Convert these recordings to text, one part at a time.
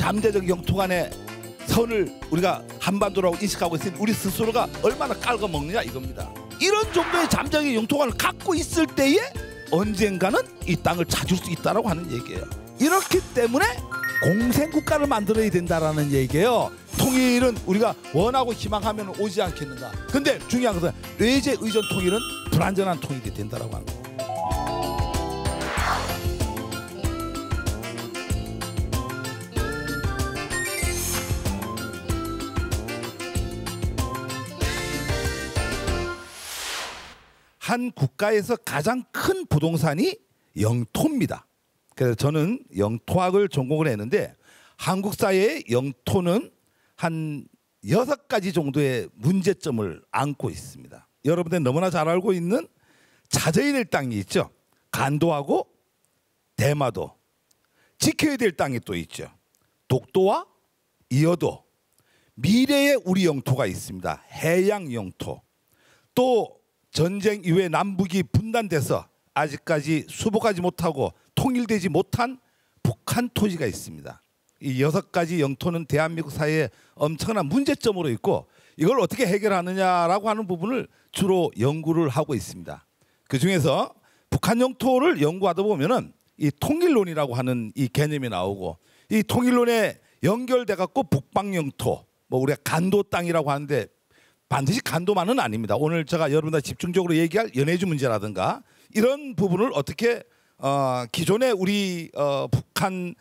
잠재적 영토 간의 선을 우리가 한반도라고 인식하고 있으니 우리 스스로가 얼마나 깔아먹느냐 이겁니다. 이런 정도의 잠재적 영토관을 갖고 있을 때에 언젠가는 이 땅을 찾을 수 있다라고 하는 얘기예요. 이렇기 때문에 공생국가를 만들어야 된다라는 얘기예요. 통일은 우리가 원하고 희망하면 오지 않겠는가. 근데 중요한 것은 외제 의존 통일은 불완전한 통일이 된다라고 하는 거예요. 한 국가에서 가장 큰 부동산이 영토입니다. 그래서 저는 영토학을 전공을 했는데 한국 사회의 영토는 한 6가지 정도의 문제점을 안고 있습니다. 여러분들 너무나 잘 알고 있는 찾아야 될 땅이 있죠. 간도하고 대마도. 지켜야 될 땅이 또 있죠. 독도와 이어도. 미래의 우리 영토가 있습니다. 해양 영토. 또 전쟁 이후에 남북이 분단돼서 아직까지 수복하지 못하고 통일되지 못한 북한 토지가 있습니다. 이 6가지 영토는 대한민국 사회에 엄청난 문제점으로 있고 이걸 어떻게 해결하느냐라고 하는 부분을 주로 연구를 하고 있습니다. 그중에서 북한 영토를 연구하다 보면은 이 통일론이라고 하는 이 개념이 나오고 이 통일론에 연결돼 갖고 북방 영토 뭐 우리가 간도 땅이라고 하는데 반드시 간도만은 아닙니다. 오늘 제가 여러분들 집중적으로 얘기할 연해주 문제라든가 이런 부분을 어떻게 기존의 우리 북한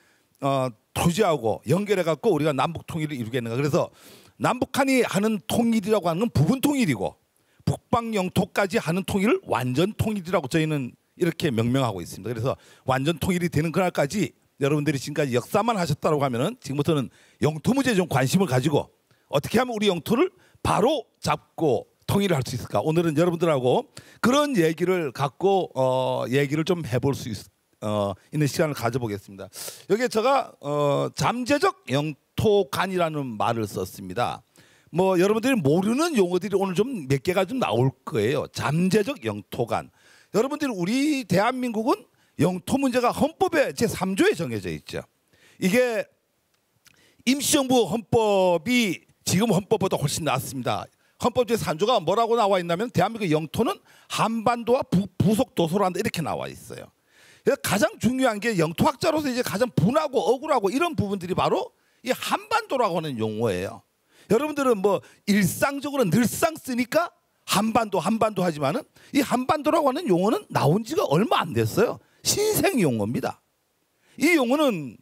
토지하고 연결해 갖고 우리가 남북 통일을 이루겠는가. 그래서 남북한이 하는 통일이라고 하는 건 부분 통일이고 북방 영토까지 하는 통일을 완전 통일이라고 저희는 이렇게 명명하고 있습니다. 그래서 완전 통일이 되는 그날까지 여러분들이 지금까지 역사만 하셨다고 하면은 지금부터는 영토 문제에 좀 관심을 가지고 어떻게 하면 우리 영토를 바로 잡고 통일을 할 수 있을까? 오늘은 여러분들하고 그런 얘기를 갖고 얘기를 좀 해볼 수 있는 시간을 가져보겠습니다. 여기에 제가 잠재적 영토관이라는 말을 썼습니다. 뭐 여러분들이 모르는 용어들이 오늘 좀 몇 개가 좀 나올 거예요. 잠재적 영토관. 여러분들이 우리 대한민국은 영토 문제가 헌법의 제3조에 정해져 있죠. 이게 임시정부 헌법이 지금 헌법보다 훨씬 낫습니다. 헌법 제3조가 뭐라고 나와 있냐면 대한민국의 영토는 한반도와 부속 도서란다 이렇게 나와 있어요. 가장 중요한 게 영토학자로서 이제 가장 분하고 억울하고 이런 부분들이 바로 이 한반도라고 하는 용어예요. 여러분들은 뭐 일상적으로 늘상 쓰니까 한반도 하지만은 이 한반도라고 하는 용어는 나온 지가 얼마 안 됐어요. 신생 용어입니다. 이 용어는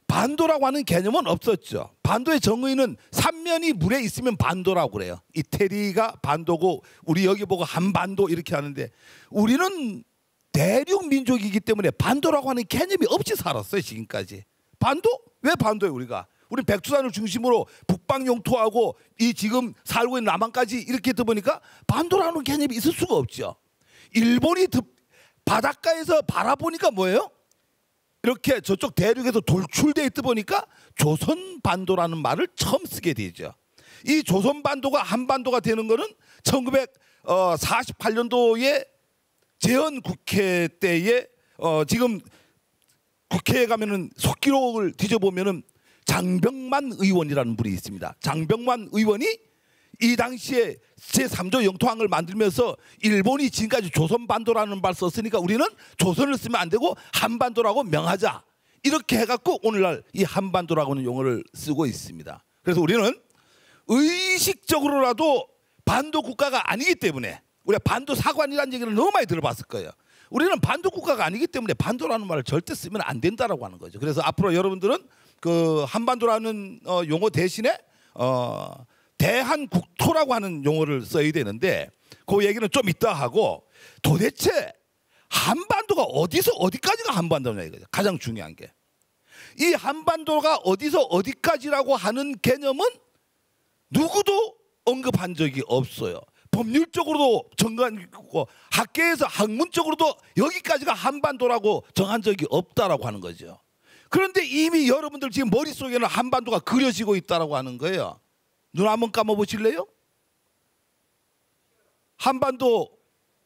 반도라고 하는 개념은 없었죠. 반도의 정의는 삼면이 물에 있으면 반도라고 그래요. 이태리가 반도고 우리 여기 보고 한반도 이렇게 하는데 우리는 대륙 민족이기 때문에 반도라고 하는 개념이 없이 살았어요. 지금까지. 반도? 왜 반도예요 우리가? 우리 백두산을 중심으로 북방 영토하고 이 지금 살고 있는 남한까지 이렇게 했다 보니까 반도라는 개념이 있을 수가 없죠. 일본이 바닷가에서 바라보니까 뭐예요? 이렇게 저쪽 대륙에서 돌출되어 있다 보니까 조선반도라는 말을 처음 쓰게 되죠. 이 조선반도가 한반도가 되는 거는 1948년도에 재헌국회 때에 지금 국회에 가면은 속기록을 뒤져보면은 장병만 의원이라는 분이 있습니다. 장병만 의원이 이 당시에 제3조 영토항을 만들면서 일본이 지금까지 조선반도라는 말 썼으니까 우리는 조선을 쓰면 안 되고 한반도라고 명하자. 이렇게 해갖고 오늘날 이 한반도라고 하는 용어를 쓰고 있습니다. 그래서 우리는 의식적으로라도 반도 국가가 아니기 때문에 우리가 반도 사관이라는 얘기를 너무 많이 들어봤을 거예요. 우리는 반도 국가가 아니기 때문에 반도라는 말을 절대 쓰면 안 된다라고 하는 거죠. 그래서 앞으로 여러분들은 그 한반도라는 용어 대신에 대한국토라고 하는 용어를 써야 되는데 그 얘기는 좀 이따 하고 도대체 한반도가 어디서 어디까지가 한반도냐 이거죠. 가장 중요한 게. 이 한반도가 어디서 어디까지라고 하는 개념은 누구도 언급한 적이 없어요. 법률적으로도 정하고 학계에서 학문적으로도 여기까지가 한반도라고 정한 적이 없다라고 하는 거죠. 그런데 이미 여러분들 지금 머릿속에는 한반도가 그려지고 있다라고 하는 거예요. 눈 한번 감아 보실래요? 한반도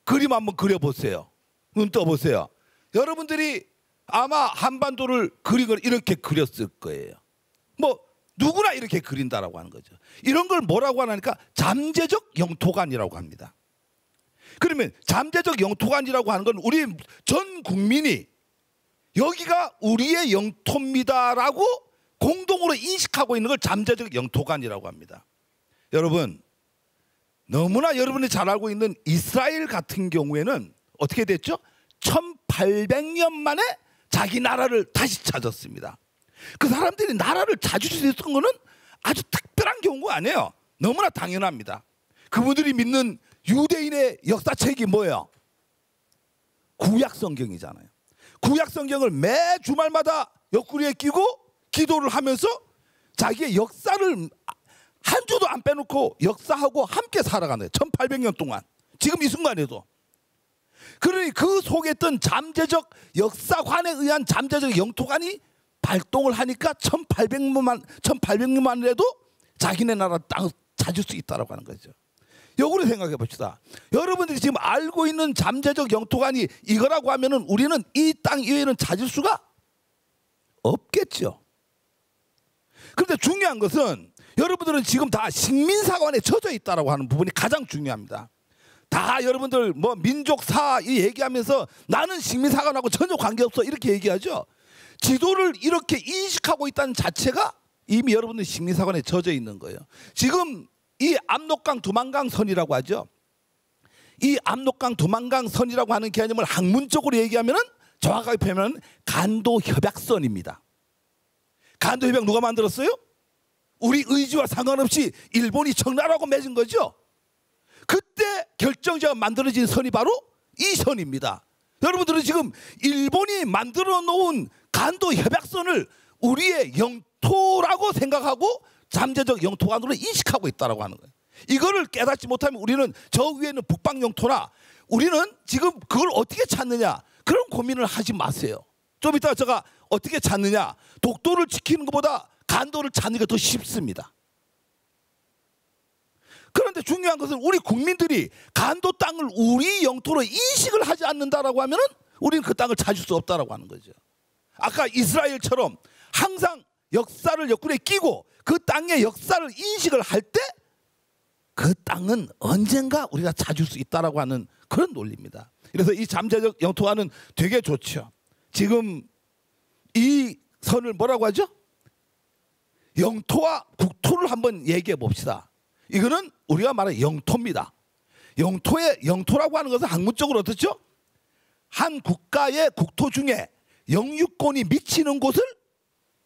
그림 한번 그려보세요. 눈 떠보세요. 여러분들이 아마 한반도를 그린 걸 이렇게 그렸을 거예요. 뭐 누구나 이렇게 그린다라고 하는 거죠. 이런 걸 뭐라고 하니까 잠재적 영토관이라고 합니다. 그러면 잠재적 영토관이라고 하는 건 우리 전 국민이 여기가 우리의 영토입니다라고 공동으로 인식하고 있는 걸 잠재적 영토관이라고 합니다. 여러분, 너무나 여러분이 잘 알고 있는 이스라엘 같은 경우에는 어떻게 됐죠? 1800년 만에 자기 나라를 다시 찾았습니다. 그 사람들이 나라를 찾을 수 있었던 거는 아주 특별한 경우가 아니에요. 너무나 당연합니다. 그분들이 믿는 유대인의 역사책이 뭐예요? 구약 성경이잖아요. 구약 성경을 매 주말마다 옆구리에 끼고 기도를 하면서 자기의 역사를 한 주도 안 빼놓고 역사하고 함께 살아가는 1800년 동안, 지금 이 순간에도. 그러니 그 속에 있던 잠재적 역사관에 의한 잠재적 영토관이 발동을 하니까 1800년만이라도 자기네 나라 땅을 찾을 수 있다고 하는 거죠. 역으로 생각해 봅시다. 여러분들이 지금 알고 있는 잠재적 영토관이 이거라고 하면은 우리는 이 땅 이외에는 찾을 수가 없겠죠. 그런데 중요한 것은 여러분들은 지금 다 식민사관에 젖어 있다라고 하는 부분이 가장 중요합니다. 다 여러분들 뭐 민족사 얘기하면서 나는 식민사관하고 전혀 관계없어 이렇게 얘기하죠. 지도를 이렇게 인식하고 있다는 자체가 이미 여러분들 식민사관에 젖어 있는 거예요. 지금 이 압록강 두만강 선이라고 하죠. 이 압록강 두만강 선이라고 하는 개념을 학문적으로 얘기하면은 정확하게 표현하면 간도 협약선입니다. 간도 협약 누가 만들었어요? 우리 의지와 상관없이 일본이 청나라하고 맺은 거죠. 그때 결정지가 만들어진 선이 바로 이 선입니다. 여러분들은 지금 일본이 만들어 놓은 간도 협약선을 우리의 영토라고 생각하고 잠재적 영토관으로 인식하고 있다고 하는 거예요. 이거를 깨닫지 못하면 우리는 저 위에 있는 북방 영토나 우리는 지금 그걸 어떻게 찾느냐 그런 고민을 하지 마세요. 좀 이따가 제가 어떻게 찾느냐, 독도를 지키는 것보다 간도를 찾는 게 더 쉽습니다. 그런데 중요한 것은 우리 국민들이 간도 땅을 우리 영토로 인식을 하지 않는다라고 하면은 우리는 그 땅을 찾을 수 없다라고 하는 거죠. 아까 이스라엘처럼 항상 역사를 옆구리에 끼고 그 땅의 역사를 인식을 할 때 그 땅은 언젠가 우리가 찾을 수 있다라고 하는 그런 논리입니다. 그래서 이 잠재적 영토화는 되게 좋죠. 지금 이 선을 뭐라고 하죠? 영토와 국토를 한번 얘기해 봅시다. 이거는 우리가 말하는 영토입니다. 영토라고 하는 것은 학문적으로 어떻죠? 한 국가의 국토 중에 영유권이 미치는 곳을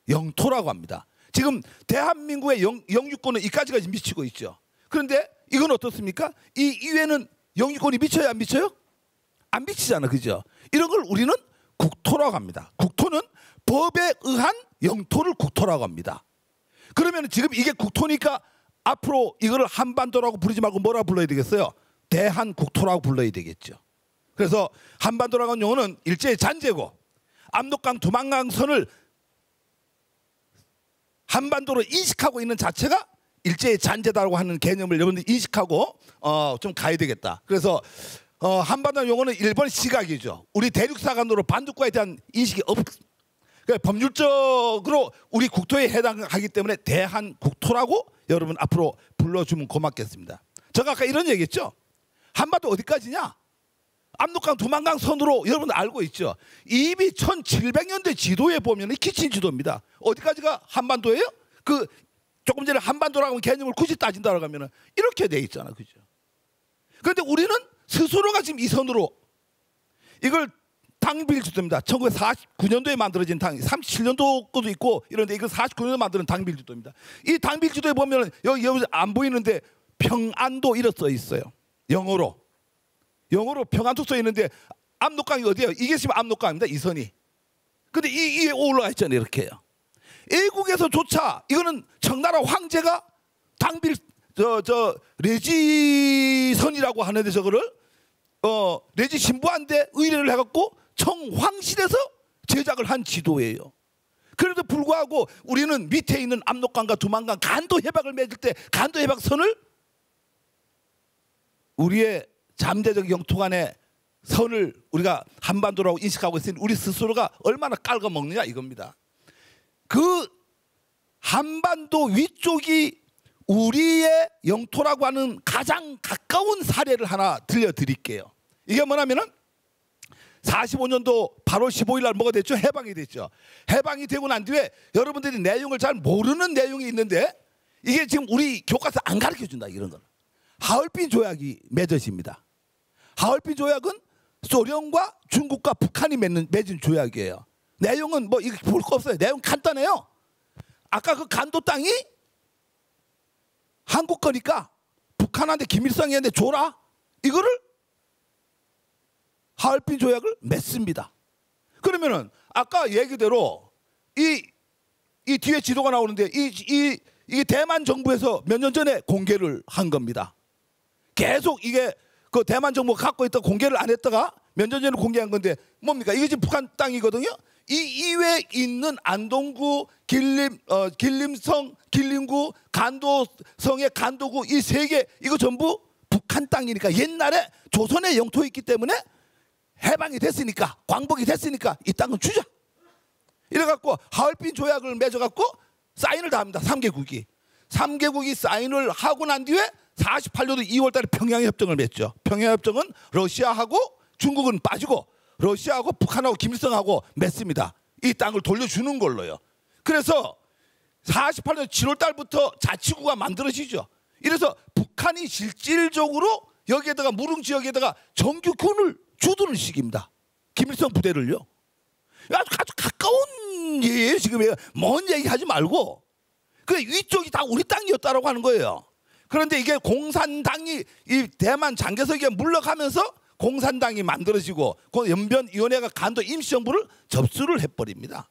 영토라고 합니다. 지금 대한민국의 영유권은 이까지가 미치고 있죠. 그런데 이건 어떻습니까? 이 이외에는 영유권이 미쳐요, 안 미쳐요? 안 미치잖아, 그죠? 이런 걸 우리는 국토라고 합니다. 국토는 법에 의한 영토를 국토라고 합니다. 그러면 지금 이게 국토니까 앞으로 이거를 한반도라고 부르지 말고 뭐라고 불러야 되겠어요? 대한국토라고 불러야 되겠죠. 그래서 한반도라고 하는 용어는 일제의 잔재고 압록강 두만강 선을 한반도로 인식하고 있는 자체가 일제의 잔재다라고 하는 개념을 여러분들이 인식하고 좀 가야 되겠다. 그래서 한반도 용어는 일본 시각이죠. 우리 대륙사관으로 반도국가에 대한 인식이 없습니다. 그러니까 법률적으로 우리 국토에 해당하기 때문에 대한국토라고 여러분 앞으로 불러주면 고맙겠습니다. 제가 아까 이런 얘기했죠. 한반도 어디까지냐? 압록강 두만강 선으로 여러분 알고 있죠. 이미 1700년대 지도에 보면 키친 지도입니다. 어디까지가 한반도예요? 그 조금 전에 한반도라고 하면 개념을 굳이 따진다고 하면 이렇게 돼 있잖아, 그죠? 그런데 우리는 스스로가 지금 이 선으로 이걸 당빌지도입니다. 1949년도에 만들어진 37년도 것도 있고 이런데 이거 49년도에 만드는 당빌지도입니다. 이 당빌지도에 보면 여기 안 보이는데 평안도 이렇게 써 있어요. 영어로 평안도 써 있는데 압록강이 어디예요? 이게 지금 압록강입니다. 이 선이. 근데 이 위에 올라가 있잖아요. 이렇게요. 애국에서조차 이거는 청나라 황제가 당빌 레지선이라고 하는데 저거를 레지 신부한테 의뢰를 해갖고 청황실에서 제작을 한 지도예요. 그래도 불구하고 우리는 밑에 있는 압록강과 두만강 간도 협약을 맺을 때 간도 협약선을 우리의 잠재적 영토간의 선을 우리가 한반도라고 인식하고 있으니 우리 스스로가 얼마나 깔아먹느냐 이겁니다. 그 한반도 위쪽이 우리의 영토라고 하는 가장 가까운 사례를 하나 들려드릴게요. 이게 뭐냐면은 45년도 8월 15일 날 뭐가 됐죠? 해방이 됐죠. 해방이 되고 난 뒤에 여러분들이 내용을 잘 모르는 내용이 있는데 이게 지금 우리 교과서 안 가르쳐준다. 이런 거는 하얼빈 조약이 맺어집니다. 하얼빈 조약은 소련과 중국과 북한이 맺은 조약이에요. 내용은 뭐 이거 볼 거 없어요. 내용 간단해요. 아까 그 간도 땅이 한국 거니까 북한한테 김일성이한테 줘라. 이거를 하얼빈 조약을 맺습니다. 그러면은 아까 얘기대로 이 뒤에 지도가 나오는데 이 대만 정부에서 몇 년 전에 공개를 한 겁니다. 계속 이게 그 대만 정부가 갖고 있다 공개를 안 했다가 몇 년 전에 공개한 건데 뭡니까? 이게 지금 북한 땅이거든요. 이 이외에 있는 안동구, 길림성, 길림구, 간도성의 간도구 이 세 개 이거 전부 북한 땅이니까 옛날에 조선의 영토였기 때문에 해방이 됐으니까 광복이 됐으니까 이 땅은 주자. 이래갖고 하얼빈 조약을 맺어갖고 사인을 다 합니다. 3개국이. 3개국이 사인을 하고 난 뒤에 48년도 2월 달에 평양협정을 맺죠. 평양협정은 러시아하고 중국은 빠지고 러시아하고 북한하고 김일성하고 맺습니다. 이 땅을 돌려주는 걸로요. 그래서 48년 7월 달부터 자치구가 만들어지죠. 이래서 북한이 실질적으로 여기에다가 무릉 지역에다가 정규군을 주둔을 시킵니다. 김일성 부대를요. 아주 가까운 얘기예요. 지금 먼 얘기 하지 말고 그 위쪽이 다 우리 땅이었다라고 하는 거예요. 그런데 이게 공산당이 이 대만 장개석에 물러가면서 공산당이 만들어지고 그 연변위원회가 간도 임시정부를 접수를 해버립니다.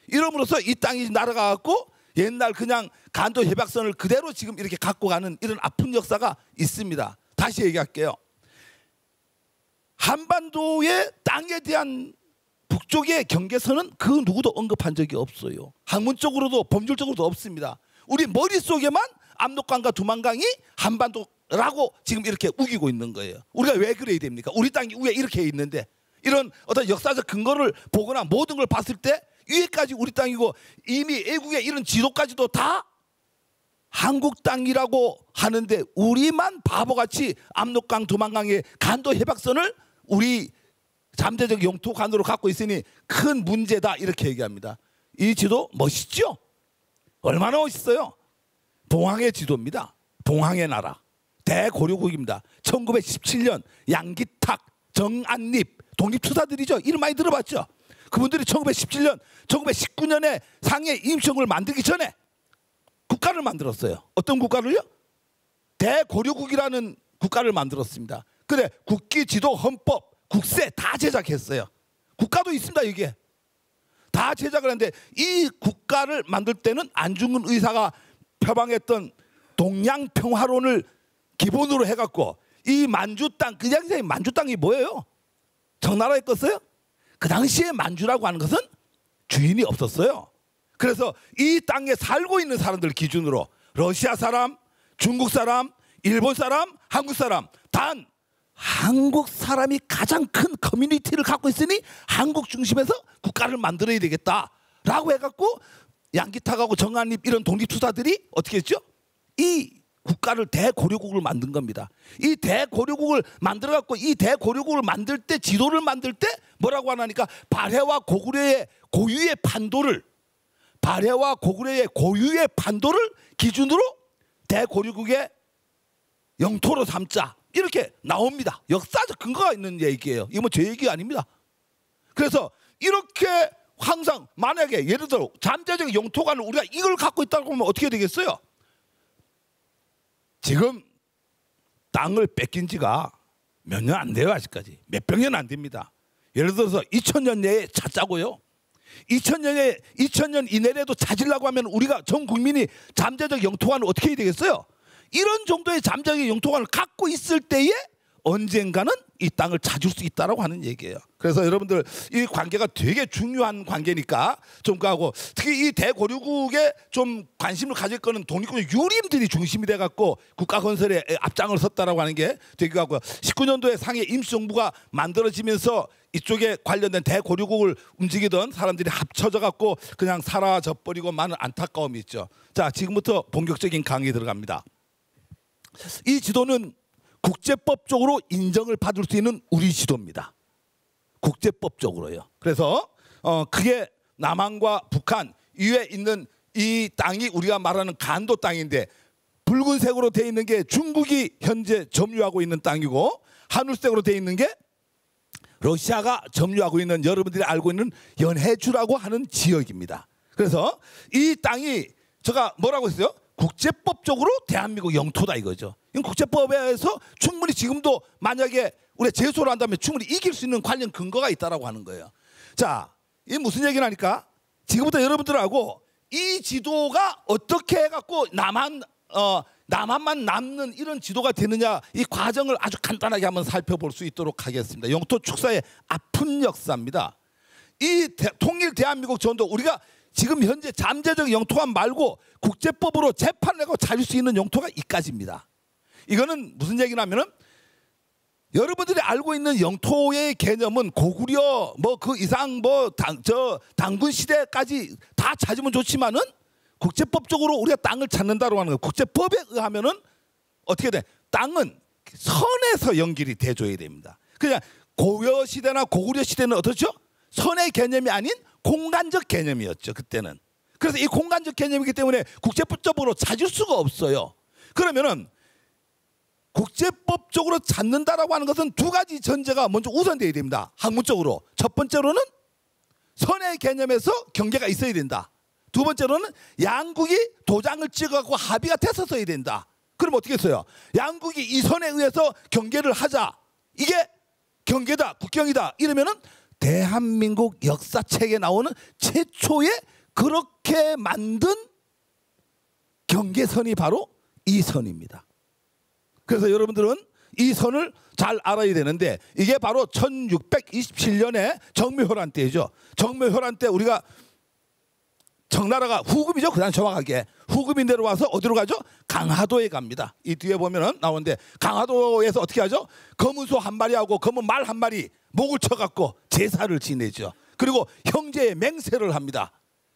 이러므로써 이 땅이 날아가고 옛날 그냥 간도 해박선을 그대로 지금 이렇게 갖고 가는 이런 아픈 역사가 있습니다. 다시 얘기할게요. 한반도의 땅에 대한 북쪽의 경계선은 그 누구도 언급한 적이 없어요. 학문적으로도 법률적으로도 없습니다. 우리 머릿속에만 압록강과 두만강이 한반도라고 지금 이렇게 우기고 있는 거예요. 우리가 왜 그래야 됩니까? 우리 땅이 위에 이렇게 있는데 이런 어떤 역사적 근거를 보거나 모든 걸 봤을 때 위에까지 우리 땅이고 이미 애국의 이런 지도까지도 다 한국 땅이라고 하는데 우리만 바보같이 압록강 두만강의 간도 해박선을 우리 잠재적 영토 간으로 갖고 있으니 큰 문제다 이렇게 얘기합니다. 이 지도 멋있죠? 얼마나 멋있어요? 봉황의 지도입니다. 봉황의 나라 대고려국입니다. 1917년 양기탁, 정안립 독립투사들이죠. 이름 많이 들어봤죠? 그분들이 1917년, 1919년에 상해 임시정부를 만들기 전에 국가를 만들었어요. 어떤 국가를요? 대고려국이라는 국가를 만들었습니다. 그래 국기, 지도, 헌법, 국세 다 제작했어요. 국가도 있습니다. 이게 다 제작을 했는데 이 국가를 만들 때는 안중근 의사가 표방했던 동양평화론을 기본으로 해갖고 이 만주 땅, 그 당시에 만주 땅이 뭐예요? 청나라에 껐어요? 그 당시에 만주라고 하는 것은 주인이 없었어요. 그래서 이 땅에 살고 있는 사람들 기준으로 러시아 사람, 중국 사람, 일본 사람, 한국 사람 단 한국 사람이 가장 큰 커뮤니티를 갖고 있으니 한국 중심에서 국가를 만들어야 되겠다라고 해갖고 양기탁하고 정안립 이런 독립투사들이 어떻게 했죠? 이 국가를 대고려국을 만든 겁니다. 이 대고려국을 만들어갖고 이 대고려국을 만들 때 지도를 만들 때 뭐라고 하나니까 발해와 고구려의 고유의 판도를 발해와 고구려의 고유의 판도를 기준으로 대고려국의 영토로 삼자 이렇게 나옵니다. 역사적 근거가 있는 얘기예요. 이거 뭐 제 얘기 아닙니다. 그래서 이렇게 항상 만약에 예를 들어 잠재적 영토관을 우리가 이걸 갖고 있다고 하면 어떻게 되겠어요? 지금 땅을 뺏긴 지가 몇 년 안 돼요. 아직까지 몇백 년 안 됩니다. 예를 들어서 2000년 내에 찾자고요. 2000년 이내에도 찾으려고 하면 우리가 전 국민이 잠재적 영토관을 어떻게 해야 되겠어요? 이런 정도의 잠재적 영토관을 갖고 있을 때에 언젠가는 이 땅을 찾을 수 있다라고 하는 얘기예요. 그래서 여러분들 이 관계가 되게 중요한 관계니까 좀 하고 특히 이 대고려국에 좀 관심을 가질 거는 독립군의 유림들이 중심이 돼 갖고 국가 건설에 앞장을 섰다라고 하는 게 되게 하고 19년도에 상해 임시정부가 만들어지면서 이쪽에 관련된 대고류국을 움직이던 사람들이 합쳐져 갖고 그냥 사라져 버리고 많은 안타까움이 있죠. 자, 지금부터 본격적인 강의 들어갑니다. 이 지도는 국제법적으로 인정을 받을 수 있는 우리 지도입니다. 국제법적으로요. 그래서 그게 남한과 북한 이외에 있는 이 땅이 우리가 말하는 간도 땅인데, 붉은색으로 되어 있는 게 중국이 현재 점유하고 있는 땅이고, 하늘색으로 되어 있는 게 러시아가 점유하고 있는, 여러분들이 알고 있는 연해주라고 하는 지역입니다. 그래서 이 땅이 제가 뭐라고 했어요? 국제법적으로 대한민국 영토다 이거죠. 이건 국제법에서 충분히 지금도 만약에 우리가 제소를 한다면 충분히 이길 수 있는 관련 근거가 있다라고 하는 거예요. 자, 이게 무슨 얘기냐니까, 지금부터 여러분들하고 이 지도가 어떻게 해갖고 남한만 남는 이런 지도가 되느냐, 이 과정을 아주 간단하게 한번 살펴볼 수 있도록 하겠습니다. 영토 축사의 아픈 역사입니다. 이 통일 대한민국 전도, 우리가 지금 현재 잠재적 영토만 말고 국제법으로 재판하고 찾을 수 있는 영토가 이까지입니다. 이거는 무슨 얘기냐면은, 여러분들이 알고 있는 영토의 개념은 고구려 뭐 그 이상 당군 시대까지 다 찾으면 좋지만은, 국제법적으로 우리가 땅을 찾는다고 하는 거예요. 국제법에 의하면은 어떻게 돼? 땅은 선에서 연결이 돼줘야 됩니다. 그냥 고려 시대나 고구려 시대는 어떻죠? 선의 개념이 아닌 공간적 개념이었죠, 그때는. 그래서 이 공간적 개념이기 때문에 국제법적으로 찾을 수가 없어요. 그러면은 국제법적으로 찾는다라고 하는 것은 두 가지 전제가 먼저 우선되어야 됩니다. 학문적으로. 첫 번째로는 선의 개념에서 경계가 있어야 된다. 두 번째로는 양국이 도장을 찍어갖고 합의가 돼서 써야 된다. 그럼 어떻게 써요? 양국이 이 선에 의해서 경계를 하자. 이게 경계다, 국경이다. 이러면은 대한민국 역사책에 나오는 최초의 그렇게 만든 경계선이 바로 이 선입니다. 그래서 여러분들은 이 선을 잘 알아야 되는데, 이게 바로 1627년에 정묘혈란 때죠. 정묘혈란 때 우리가 청나라가 후금이죠. 그다음 정확하게 후금이 내려와서 어디로 가죠? 강화도에 갑니다. 이 뒤에 보면은 나오는데, 강화도에서 어떻게 하죠? 검은 소 한 마리하고 검은 말 한 마리 목을 쳐갖고 제사를 지내죠. 그리고 형제의 맹세를 합니다.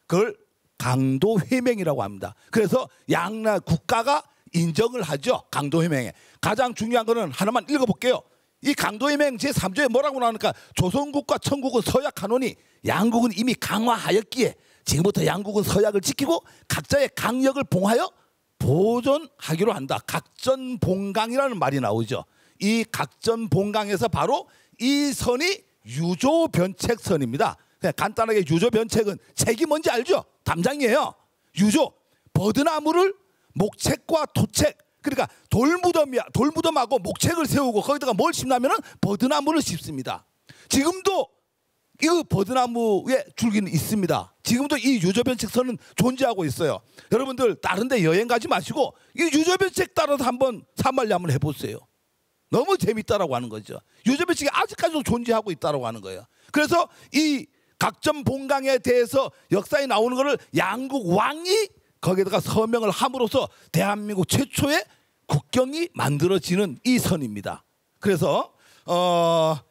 그걸 강도회맹이라고 합니다. 그래서 양나 국가가 인정을 하죠. 강도회맹에 가장 중요한 거는 하나만 읽어볼게요. 이 강도회맹 제3조에 뭐라고 나오니까, 조선국과 청국은 서약하노니 양국은 이미 강화하였기에 지금부터 양국은 서약을 지키고 각자의 강력을 봉하여 보존하기로 한다. 각전봉강이라는 말이 나오죠. 이 각전봉강에서 바로 이 선이 유조변책선입니다. 그냥 간단하게 유조변책은 책이 뭔지 알죠? 담장이에요. 유조, 버드나무를 목책과 토책, 그러니까 돌무덤이야. 돌무덤하고 목책을 세우고 거기다가 뭘 심냐면은 버드나무를 심습니다. 지금도 이 버드나무의 줄기는 있습니다. 지금도 이 유조변책선은 존재하고 있어요. 여러분들 다른 데 여행 가지 마시고 이 유조변책 따라서 한번 산만리 한번 해보세요. 너무 재밌다라고 하는 거죠. 유조변책이 아직까지도 존재하고 있다라고 하는 거예요. 그래서 이 각전봉강에 대해서 역사에 나오는 거를 양국 왕이 거기에다가 서명을 함으로써 대한민국 최초의 국경이 만들어지는 이 선입니다. 그래서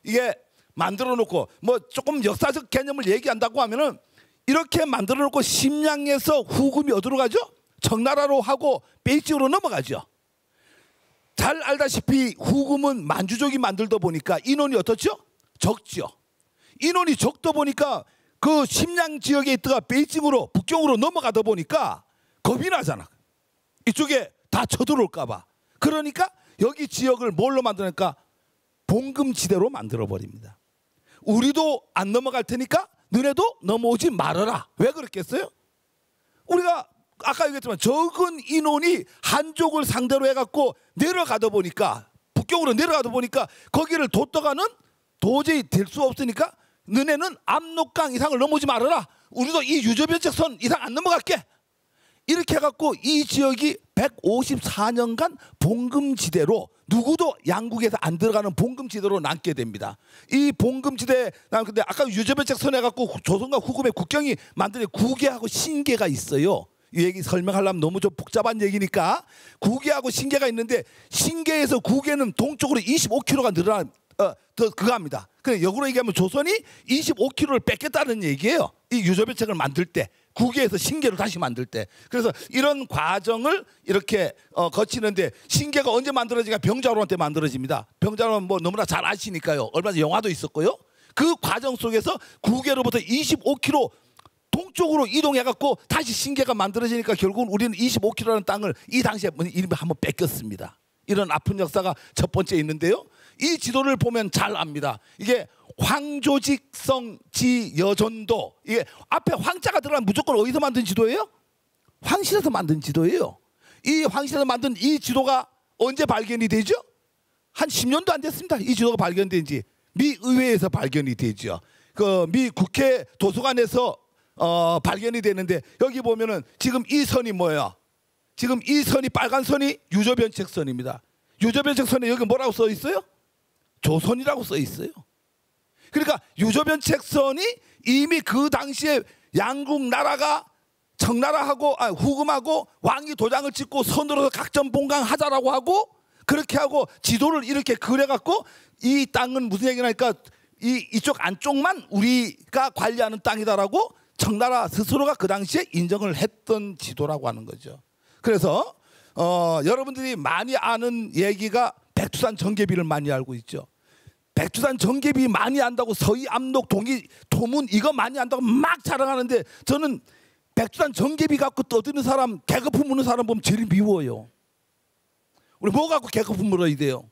이게 만들어 놓고 뭐 조금 역사적 개념을 얘기한다고 하면은, 이렇게 만들어 놓고 심양에서 후금이 어디로 가죠? 청나라로 하고 베이징으로 넘어가죠. 잘 알다시피 후금은 만주족이 만들다 보니까 인원이 어떻죠? 적죠. 인원이 적다 보니까 그 심양 지역에 있다가 베이징으로 북경으로 넘어가다 보니까 겁이 나잖아. 이쪽에 다 쳐들어올까 봐. 그러니까 여기 지역을 뭘로 만드니까 봉금지대로 만들어 버립니다. 우리도 안 넘어갈 테니까 너네도 넘어오지 말아라. 왜 그랬겠어요? 우리가 아까 얘기했지만 적은 인원이 한족을 상대로 해갖고 내려가다 보니까, 북경으로 내려가다 보니까 거기를 뒀다가는 도저히 될 수 없으니까 너네는 압록강 이상을 넘어오지 말아라. 우리도 이 유조변책선 이상 안 넘어갈게. 이렇게 해갖고 이 지역이 154년간 봉금지대로, 누구도 양국에서 안 들어가는 봉금지대로 남게 됩니다. 이 봉금지대, 근데 아까 유조변책 선해갖고 조선과 후금의 국경이 만드는 구계하고 신계가 있어요. 이 얘기 설명하려면 너무 좀 복잡한 얘기니까, 구계하고 신계가 있는데, 신계에서 구계는 동쪽으로 25km가 더 그거 합니다. 그래 역으로 얘기하면 조선이 25kg를 뺏겠다는 얘기예요. 이 유조변책을 만들 때, 국외에서 신계를 다시 만들 때. 그래서 이런 과정을 이렇게 거치는데, 신계가 언제 만들어지니까 병자호란 때 만들어집니다. 병자호란 뭐 너무나 잘 아시니까요. 얼마 전에 영화도 있었고요. 그 과정 속에서 국외로부터 25km 동쪽으로 이동해갖고 다시 신계가 만들어지니까 결국은 우리는 25km라는 땅을 이 당시에 한번 뺏겼습니다. 이런 아픈 역사가 첫 번째 있는데요. 이 지도를 보면 잘 압니다. 이게 황조직성지여전도, 이게 앞에 황자가 들어가면 무조건 어디서 만든 지도예요? 황실에서 만든 지도예요. 이 황실에서 만든 이 지도가 언제 발견이 되죠? 한 10년도 안 됐습니다. 이 지도가 발견된 지. 미 의회에서 발견이 되죠. 그 미 국회 도서관에서 발견이 되는데, 여기 보면은 지금 이 선이 뭐예요? 지금 이 선이, 빨간 선이 유조변책선입니다. 유조변책선에 여기 뭐라고 써 있어요? 조선이라고 써 있어요. 그러니까 유조변책선이 이미 그 당시에 양국 나라가 청나라하고 후금하고 왕이 도장을 찍고 선으로서 각전봉강하자라고 하고, 그렇게 하고 지도를 이렇게 그려갖고, 이 땅은 무슨 얘기냐니까 이쪽 안쪽만 우리가 관리하는 땅이다라고 청나라 스스로가 그 당시에 인정을 했던 지도라고 하는 거죠. 그래서 여러분들이 많이 아는 얘기가 백두산 정계비를 많이 알고 있죠. 백두산 정계비 많이 안다고 서희, 압록, 동이, 토문 이거 많이 안다고 막 자랑하는데, 저는 백두산 정계비 갖고 떠드는 사람, 개거품 무는 사람 보면 제일 미워요. 우리 뭐 갖고 개거품 물어야 돼요?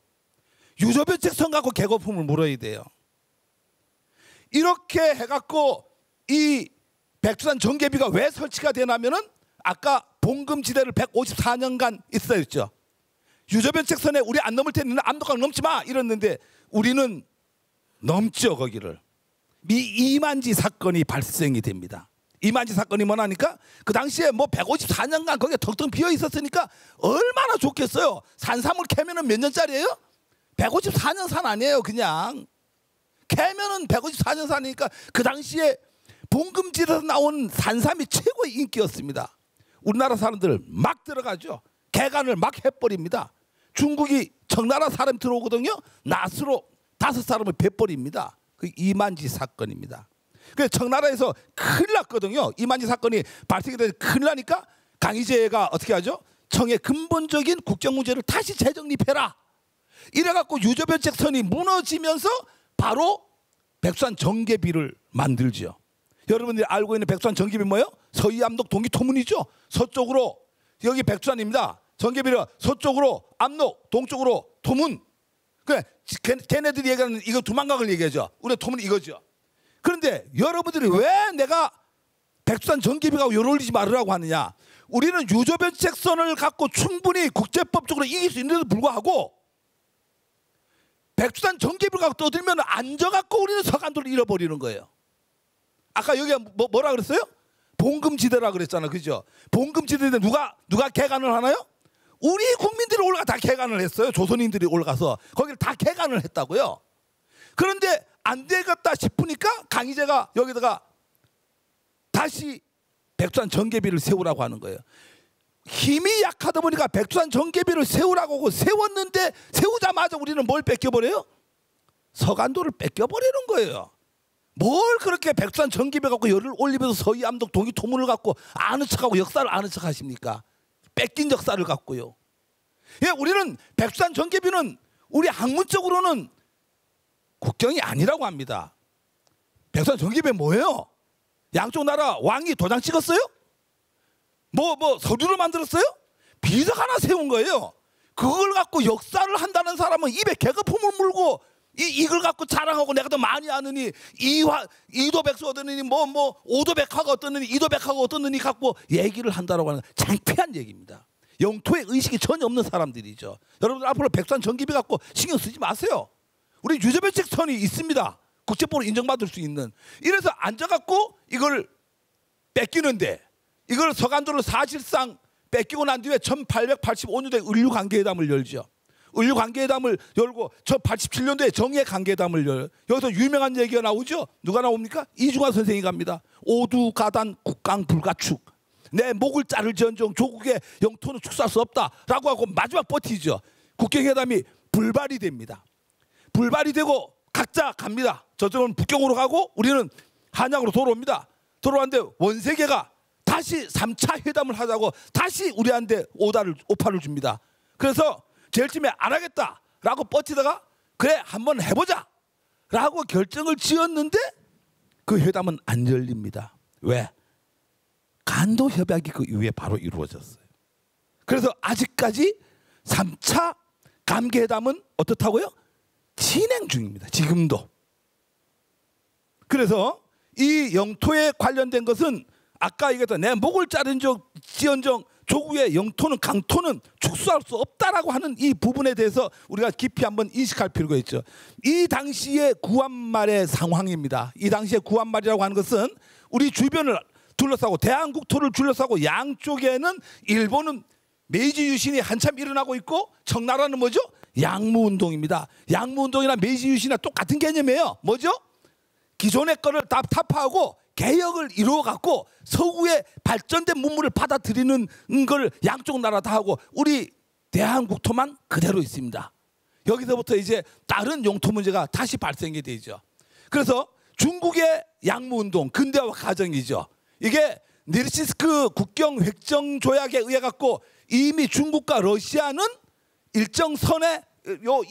유조변책선 갖고 개거품을 물어야 돼요. 이렇게 해갖고 이 백두산 정계비가 왜 설치가 되냐면은, 아까 봉금지대를 154년간 있어야죠. 유조변책선에 우리 안 넘을 테니 압록강 넘지 마 이랬는데, 우리는 넘죠. 거기를. 미 이만지 사건이 발생이 됩니다. 이만지 사건이 뭐냐니까, 그 당시에 뭐 154년간 거기에 텅텅 비어 있었으니까 얼마나 좋겠어요. 산삼을 캐면은 몇 년짜리예요? 154년 산 아니에요. 그냥 캐면은 154년 산이니까 그 당시에 봉금지대에서 나온 산삼이 최고의 인기였습니다. 우리나라 사람들 막 들어가죠. 개간을 막 해버립니다. 중국이 청나라 사람 들어오거든요. 낫으로 5사람을 베버립니다. 그 이만지 사건입니다. 그래서 청나라에서 큰일 났거든요. 이만지 사건이 발생이 돼서 큰일 나니까 강희제가 어떻게 하죠? 청의 근본적인 국정 문제를 다시 재정립해라. 이래갖고 유조변책선이 무너지면서 바로 백두산 정계비를 만들죠. 여러분들이 알고 있는 백두산 정계비 뭐예요? 서희, 압록, 동이, 토문이죠. 서쪽으로 여기 백두산입니다. 정계비를 서쪽으로 압록, 동쪽으로 토문. 그래, 걔네들이 얘기하는 이거 두만강을 얘기하죠. 우리 토문 이거죠. 그런데 여러분들이 왜 내가 백두산 정계비 갖고 열 올리지 말으라고 하느냐? 우리는 유조변책선을 갖고 충분히 국제법적으로 이길 수 있는데도 불구하고 백두산 정계비를 갖고 떠들면 앉아갖고 우리는 서간도를 잃어버리는 거예요. 아까 여기가 뭐라 그랬어요? 봉금지대라 그랬잖아, 그죠? 봉금지대인데 누가 개간을 하나요? 우리 국민들이 올라가 다 개간을 했어요. 조선인들이 올라가서 거기를 다 개간을 했다고요. 그런데 안 되겠다 싶으니까 강희제가 여기다가 다시 백두산 정계비를 세우라고 하는 거예요. 힘이 약하다 보니까 백두산 정계비를 세우라고 하고 세웠는데, 세우자마자 우리는 뭘 뺏겨버려요? 서간도를 뺏겨버리는 거예요. 뭘 그렇게 백두산 정계비 갖고 열을 올리면서 서희, 압록, 동이, 토문을 갖고 아는 척하고 역사를 아는 척 하십니까? 뺏긴 역사를 갖고요. 예, 우리는 백두산 정계비는 우리 학문적으로는 국경이 아니라고 합니다. 백두산 정계비 뭐예요? 양쪽 나라 왕이 도장 찍었어요? 뭐 서류를 만들었어요? 비석 하나 세운 거예요. 그걸 갖고 역사를 한다는 사람은 입에 개거품을 물고 이걸 갖고 자랑하고 내가 더 많이 아느니 이도백수 어떠느니 오도백화가 어떠느니 이도백화가 어떠느니 갖고 얘기를 한다라고 하는 창피한 얘기입니다. 영토의 의식이 전혀 없는 사람들이죠. 여러분들 앞으로 백두산 정계비 갖고 신경 쓰지 마세요. 우리 유조변책선이 있습니다. 국제법으로 인정받을 수 있는. 이래서 앉아갖고 이걸 뺏기는데, 이걸 서간도를 사실상 뺏기고 난 뒤에 1885년도에 을류관계회담을 열죠. 을류관계회담을 열고 1887년도에 정예관계회담을 열어요. 여기서 유명한 얘기가 나오죠. 누가 나옵니까? 이중화 선생이 갑니다. 오두가단 국강불가축. 내 목을 자를지언정 조국의 영토는 축소할 수 없다라고 하고 마지막 버티죠. 국경회담이 불발이 됩니다. 불발이 되고 각자 갑니다. 저쪽은 북경으로 가고 우리는 한양으로 돌아옵니다. 돌아왔는데 원세계가 다시 3차 회담을 하자고 다시 우리한테 오파를 줍니다. 그래서 제일 처음에 안 하겠다라고 뻗치다가 그래 한번 해보자 라고 결정을 지었는데 그 회담은 안 열립니다. 왜? 간도 협약이 그 이후에 바로 이루어졌어요. 그래서 아직까지 3차 감개회담은 어떻다고요? 진행 중입니다. 지금도. 그래서 이 영토에 관련된 것은 아까 얘기했던 내 목을 자른 지언정 조국의 영토는 강토는 축소할 수 없다라고 하는 이 부분에 대해서 우리가 깊이 한번 인식할 필요가 있죠. 이 당시의 구한말의 상황입니다. 이 당시의 구한말이라고 하는 것은 우리 주변을 둘러싸고 대한국토를 둘러싸고 양쪽에는 일본은 메이지 유신이 한참 일어나고 있고 청나라는 뭐죠? 양무운동입니다. 양무운동이나 메이지 유신이나 똑같은 개념이에요. 뭐죠? 기존의 거를 다 타파하고 개혁을 이루어갖고 서구의 발전된 문물을 받아들이는 걸 양쪽 나라 다 하고 우리 대한국토만 그대로 있습니다. 여기서부터 이제 다른 영토 문제가 다시 발생이 되죠. 그래서 중국의 양무운동 근대화 과정이죠. 이게 네르신스크 국경 획정 조약에 의해 갖고 이미 중국과 러시아는 일정 선에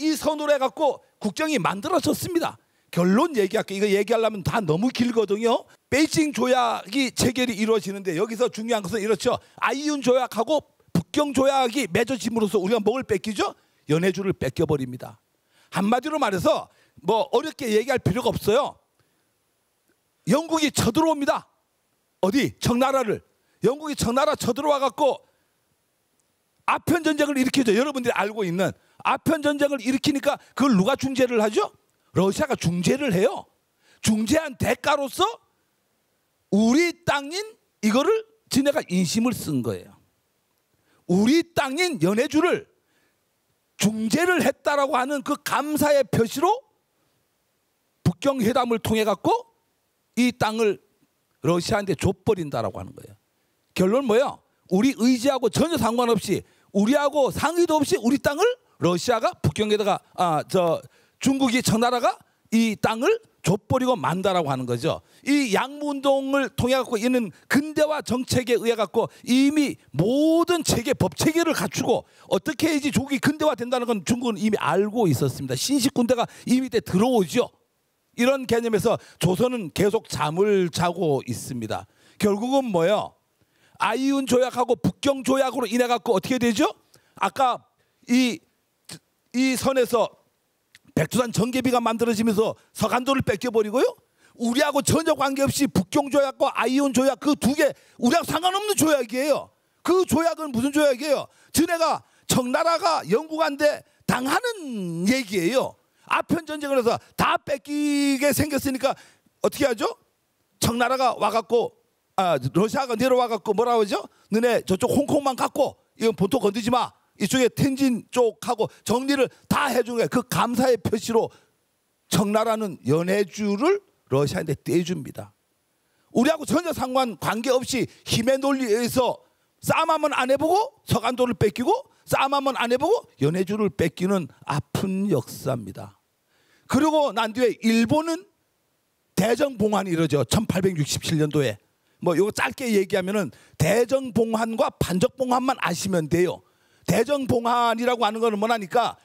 이 선으로 해갖고 국경이 만들어졌습니다. 결론 얘기할게요. 이거 얘기하려면 다 너무 길거든요. 베이징 조약이 체결이 이루어지는데 여기서 중요한 것은 이렇죠. 아이윤 조약하고 북경 조약이 맺어짐으로써 우리가 뭘 뺏기죠? 연해주를 뺏겨버립니다. 한마디로 말해서 뭐 어렵게 얘기할 필요가 없어요. 영국이 쳐들어옵니다. 어디? 청나라를. 영국이 청나라 쳐들어와 갖고 아편 전쟁을 일으키죠. 여러분들이 알고 있는 아편 전쟁을 일으키니까 그걸 누가 중재를 하죠? 러시아가 중재를 해요. 중재한 대가로서 우리 땅인 이거를 지네가 인심을 쓴 거예요. 우리 땅인 연해주를 중재를 했다라고 하는 그 감사의 표시로 북경 회담을 통해 갖고 이 땅을 러시아한테 줘버린다라고 하는 거예요. 결론 뭐예요? 우리 의지하고 전혀 상관없이 우리하고 상의도 없이 우리 땅을 러시아가 북경에다가 중국이 청나라가 이 땅을 줘버리고 만다라고 하는 거죠. 이 양무운동을 통해 갖고 이는 근대화 정책에 의해 갖고 이미 모든 체계 법 체계를 갖추고 어떻게 해야지 조국이 근대화 된다는 건 중국은 이미 알고 있었습니다. 신식 군대가 이미 때 들어오죠. 이런 개념에서 조선은 계속 잠을 자고 있습니다. 결국은 뭐예요? 아이윤 조약하고 북경 조약으로 인해 갖고 어떻게 되죠? 아까 이 선에서 백두산 전개비가 만들어지면서 서간도를 뺏겨버리고요. 우리하고 전혀 관계없이 북경 조약과 아이온 조약 그 두 개 우리하고 상관없는 조약이에요. 그 조약은 무슨 조약이에요? 지네가 청나라가 영국한테 당하는 얘기예요. 아편 전쟁을 해서 다 뺏기게 생겼으니까 어떻게 하죠? 청나라가 와갖고 러시아가 내려와갖고 뭐라고 하죠? 너네 저쪽 홍콩만 갖고 이건 본토 건드지 마. 이쪽에 텐진 쪽하고 정리를 다 해준 거예요. 그 감사의 표시로 청나라는 연해주를 러시아한테 떼줍니다. 우리하고 전혀 관계없이 힘의 논리에서 싸움하면 안 해보고 서간도를 뺏기고 싸움하면 안 해보고 연해주를 뺏기는 아픈 역사입니다. 그리고 난 뒤에 일본은 대정봉환이 이루어져 1867년도에 뭐 이거 짧게 얘기하면은 대정봉환과 반적봉환만 아시면 돼요. 대정봉환이라고 하는 거는 뭐냐니까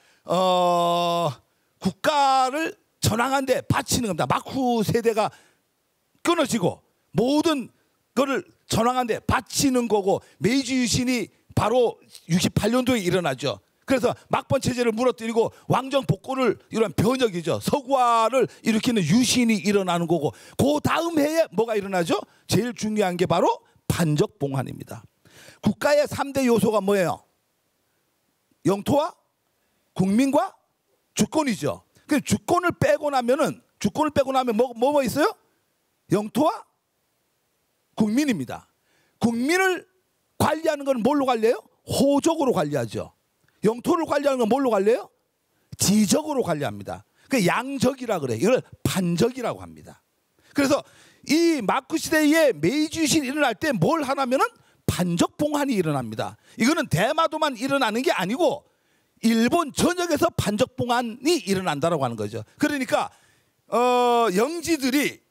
국가를 전황한데 바치는 겁니다. 마쿠 세대가 끊어지고 모든 거를 전황한데 바치는 거고 메이지 유신이 바로 68년도에 일어나죠. 그래서 막번 체제를 무너뜨리고 왕정 복구를 이런 변혁이죠. 서구화를 일으키는 유신이 일어나는 거고 그 다음 해에 뭐가 일어나죠? 제일 중요한 게 바로 반적봉환입니다. 국가의 3대 요소가 뭐예요? 영토와 국민과 주권이죠. 그 주권을 빼고 나면 뭐 있어요? 영토와 국민입니다. 국민을 관리하는 건 뭘로 관리해요? 호적으로 관리하죠. 영토를 관리하는 건 뭘로 관리해요? 지적으로 관리합니다. 그 양적이라 그래. 이걸 반적이라고 합니다. 그래서 이 마쿠 시대에 메이지 유신이 일어날 때 뭘 하냐면은 반적봉환이 일어납니다. 이거는 대마도만 일어나는 게 아니고 일본 전역에서 반적봉환이 일어난다라고 하는 거죠. 그러니까 영지들이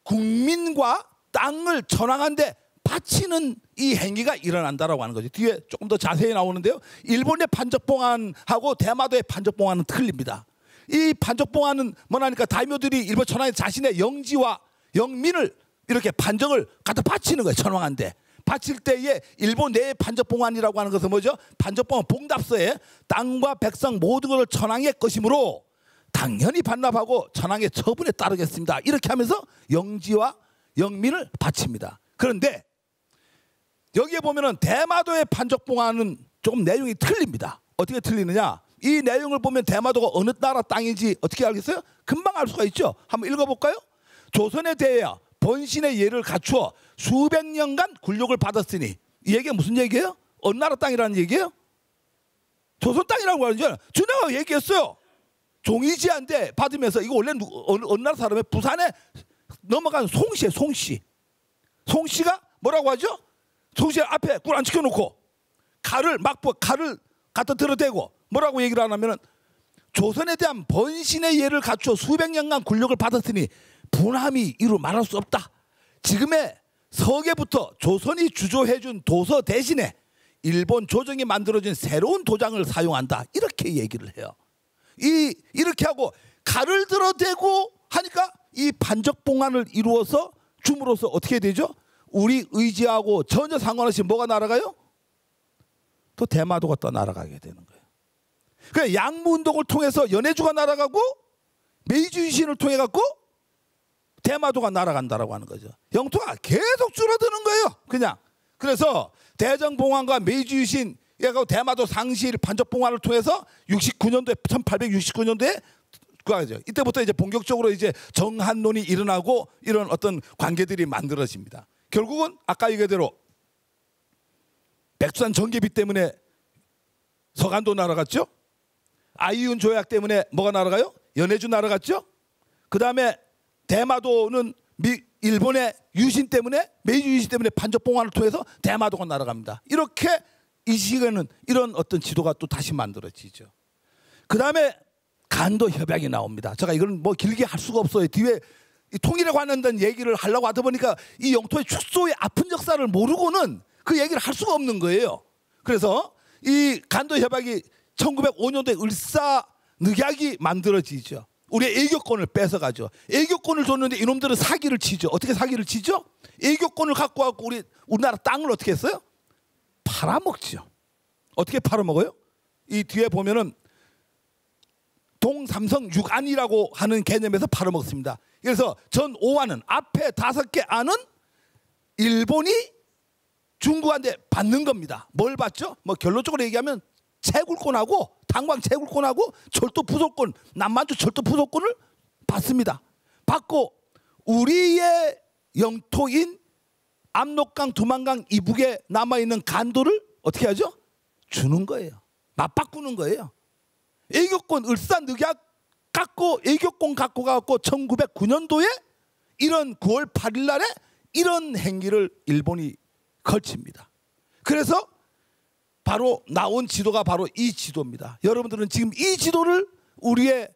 국민과 땅을 전황한데 바치는 이 행위가 일어난다라고 하는 거죠. 뒤에 조금 더 자세히 나오는데요. 일본의 판적봉안하고 대마도의 판적봉안은 틀립니다. 이 판적봉안은 뭐냐니까 다이묘들이 일본 천황에 자신의 영지와 영민을 이렇게 판적을 갖다 바치는 거예요. 천황한데 바칠 때에 일본 내의 판적봉안이라고 하는 것은 뭐죠? 판적봉안 봉답서에 땅과 백성 모든 것을 천황의 것이므로 당연히 반납하고 천황의 처분에 따르겠습니다. 이렇게 하면서 영지와 영민을 바칩니다. 그런데 여기에 보면은 대마도의 판적봉안은 조금 내용이 틀립니다. 어떻게 틀리느냐? 이 내용을 보면 대마도가 어느 나라 땅인지 어떻게 알겠어요? 금방 알 수가 있죠. 한번 읽어볼까요? 조선에 대하여 번신의 예를 갖추어 수백 년간 굴욕을 받았으니, 이 얘기가 무슨 얘기예요? 어느 나라 땅이라는 얘기예요? 조선 땅이라고 하는 줄 준하가 얘기했어요. 종이지한데 받으면서, 이거 원래 어느 나라 사람이 부산에 넘어간 송씨예요. 송씨. 송씨가 뭐라고 하죠? 송씨 앞에 꿀 안 지켜놓고 칼을 갖다 들어대고 뭐라고 얘기를 하냐면은 조선에 대한 번신의 예를 갖추어 수백 년간 굴욕을 받았으니 분함이 이루 말할 수 없다. 지금의 서계부터 조선이 주조해준 도서 대신에 일본 조정이 만들어진 새로운 도장을 사용한다. 이렇게 얘기를 해요. 이렇게 하고 칼을 들어대고 하니까 이 판적봉안을 이루어서 줌으로써 어떻게 되죠? 우리 의지하고 전혀 상관없이 뭐가 날아가요? 또 대마도가 또 날아가게 되는 거예요. 그러니까 양무운동을 통해서 연해주가 날아가고 메이지 유신을 통해 갖고 대마도가 날아간다라고 하는 거죠. 영토가 계속 줄어드는 거예요. 그냥. 그래서 대정봉안과 메이지 유신, 대마도 상실 판적봉안을 통해서 69년도에 1869년도에 이때부터 이제 본격적으로 이제 정한론이 일어나고 이런 어떤 관계들이 만들어집니다. 결국은 아까 얘기대로 백두산 정계비 때문에 서간도 날아갔죠. 아이윤 조약 때문에 뭐가 날아가요? 연해주 날아갔죠. 그 다음에 대마도는 일본의 유신 때문에, 메이지 유신 때문에 판적봉안을 통해서 대마도가 날아갑니다. 이렇게 이 시기에는 이런 어떤 지도가 또 다시 만들어지죠. 그 다음에 간도 협약이 나옵니다. 제가 이건 뭐 길게 할 수가 없어요. 뒤에 통일에 관련된 얘기를 하려고 하다 보니까 이 영토의 축소의 아픈 역사를 모르고는 그 얘기를 할 수가 없는 거예요. 그래서 이 간도 협약이 1905년도에 을사늑약이 만들어지죠. 우리의 애교권을 뺏어가죠. 애교권을 줬는데 이놈들은 사기를 치죠. 어떻게 사기를 치죠? 애교권을 갖고 와서 우리나라 땅을 어떻게 했어요? 팔아먹죠. 어떻게 팔아먹어요? 이 뒤에 보면은 동삼성 6안이라고 하는 개념에서 팔아먹습니다. 그래서 전 5안은 앞에 5개 안은 일본이 중국한테 받는 겁니다. 뭘 받죠? 뭐 결론적으로 얘기하면 채굴권하고 당광 채굴권하고 철도 부속권, 남만주 철도 부속권을 받습니다. 받고 우리의 영토인 압록강, 두만강 이북에 남아있는 간도를 어떻게 하죠? 주는 거예요. 맞바꾸는 거예요. 애교권 을사늑약 갖고 애교권 갖고 가고 1909년도에 이런 9월 8일 날에 이런 행위를 일본이 걸칩니다. 그래서 바로 나온 지도가 바로 이 지도입니다. 여러분들은 지금 이 지도를 우리의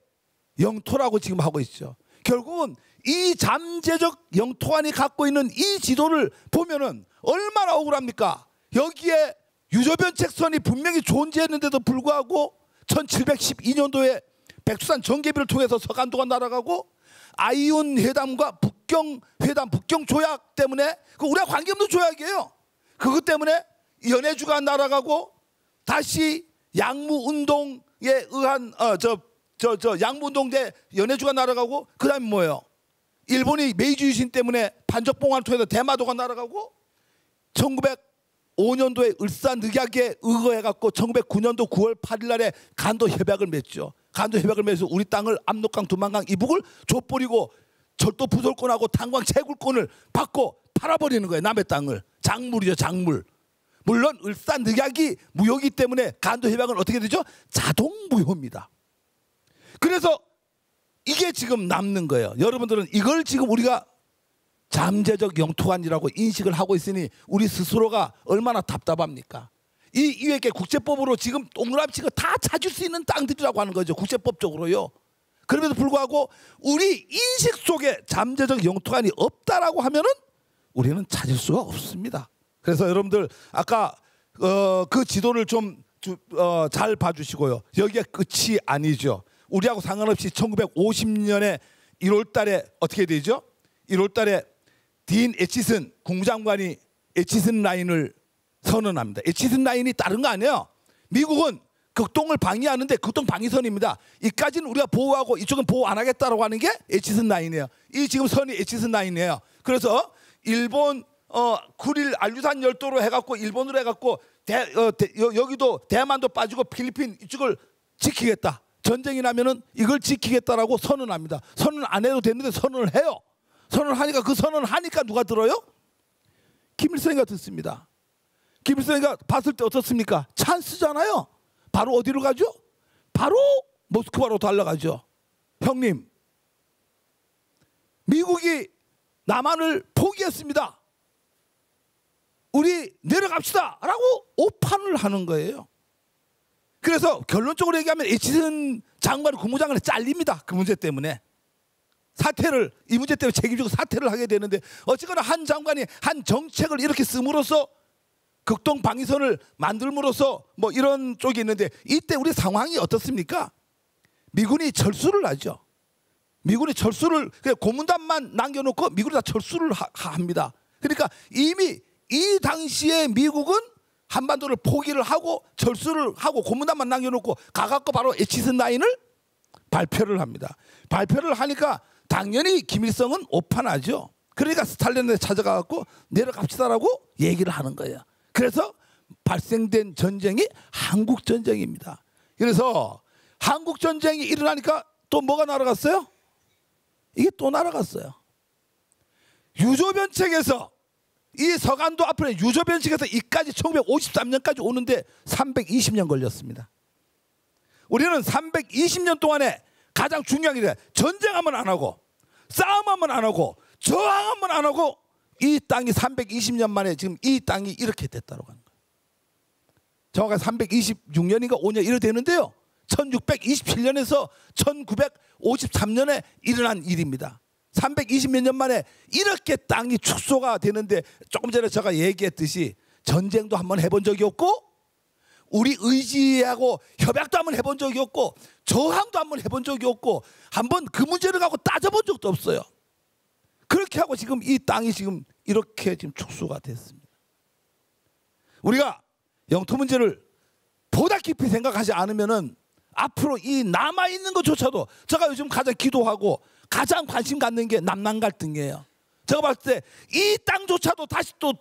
영토라고 지금 하고 있죠. 결국은 이 잠재적 영토안이 갖고 있는 이 지도를 보면은 얼마나 억울합니까? 여기에 유저변책선이 분명히 존재했는데도 불구하고 1712년도에 백두산 정계비를 통해서 서간도가 날아가고 아이온 회담과 북경 회담, 북경 조약 때문에 그 우리가 관계없는 조약이에요. 그것 때문에 연해주가 날아가고 다시 양무운동에 의한 양무운동 때 연해주가 날아가고 그 다음에 뭐예요? 일본이 메이지 유신 때문에 판적봉안을 통해서 대마도가 날아가고 1905년도에 을사늑약에 의거해갖고 1909년도 9월 8일 날에 간도 협약을 맺죠. 간도 협약을 맺어서 우리 땅을 압록강, 두만강 이북을 줘버리고 철도 부솔권하고 탄광 채굴권을 받고 팔아버리는 거예요. 남의 땅을. 작물이죠, 작물. 물론 을사늑약이 무효이기 때문에 간도 협약은 어떻게 되죠? 자동 무효입니다. 그래서 이게 지금 남는 거예요. 여러분들은 이걸 지금 우리가 잠재적 영토안이라고 인식을 하고 있으니 우리 스스로가 얼마나 답답합니까? 이외에 국제법으로 지금 동그라미 치고 다 찾을 수 있는 땅들이라고 하는 거죠. 국제법적으로요. 그럼에도 불구하고 우리 인식 속에 잠재적 영토관이 없다라고 하면은 우리는 찾을 수가 없습니다. 그래서 여러분들 아까 그 지도를 좀 잘 봐주시고요. 여기가 끝이 아니죠. 우리하고 상관없이 1950년에 1월 달에 어떻게 되죠? 1월 달에 딘 애치슨 국무장관이 애치슨 라인을 선언합니다. 애치슨 라인이 다른 거 아니에요. 미국은 극동을 방위하는데 극동 방위선입니다. 이까지는 우리가 보호하고 이쪽은 보호 안 하겠다라고 하는 게 애치슨 라인이에요. 이 지금 선이 애치슨 라인이에요. 그래서 일본 구릴 알류산 열도로 해갖고 일본으로 해갖고 여기도 대만도 빠지고 필리핀 이쪽을 지키겠다. 전쟁이 나면은 이걸 지키겠다라고 선언합니다. 선언 안 해도 되는데 선언을 해요. 선언을 하니까 그 선언을 하니까 누가 들어요? 김일성이가 듣습니다. 김일성이가 봤을 때 어떻습니까? 찬스잖아요. 바로 어디로 가죠? 바로 모스크바로 달려가죠. 형님, 미국이 남한을 포기했습니다. 우리 내려갑시다 라고 오판을 하는 거예요. 그래서 결론적으로 얘기하면 애치슨 장관 국무장관이 잘립니다. 그 문제 때문에. 이 문제 때문에 책임지고 사퇴를 하게 되는데, 어쨌거나 한 장관이 한 정책을 이렇게 씀으로써 극동 방위선을 만들므로써 뭐 이런 쪽이 있는데, 이때 우리 상황이 어떻습니까? 미군이 철수를 하죠. 미군이 철수를, 그냥 고문단만 남겨놓고 미군이 다 철수를 합니다. 그러니까 이미 이 당시에 미국은 한반도를 포기를 하고 철수를 하고 고문단만 남겨놓고 가갖고 바로 애치슨 라인을 발표를 합니다. 발표를 하니까 당연히 김일성은 오판하죠. 그러니까 스탈린을 찾아가갖고 내려갑시다라고 얘기를 하는 거예요. 그래서 발생된 전쟁이 한국전쟁입니다. 그래서 한국전쟁이 일어나니까 또 뭐가 날아갔어요? 이게 또 날아갔어요. 유조변책에서 이 서간도 앞에 유조변책에서 이까지 1953년까지 오는데 320년 걸렸습니다. 우리는 320년 동안에 가장 중요한 게 전쟁하면 안 하고 싸움하면 안 하고 저항하면 안 하고 이 땅이 320년 만에 지금 이 땅이 이렇게 됐다고 하는 거예요. 정확하게 326년인가 5년 이렇게 되는데요. 1627년에서 1953년에 일어난 일입니다. 320몇 년 만에 이렇게 땅이 축소가 되는데, 조금 전에 제가 얘기했듯이 전쟁도 한번 해본 적이 없고 우리 의지하고 협약도 한번 해본 적이 없고 저항도 한번 해본 적이 없고 한번 그 문제를 갖고 따져본 적도 없어요. 그렇게 하고 지금 이 땅이 지금 이렇게 지금 축소가 됐습니다. 우리가 영토 문제를 보다 깊이 생각하지 않으면은 앞으로 이 남아있는 것조차도, 제가 요즘 가장 기도하고 가장 관심 갖는 게 남남 갈등이에요. 제가 봤을 때 이 땅조차도 다시 또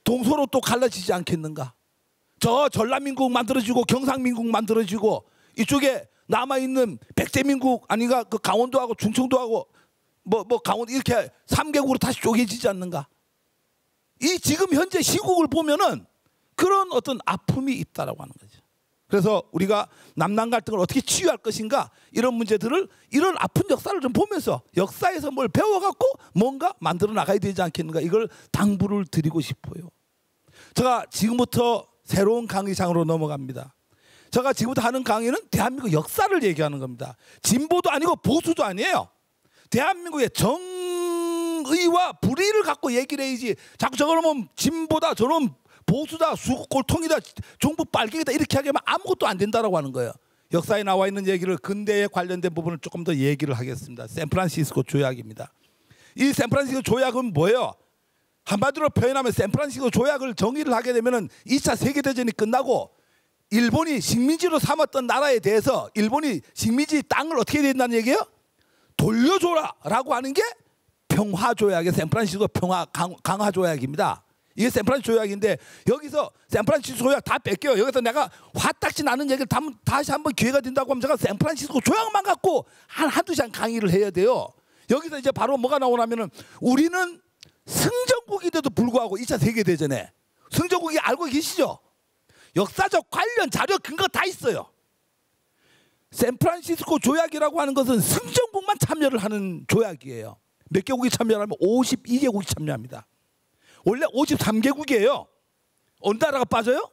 동서로 또 갈라지지 않겠는가. 저 전라민국 만들어지고 경상민국 만들어지고 이쪽에 남아있는 백제민국 아닌가, 그 강원도하고 충청도하고 뭐 강원도 이렇게 3개국으로 다시 쪼개지지 않는가. 이 지금 현재 시국을 보면은 그런 어떤 아픔이 있다라고 하는 거죠. 그래서 우리가 남남 갈등을 어떻게 치유할 것인가, 이런 문제들을, 이런 아픈 역사를 좀 보면서 역사에서 뭘 배워갖고 뭔가 만들어 나가야 되지 않겠는가, 이걸 당부를 드리고 싶어요. 제가 지금부터 새로운 강의장으로 넘어갑니다. 제가 지금부터 하는 강의는 대한민국 역사를 얘기하는 겁니다. 진보도 아니고 보수도 아니에요. 대한민국의 정의와 불의를 갖고 얘기를 해야지, 자꾸 저거는 진보다 저는 보수다, 수골통이다, 종북 빨갱이다 이렇게 하면 아무것도 안 된다라고 하는 거예요. 역사에 나와 있는 얘기를, 근대에 관련된 부분을 조금 더 얘기를 하겠습니다. 샌프란시스코 조약입니다. 이 샌프란시스코 조약은 뭐예요? 한마디로 표현하면 샌프란시스코 조약을 정의를 하게 되면은 2차 세계대전이 끝나고 일본이 식민지로 삼았던 나라에 대해서 일본이 식민지 땅을 어떻게 해야 된다는 얘기예요? 돌려줘라라고 하는 게 평화조약의 샌프란시스코 강화조약입니다. 이게 샌프란시스코 조약인데, 여기서 샌프란시스코 조약 다 뺏겨요. 여기서 내가 화딱지 나는 얘기를 다시 한번 기회가 된다고 하면 제가 샌프란시스코 조약만 갖고 한두 시간 강의를 해야 돼요. 여기서 이제 바로 뭐가 나오냐면은, 우리는 승전국인데도 불구하고 2차 세계대전에, 승전국이 알고 계시죠? 역사적 관련 자료 근거 다 있어요. 샌프란시스코 조약이라고 하는 것은 승전국만 참여를 하는 조약이에요. 몇 개국이 참여하면 52개국이 참여합니다. 원래 53개국이에요. 어느 나라가 빠져요?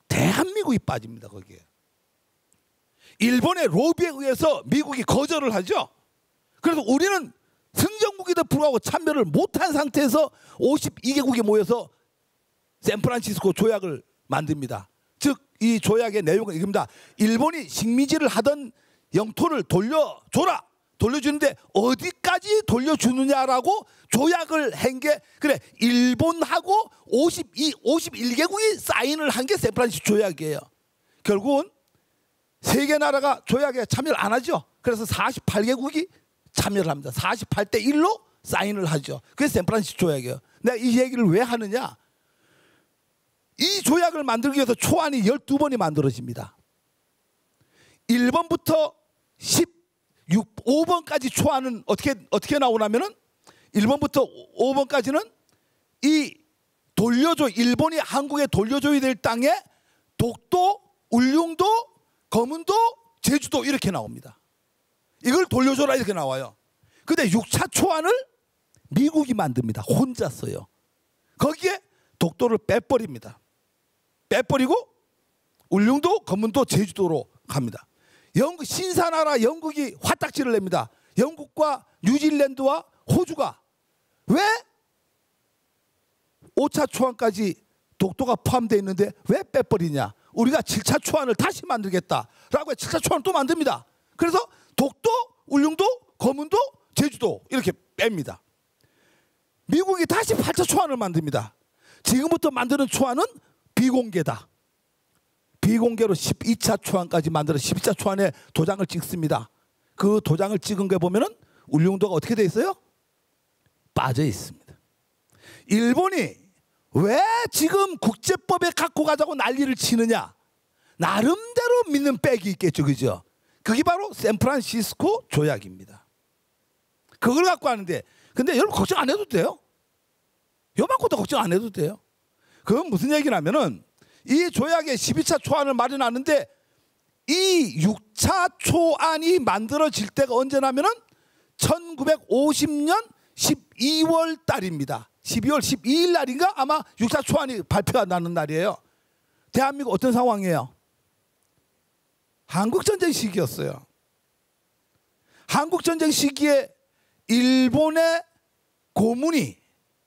대한민국이 빠집니다. 거기에. 일본의 로비에 의해서 미국이 거절을 하죠. 그래서 우리는 승전국에도 불구하고 참여를 못한 상태에서 52개국이 모여서 샌프란시스코 조약을 만듭니다. 즉 이 조약의 내용은 이겁니다. 일본이 식민지를 하던 영토를 돌려줘라. 돌려주는데 어디까지 돌려주느냐라고 조약을 한 게, 그래, 일본하고 51개국이 사인을 한 게 샌프란시스코 조약이에요. 결국은 세 개 나라가 조약에 참여를 안 하죠. 그래서 48개국이 참여를 합니다. 48대 1로 사인을 하죠. 그게 샌프란시스코 조약이에요. 내가 이 얘기를 왜 하느냐? 이 조약을 만들기 위해서 초안이 12번이 만들어집니다. 1번부터 5번까지 초안은 어떻게 나오냐면은 1번부터 5번까지는 이 일본이 한국에 돌려줘야 될 땅에 독도, 울릉도, 거문도, 제주도 이렇게 나옵니다. 이걸 돌려줘라 이렇게 나와요. 근데 6차 초안을 미국이 만듭니다. 혼자 써요. 거기에 독도를 빼버립니다. 빼버리고 울릉도, 거문도, 제주도로 갑니다. 신사나라 영국이 화딱지를 냅니다. 영국과 뉴질랜드와 호주가 왜 5차 초안까지 독도가 포함되어 있는데 왜 빼버리냐? 우리가 7차 초안을 다시 만들겠다라고 7차 초안을 또 만듭니다. 그래서 독도, 울릉도, 거문도, 제주도 이렇게 뺍니다. 미국이 다시 8차 초안을 만듭니다. 지금부터 만드는 초안은 비공개다. 비공개로 12차 초안까지 만들어 12차 초안에 도장을 찍습니다. 그 도장을 찍은 게 보면은 울릉도가 어떻게 돼 있어요? 빠져 있습니다. 일본이 왜 지금 국제법에 갖고 가자고 난리를 치느냐? 나름대로 믿는 백이 있겠죠, 그죠? 그게 바로 샌프란시스코 조약입니다. 그걸 갖고 하는데, 근데 여러분 걱정 안 해도 돼요. 요만큼도 걱정 안 해도 돼요. 그건 무슨 얘기냐면은 이 조약의 12차 초안을 마련하는데 이 6차 초안이 만들어질 때가 언제냐면은 1950년 12월 달입니다. 12월 12일 날인가 아마 6차 초안이 발표가 나는 날이에요. 대한민국 어떤 상황이에요? 한국전쟁 시기였어요. 한국전쟁 시기에 일본의 고문이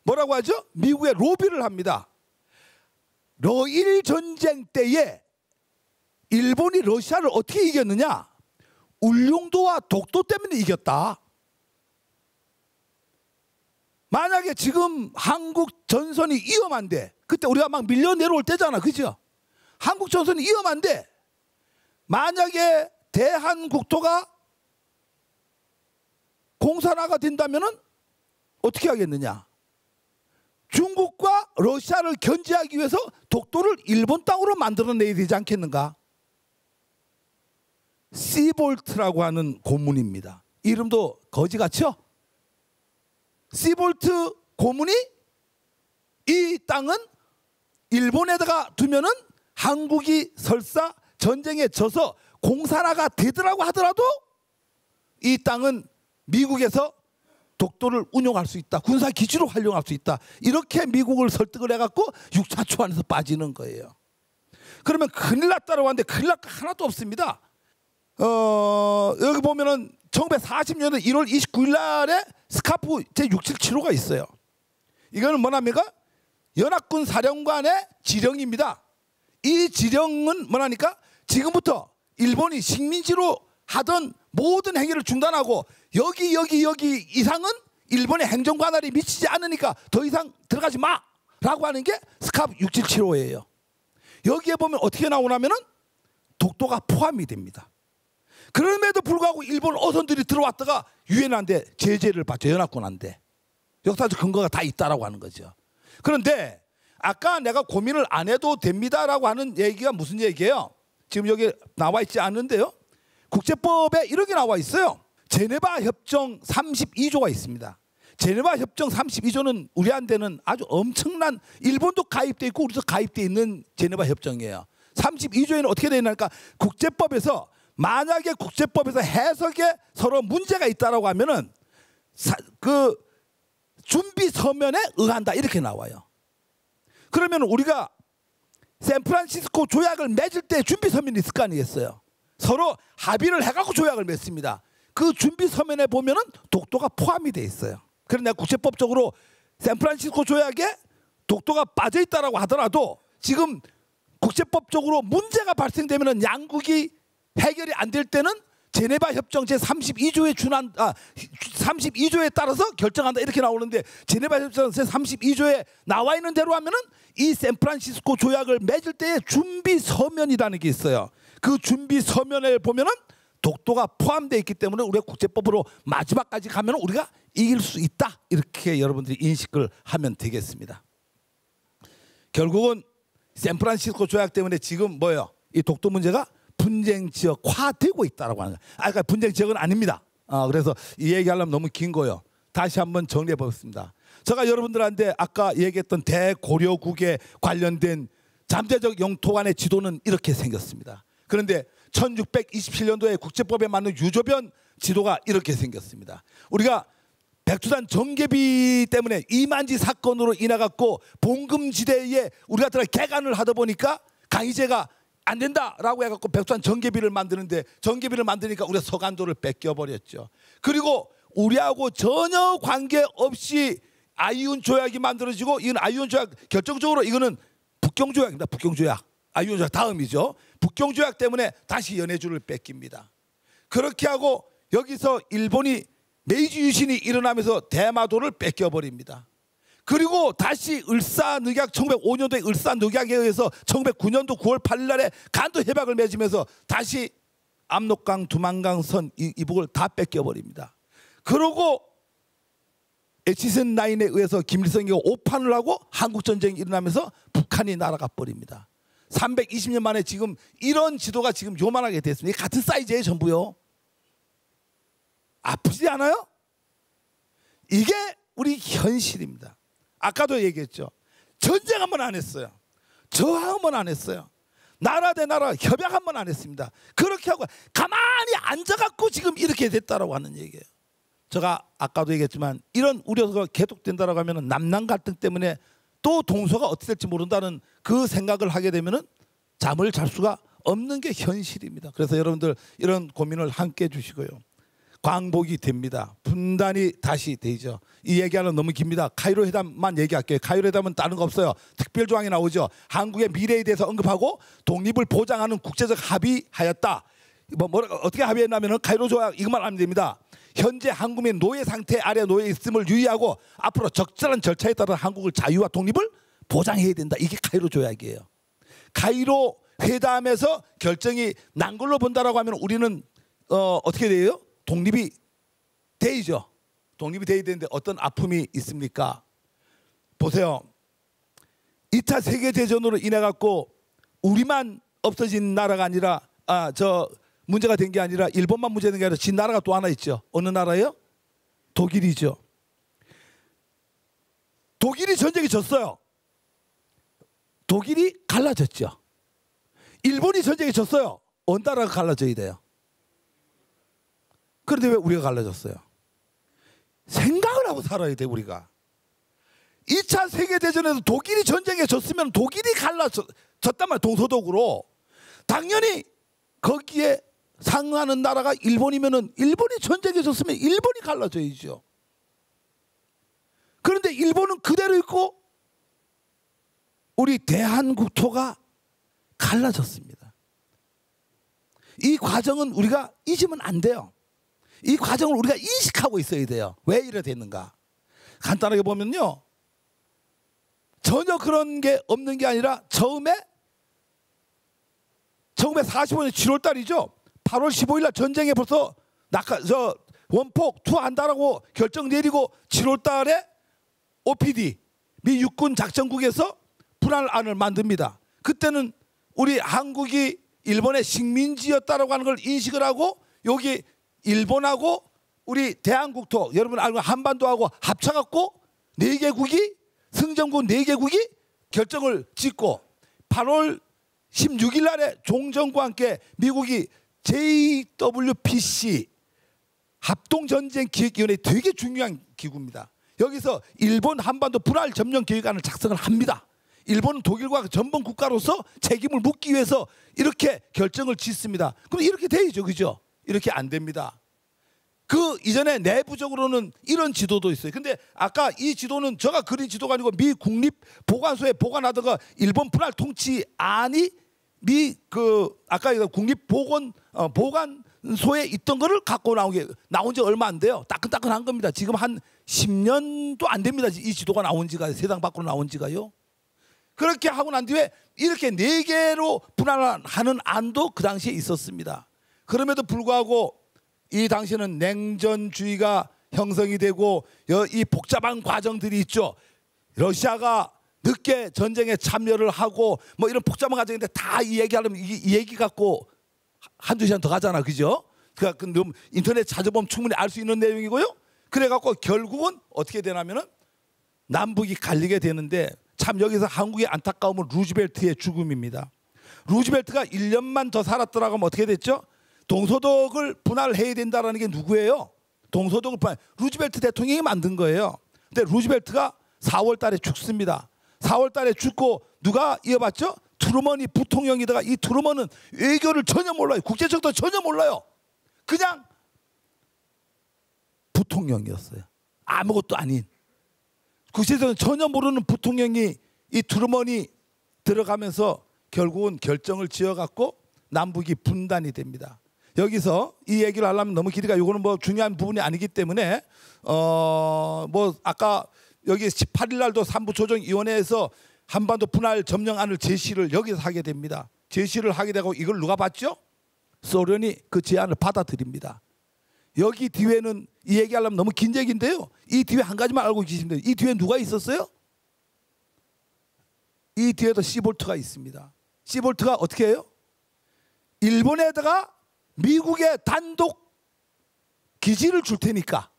뭐라고 하죠? 미국에 로비를 합니다. 러일 전쟁 때에 일본이 러시아를 어떻게 이겼느냐? 울릉도와 독도 때문에 이겼다. 만약에 지금 한국 전선이 위험한데, 그때 우리가 막 밀려 내려올 때잖아, 그죠? 한국 전선이 위험한데 만약에 대한국토가 공산화가 된다면은 어떻게 하겠느냐? 중국과 러시아를 견제하기 위해서 독도를 일본 땅으로 만들어내야 되지 않겠는가? 시볼트라고 하는 고문입니다. 이름도 거지 같죠? 시볼트 고문이 이 땅은 일본에다가 두면은 한국이 설사 전쟁에 져서 공산화가 되더라고 하더라도 이 땅은 미국에서 독도를 운용할 수 있다. 군사 기지로 활용할 수 있다. 이렇게 미국을 설득을 해갖고 6차 초안에서 빠지는 거예요. 그러면 큰일 났다고 하는데 큰일 날 거 하나도 없습니다. 여기 보면은 1940년에 1월 29일 날에 스카프 제677호가 있어요. 이거는 뭐랍니까? 연합군 사령관의 지령입니다. 이 지령은 뭐라니까? 지금부터 일본이 식민지로 하던 모든 행위를 중단하고 여기 이상은 일본의 행정 관할이 미치지 않으니까 더 이상 들어가지 마라고 하는 게 스카프 677호예요. 여기에 보면 어떻게 나오냐면은 독도가 포함이 됩니다. 그럼에도 불구하고 일본 어선들이 들어왔다가 유엔한테 제재를 받죠. 연합군한테. 역사적 근거가 다 있다라고 하는 거죠. 그런데 아까 내가 고민을 안 해도 됩니다라고 하는 얘기가 무슨 얘기예요? 지금 여기 나와 있지 않는데요. 국제법에 이렇게 나와 있어요. 제네바 협정 32조가 있습니다. 제네바 협정 32조는 우리한테는 아주 엄청난, 일본도 가입돼 있고 우리도 가입돼 있는 제네바 협정이에요. 32조에는 어떻게 되어 있냐니까 국제법에서 만약에 국제법에서 해석에 서로 문제가 있다라고 하면은 그 준비 서면에 의한다 이렇게 나와요. 그러면 우리가 샌프란시스코 조약을 맺을 때 준비 서면이 있을 거 아니겠어요? 서로 합의를 해갖고 조약을 맺습니다. 그 준비 서면에 보면은 독도가 포함이 돼 있어요. 그런데 국제법적으로 샌프란시스코 조약에 독도가 빠져 있다라고 하더라도 지금 국제법적으로 문제가 발생되면은 양국이 해결이 안 될 때는 제네바 협정 제 32조에 32조에 따라서 결정한다 이렇게 나오는데, 제네바 협정 제 32조에 나와 있는 대로 하면은 이 샌프란시스코 조약을 맺을 때의 준비 서면이라는 게 있어요. 그 준비 서면에 보면은 독도가 포함되어 있기 때문에 우리가 국제법으로 마지막까지 가면 우리가 이길 수 있다, 이렇게 여러분들이 인식을 하면 되겠습니다. 결국은 샌프란시스코 조약 때문에 지금 뭐예요? 이 독도 문제가 분쟁 지역화되고 있다라고 하는 거예요. 그러니까 분쟁 지역은 아닙니다. 그래서 이 얘기하려면 너무 긴 거예요. 다시 한번 정리해 보겠습니다. 제가 여러분들한테 아까 얘기했던 대고려국에 관련된 잠재적 영토 간의 지도는 이렇게 생겼습니다. 그런데 1627년도에 국제법에 맞는 유조변 지도가 이렇게 생겼습니다. 우리가 백두산 정계비 때문에 이만지 사건으로 인해 갖고 봉금지대에 우리가 개간을 하다 보니까 강희제가 안 된다라고 해갖고 백두산 정계비를 만드는데, 정계비를 만드니까 우리가 서간도를 뺏겨버렸죠. 그리고 우리하고 전혀 관계없이 아이윤 조약이 만들어지고, 이건 아이윤 조약 결정적으로 이거는 북경조약입니다. 북경조약. 아이윤 조약 다음이죠. 북경조약 때문에 다시 연해주를 뺏깁니다. 그렇게 하고 여기서 일본이 메이지 유신이 일어나면서 대마도를 뺏겨버립니다. 그리고 다시 을사늑약 1905년도에 을사늑약에 의해서 1909년도 9월 8일 날에 간도 협약을 맺으면서 다시 압록강 두만강선 이북을 다 뺏겨버립니다. 그러고 에치센 라인에 의해서 김일성이 오판을 하고 한국전쟁이 일어나면서 북한이 날아가 버립니다. 320년 만에 지금 이런 지도가 지금 요만하게 됐습니다. 같은 사이즈예요, 전부요. 아프지 않아요? 이게 우리 현실입니다. 아까도 얘기했죠. 전쟁 한 번 안 했어요. 저항 한 번 안 했어요. 나라 대 나라 협약 한 번 안 했습니다. 그렇게 하고 가만히 앉아갖고 지금 이렇게 됐다라고 하는 얘기예요. 제가 아까도 얘기했지만 이런 우려가 계속된다라고 하면 남남 갈등 때문에 또 동서가 어떻게 될지 모른다는 그 생각을 하게 되면은 잠을 잘 수가 없는 게 현실입니다. 그래서 여러분들 이런 고민을 함께 해주시고요. 광복이 됩니다. 분단이 다시 되죠. 이 얘기하면 너무 깁니다. 카이로 회담만 얘기할게요. 카이로 회담은 다른 거 없어요. 특별 조항이 나오죠. 한국의 미래에 대해서 언급하고 독립을 보장하는 국제적 합의하였다. 어떻게 합의했냐면 카이로 조약 이것만 하면 됩니다. 현재 한국의 노예 상태 아래 놓여 있음을 유의하고 앞으로 적절한 절차에 따라 한국을 자유와 독립을 보장해야 된다. 이게 카이로 조약이에요. 카이로 회담에서 결정이 난 걸로 본다라고 하면 우리는 어떻게 돼요? 독립이 돼야죠. 독립이 돼야 되는데 어떤 아픔이 있습니까? 보세요. 2차 세계대전으로 인해 갖고 우리만 없어진 나라가 아니라 문제가 된 게 아니라 일본만 문제된 게 아니라 진 나라가 또 하나 있죠. 어느 나라예요? 독일이죠. 독일이 전쟁에 졌어요. 독일이 갈라졌죠. 일본이 전쟁에 졌어요. 어느 나라가 갈라져야 돼요? 그런데 왜 우리가 갈라졌어요? 생각을 하고 살아야 돼. 우리가 2차 세계대전에서 독일이 전쟁에 졌으면 독일이 갈라졌단 말이에요. 동서독으로. 당연히 거기에 상응하는 나라가 일본이면은 일본이 전쟁에 졌으면 일본이 갈라져야죠. 그런데 일본은 그대로 있고 우리 대한국토가 갈라졌습니다. 이 과정은 우리가 잊으면 안 돼요. 이 과정을 우리가 인식하고 있어야 돼요. 왜 이래 됐는가? 간단하게 보면요, 전혀 그런 게 없는 게 아니라 처음에 1945년 7월 달이죠. 8월 15일 날 전쟁에 벌써 원폭 투하한다라고 결정 내리고 7월 달에 OPD 미 육군 작전국에서 불안을 만듭니다. 그때는 우리 한국이 일본의 식민지였다라고 하는 걸 인식을 하고 여기 일본하고 우리 대한국토, 여러분 알고 한반도하고 합쳐갖고 4개국이 승전국 4개국이 결정을 짓고 8월 16일 날에 종전과 함께 미국이 JWPC 합동전쟁기획위원회 되게 중요한 기구입니다. 여기서 일본 한반도 불알 점령 계획안을 작성을 합니다. 일본은 독일과 전범 국가로서 책임을 묻기 위해서 이렇게 결정을 짓습니다. 그럼 이렇게 되죠, 그죠? 이렇게 안 됩니다. 그 이전에 내부적으로는 이런 지도도 있어요. 근데 아까 이 지도는 제가 그린 지도가 아니고 미 국립보관소에 보관하다가 일본 분할 통치안이 아까 보관소에 있던 거를 갖고 나온 지 얼마 안 돼요. 따끈따끈한 겁니다. 지금 한 10년도 안 됩니다. 이 지도가 나온 지가, 세상 밖으로 나온 지가요. 그렇게 하고 난 뒤에 이렇게 4개로 분할하는 안도 그 당시에 있었습니다. 그럼에도 불구하고 이 당시에는 냉전주의가 형성이 되고 이 복잡한 과정들이 있죠. 러시아가 늦게 전쟁에 참여를 하고 뭐 이런 복잡한 과정인데 다 이 얘기하려면 이 얘기 갖고 한두 시간 더 가잖아, 그죠? 그러니까 인터넷 찾아보면 충분히 알 수 있는 내용이고요. 그래갖고 결국은 어떻게 되냐면은 남북이 갈리게 되는데, 참 여기서 한국의 안타까움은 루즈벨트의 죽음입니다. 루즈벨트가 1년만 더 살았더라고 하면 어떻게 됐죠? 동서독을 분할해야 된다라는 게 누구예요? 동서독을 루즈벨트 대통령이 만든 거예요. 근데 루즈벨트가 4월 달에 죽습니다. 4월 달에 죽고 누가 이어받죠? 트루먼이 부통령이다가, 이 트루먼은 외교를 전혀 몰라요. 국제정도 전혀 몰라요. 그냥 부통령이었어요. 아무것도 아닌. 국제정도 전혀 모르는 부통령이, 이 트루먼이 들어가면서 결국은 결정을 지어갖고 남북이 분단이 됩니다. 여기서 이 얘기를 하려면 너무 길이가, 이거는 뭐 중요한 부분이 아니기 때문에 뭐 아까 여기 18일 날도 삼부조정위원회에서 한반도 분할 점령안을 제시를 여기서 하게 됩니다. 제시를 하게 되고 이걸 누가 받죠? 소련이 그 제안을 받아들입니다. 여기 뒤에는 이 얘기하려면 너무 긴 얘기인데요. 이 뒤에 한 가지만 알고 계시면 돼요. 이 뒤에 누가 있었어요? 이 뒤에도 시볼트가 있습니다. 시볼트가 어떻게 해요? 일본에다가 미국의 단독 기지를 줄 테니까,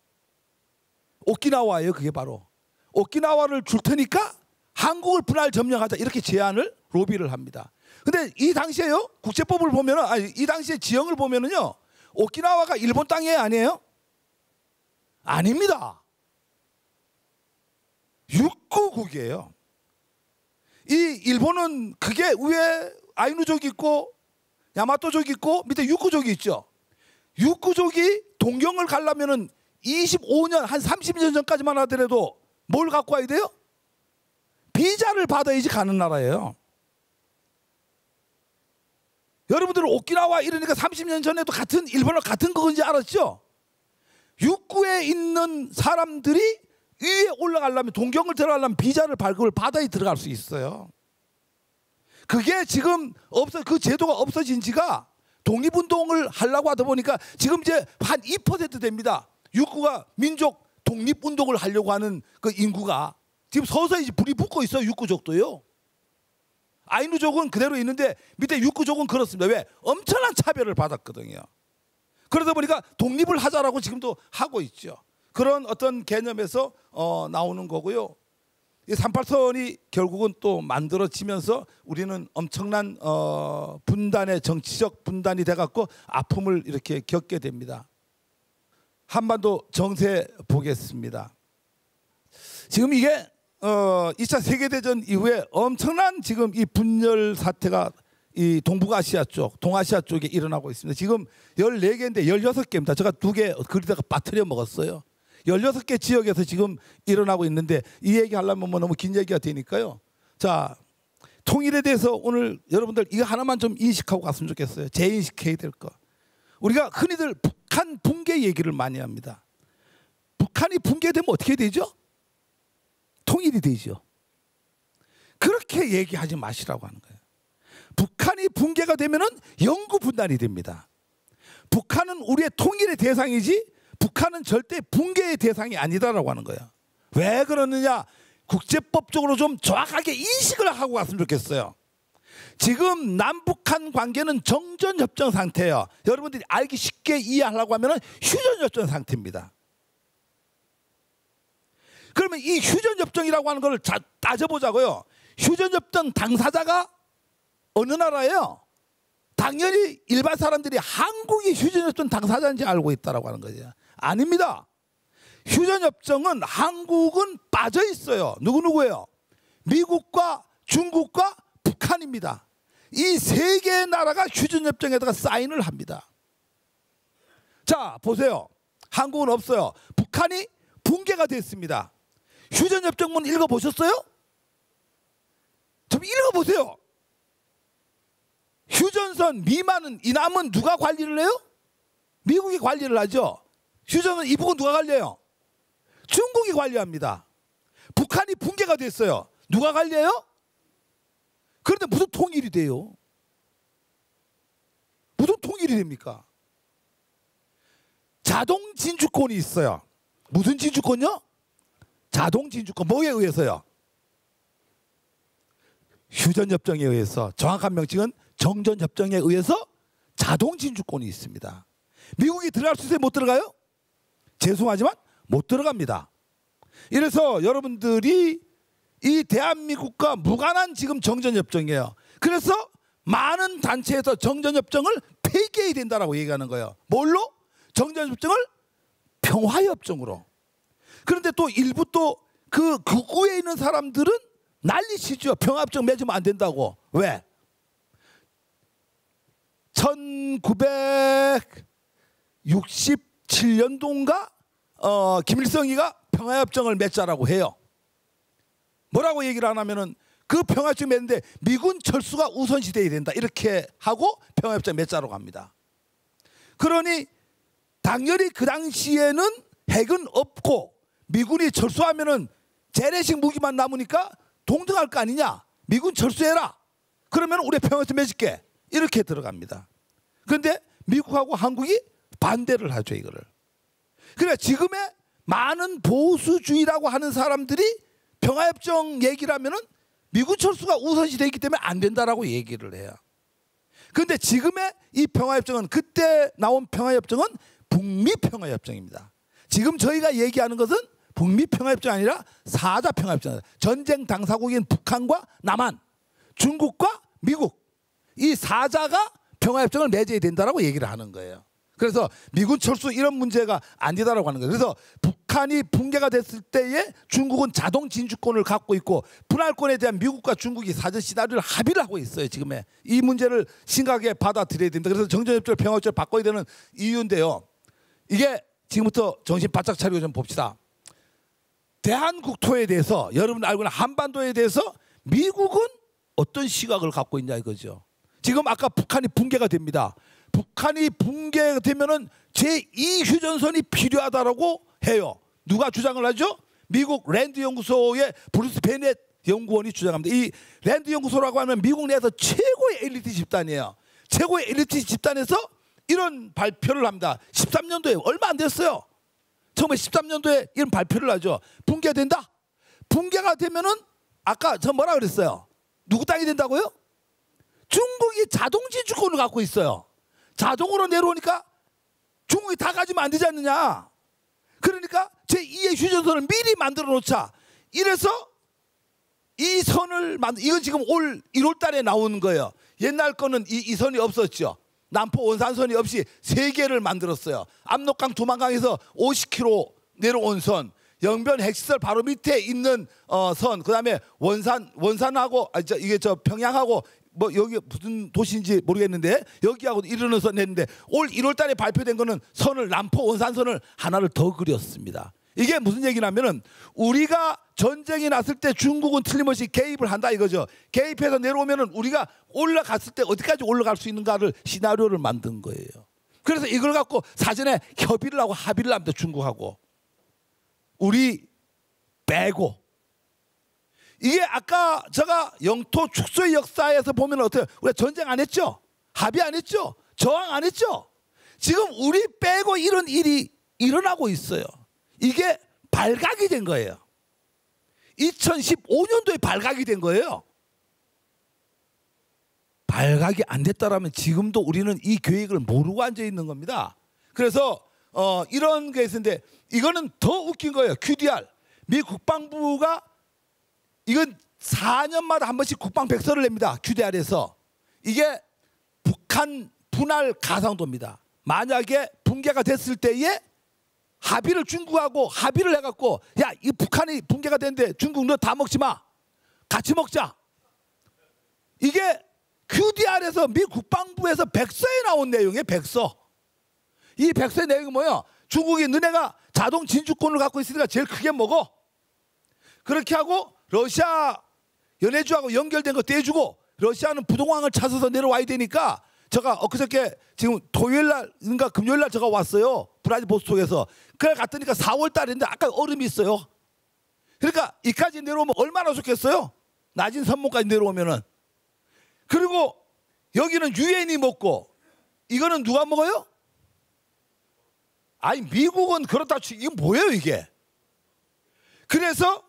오키나와예요. 그게 바로 오키나와를 줄 테니까 한국을 분할 점령하자, 이렇게 제안을 로비를 합니다. 근데 이 당시에요, 국제법을 보면은, 이 당시에 지형을 보면은요, 오키나와가 일본 땅이에요, 아니에요? 아닙니다. 육구국이에요. 이 일본은 그게 위에 아이누족이 있고 야마토족이 있고 밑에 육구족이 있죠. 육구족이 동경을 가려면은 25년, 한 30년 전까지만 하더라도 뭘 갖고 와야 돼요? 비자를 받아야지 가는 나라예요. 여러분들은 오키나와 이러니까 30년 전에도 같은 일본어 같은 그건지 알았죠? 육구에 있는 사람들이 위에 올라가려면, 동경을 들어가려면 비자를 발급을 받아야 들어갈 수 있어요. 그게 지금 그 제도가 없어진 지가, 독립운동을 하려고 하다 보니까 지금 이제 한 2% 됩니다. 육구가 민족 독립운동을 하려고 하는 그 인구가 지금 서서히 불이 붙고 있어요. 육구족도요. 아이누족은 그대로 있는데 밑에 육구족은 그렇습니다. 왜? 엄청난 차별을 받았거든요. 그러다 보니까 독립을 하자라고 지금도 하고 있죠. 그런 어떤 개념에서 나오는 거고요. 이 38선이 결국은 또 만들어지면서 우리는 엄청난 분단의, 정치적 분단이 돼갖고 아픔을 이렇게 겪게 됩니다. 한반도 정세 보겠습니다. 지금 이게 2차 세계대전 이후에 엄청난 지금 이 분열 사태가 이 동북아시아 쪽, 동아시아 쪽에 일어나고 있습니다. 지금 14개인데 16개입니다. 제가 2개 그리다가 빠뜨려 먹었어요. 16개 지역에서 지금 일어나고 있는데 이 얘기 하려면 뭐 너무 긴 얘기가 되니까요. 자, 통일에 대해서 오늘 여러분들 이거 하나만 좀 인식하고 갔으면 좋겠어요. 재인식해야 될 거. 우리가 흔히들 북한 붕괴 얘기를 많이 합니다. 북한이 붕괴되면 어떻게 되죠? 통일이 되죠. 그렇게 얘기하지 마시라고 하는 거예요. 북한이 붕괴가 되면은 영구 분단이 됩니다. 북한은 우리의 통일의 대상이지 북한은 절대 붕괴의 대상이 아니다라고 하는 거예요. 왜 그러느냐? 국제법적으로 좀 정확하게 인식을 하고 갔으면 좋겠어요. 지금 남북한 관계는 정전협정 상태예요. 여러분들이 알기 쉽게 이해하려고 하면 휴전협정 상태입니다. 그러면 이 휴전협정이라고 하는 걸 따져보자고요. 휴전협정 당사자가 어느 나라예요? 당연히 일반 사람들이 한국이 휴전협정 당사자인지 알고 있다고 하는 거죠. 아닙니다. 휴전협정은 한국은 빠져 있어요. 누구예요? 미국과 중국과 북한입니다. 이 세 개의 나라가 휴전협정에다가 사인을 합니다. 자, 보세요. 한국은 없어요. 북한이 붕괴가 됐습니다. 휴전협정문 읽어보셨어요? 좀 읽어보세요. 휴전선 미만은 이 남은 누가 관리를 해요? 미국이 관리를 하죠. 휴전선 이 부분 누가 관리해요? 중국이 관리합니다. 북한이 붕괴가 됐어요. 누가 관리해요? 그런데 무슨 통일이 돼요? 무슨 통일이 됩니까? 자동 진주권이 있어요. 무슨 진주권요? 자동 진주권. 뭐에 의해서요? 휴전협정에 의해서. 정확한 명칭은 정전협정에 의해서 자동 진주권이 있습니다. 미국이 들어갈 수 있어요? 못 들어가요? 죄송하지만 못 들어갑니다. 이래서 여러분들이 이 대한민국과 무관한 지금 정전협정이에요. 그래서 많은 단체에서 정전협정을 폐기해야 된다라고 얘기하는 거예요. 뭘로? 정전협정을 평화협정으로. 그런데 또 일부 또 그 극우에 있는 사람들은 난리치죠. 평화협정 맺으면 안 된다고. 왜? 1967년도인가 김일성이가 평화협정을 맺자라고 해요. 뭐라고 얘기를 하냐면은 그 평화협정 맺는데 미군 철수가 우선시 돼야 된다. 이렇게 하고 평화협정 맺자라고 합니다. 그러니 당연히 그 당시에는 핵은 없고 미군이 철수하면은 재래식 무기만 남으니까 동등할 거 아니냐. 미군 철수해라. 그러면 우리 평화협정 맺을게. 이렇게 들어갑니다. 그런데 미국하고 한국이 반대를 하죠, 이거를. 그러니까 지금의 많은 보수주의라고 하는 사람들이 평화협정 얘기를 하면은 미군 철수가 우선시 되기 때문에 안 된다라고 얘기를 해요. 그런데 지금의 이 평화협정은, 그때 나온 평화협정은 북미 평화협정입니다. 지금 저희가 얘기하는 것은 북미 평화협정이 아니라 사자 평화협정입니다. 전쟁 당사국인 북한과 남한, 중국과 미국, 이 사자가 평화협정을 맺어야 된다라고 얘기를 하는 거예요. 그래서 미군 철수 이런 문제가 아니다라고 하는 거예요. 그래서 북한이 붕괴가 됐을 때에 중국은 자동 진주권을 갖고 있고 분할권에 대한 미국과 중국이 사전 시나리오를 합의를 하고 있어요. 지금의 이 문제를 심각하게 받아들여야 됩니다. 그래서 정전협정을 평화협정을 바꿔야 되는 이유인데요. 이게 지금부터 정신 바짝 차리고 좀 봅시다. 대한국토에 대해서, 여러분 알고 있는 한반도에 대해서 미국은 어떤 시각을 갖고 있냐 이거죠. 지금 아까 북한이 붕괴가 됩니다. 북한이 붕괴되면은 제2 휴전선이 필요하다라고 해요. 누가 주장을 하죠? 미국 랜드 연구소의 브루스 베넷 연구원이 주장합니다. 이 랜드 연구소라고 하면 미국 내에서 최고의 엘리트 집단이에요. 최고의 엘리트 집단에서 이런 발표를 합니다. 13년도에 얼마 안 됐어요. 처음에 13년도에 이런 발표를 하죠. 붕괴된다. 붕괴가 되면은 아까 저 뭐라 그랬어요? 누구 땅이 된다고요? 중국이 자동 진주권을 갖고 있어요. 자동으로 내려오니까 중국이 다 가지면 안 되지 않느냐. 그러니까 제2의 휴전선을 미리 만들어 놓자. 이래서 이 선을 이건 지금 올 1월 달에 나온 거예요. 옛날 거는 이 선이 없었죠. 남포 원산선이 없이 3개를 만들었어요. 압록강 두만강에서 50km 내려온 선, 영변 핵시설 바로 밑에 있는 선, 그다음에 원산하고 이게 저 평양하고 뭐 여기 무슨 도시인지 모르겠는데 여기하고 이르는 선 했는데 올 1월 달에 발표된 거는 선을, 남포 원산선을 하나를 더 그렸습니다. 이게 무슨 얘기냐면은 우리가 전쟁이 났을 때 중국은 틀림없이 개입을 한다 이거죠. 개입해서 내려오면은 우리가 올라갔을 때 어디까지 올라갈 수 있는가를 시나리오를 만든 거예요. 그래서 이걸 갖고 사전에 협의를 하고 합의를 합니다. 중국하고. 우리 빼고. 이게 아까 제가 영토 축소의 역사에서 보면 어때요? 우리가 전쟁 안 했죠? 합의 안 했죠? 저항 안 했죠? 지금 우리 빼고 이런 일이 일어나고 있어요. 이게 발각이 된 거예요. 2015년도에 발각이 된 거예요. 발각이 안 됐다라면 지금도 우리는 이 계획을 모르고 앉아 있는 겁니다. 그래서 이런 게 있는데 이거는 더 웃긴 거예요. QDR. 미 국방부가 이건 4년마다 한 번씩 국방백서를 냅니다. QDR에서. 이게 북한 분할 가상도입니다. 만약에 붕괴가 됐을 때에 합의를 중국하고 합의를 해갖고 야, 이 북한이 붕괴가 됐는데 중국 너 다 먹지 마. 같이 먹자. 이게 QDR에서 미 국방부에서 백서에 나온 내용이에요. 백서. 이 백서의 내용이 뭐예요? 중국이 너네가 자동 진주권을 갖고 있으니까 제일 크게 먹어. 그렇게 하고 러시아 연해주하고 연결된 거 떼주고 러시아는 부동항을 찾아서 내려와야 되니까 제가 엊그저께 지금 토요일날인가 금요일날 제가 왔어요. 브라질 보스톡에서. 그래 갔더니까 4월 달인데 아까 얼음이 있어요. 그러니까 이까지 내려오면 얼마나 좋겠어요? 낮은 선문까지 내려오면은. 그리고 여기는 유엔이 먹고 이거는 누가 먹어요? 아니 미국은 그렇다 치고 이게 뭐예요 이게? 그래서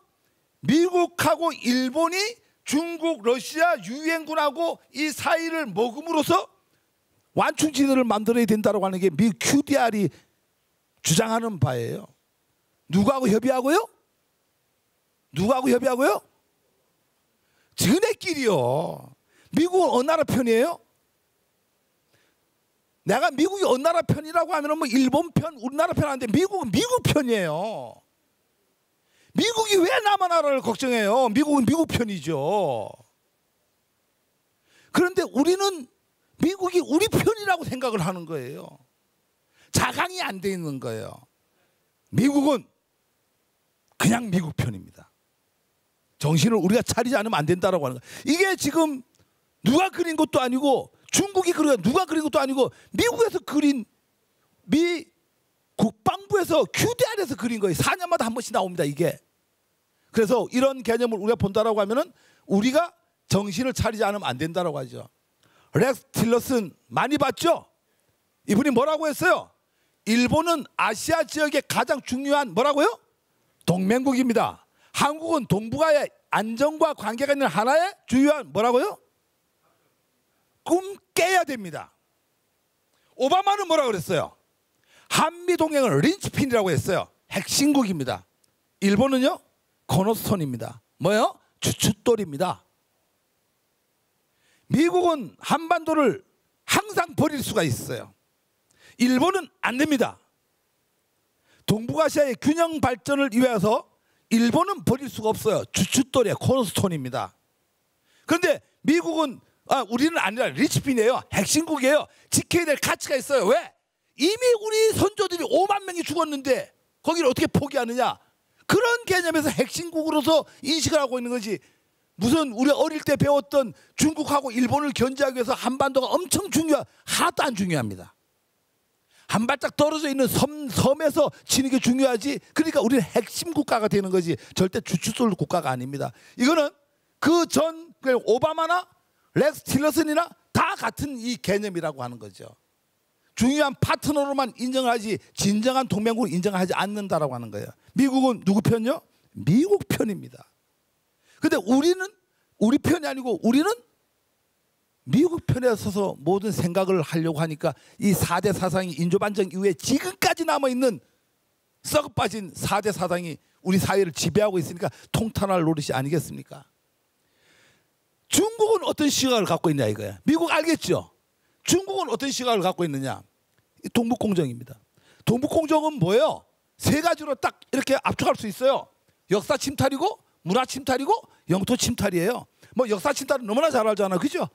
미국하고 일본이 중국, 러시아, 유엔군하고 이 사이를 먹음으로써 완충지대를 만들어야 된다고 하는 게 미 QDR이 주장하는 바예요. 누구하고 협의하고요? 누구하고 협의하고요? 지네끼리요. 미국은 어느 나라 편이에요? 내가 미국이 어느 나라 편이라고 하면 뭐 일본 편, 우리나라 편 하는데 미국은 미국 편이에요. 미국이 왜 남한 나라를 걱정해요? 미국은 미국 편이죠. 그런데 우리는 미국이 우리 편이라고 생각을 하는 거예요. 자강이 안 돼 있는 거예요. 미국은 그냥 미국 편입니다. 정신을 우리가 차리지 않으면 안 된다라고 하는 거예요. 이게 지금 누가 그린 것도 아니고 중국이 그린 누가 그린 것도 아니고 미국에서 그린 미 국방부에서 QDR에서 그린 거예요. 4년마다 한 번씩 나옵니다. 이게. 그래서 이런 개념을 우리가 본다라고 하면은 우리가 정신을 차리지 않으면 안 된다라고 하죠. 렉스 틸러슨 많이 봤죠? 이분이 뭐라고 했어요? 일본은 아시아 지역의 가장 중요한 뭐라고요? 동맹국입니다. 한국은 동북아의 안정과 관계가 있는 하나의 주요한 뭐라고요? 꿈 깨야 됩니다. 오바마는 뭐라고 그랬어요? 한미 동맹은 린치핀이라고 했어요. 핵심국입니다. 일본은요? 코너스톤입니다. 뭐요? 주춧돌입니다. 미국은 한반도를 항상 버릴 수가 있어요. 일본은 안 됩니다. 동북아시아의 균형 발전을 위해서 일본은 버릴 수가 없어요. 주춧돌이에요. 코너스톤입니다. 그런데 미국은 우리는 아니라 리치핀이에요. 핵심국이에요. 지켜야 될 가치가 있어요. 왜? 이미 우리 선조들이 5만 명이 죽었는데 거기를 어떻게 포기하느냐. 그런 개념에서 핵심국으로서 인식을 하고 있는 거지. 무슨 우리 어릴 때 배웠던 중국하고 일본을 견제하기 위해서 한반도가 엄청 하나도 안 중요합니다. 한 발짝 떨어져 있는 섬에서 치는 게 중요하지. 그러니까 우리는 핵심 국가가 되는 거지. 절대 주춧돌 국가가 아닙니다. 이거는 그 전 오바마나 렉스 틸러슨이나 다 같은 이 개념이라고 하는 거죠. 중요한 파트너로만 인정하지 진정한 동맹국을 인정하지 않는다라고 하는 거예요. 미국은 누구 편이요? 미국 편입니다. 근데 우리는 우리 편이 아니고 우리는 미국 편에 서서 모든 생각을 하려고 하니까 이 4대 사상이 인조반정 이후에 지금까지 남아있는 썩어빠진 4대 사상이 우리 사회를 지배하고 있으니까 통탄할 노릇이 아니겠습니까? 중국은 어떤 시각을 갖고 있냐 이거야. 미국 알겠죠? 중국은 어떤 시각을 갖고 있느냐. 동북공정입니다. 동북공정은 뭐예요? 세 가지로 딱 이렇게 압축할 수 있어요. 역사 침탈이고 문화 침탈이고 영토 침탈이에요. 뭐 역사 침탈은 너무나 잘 알잖아. 그죠?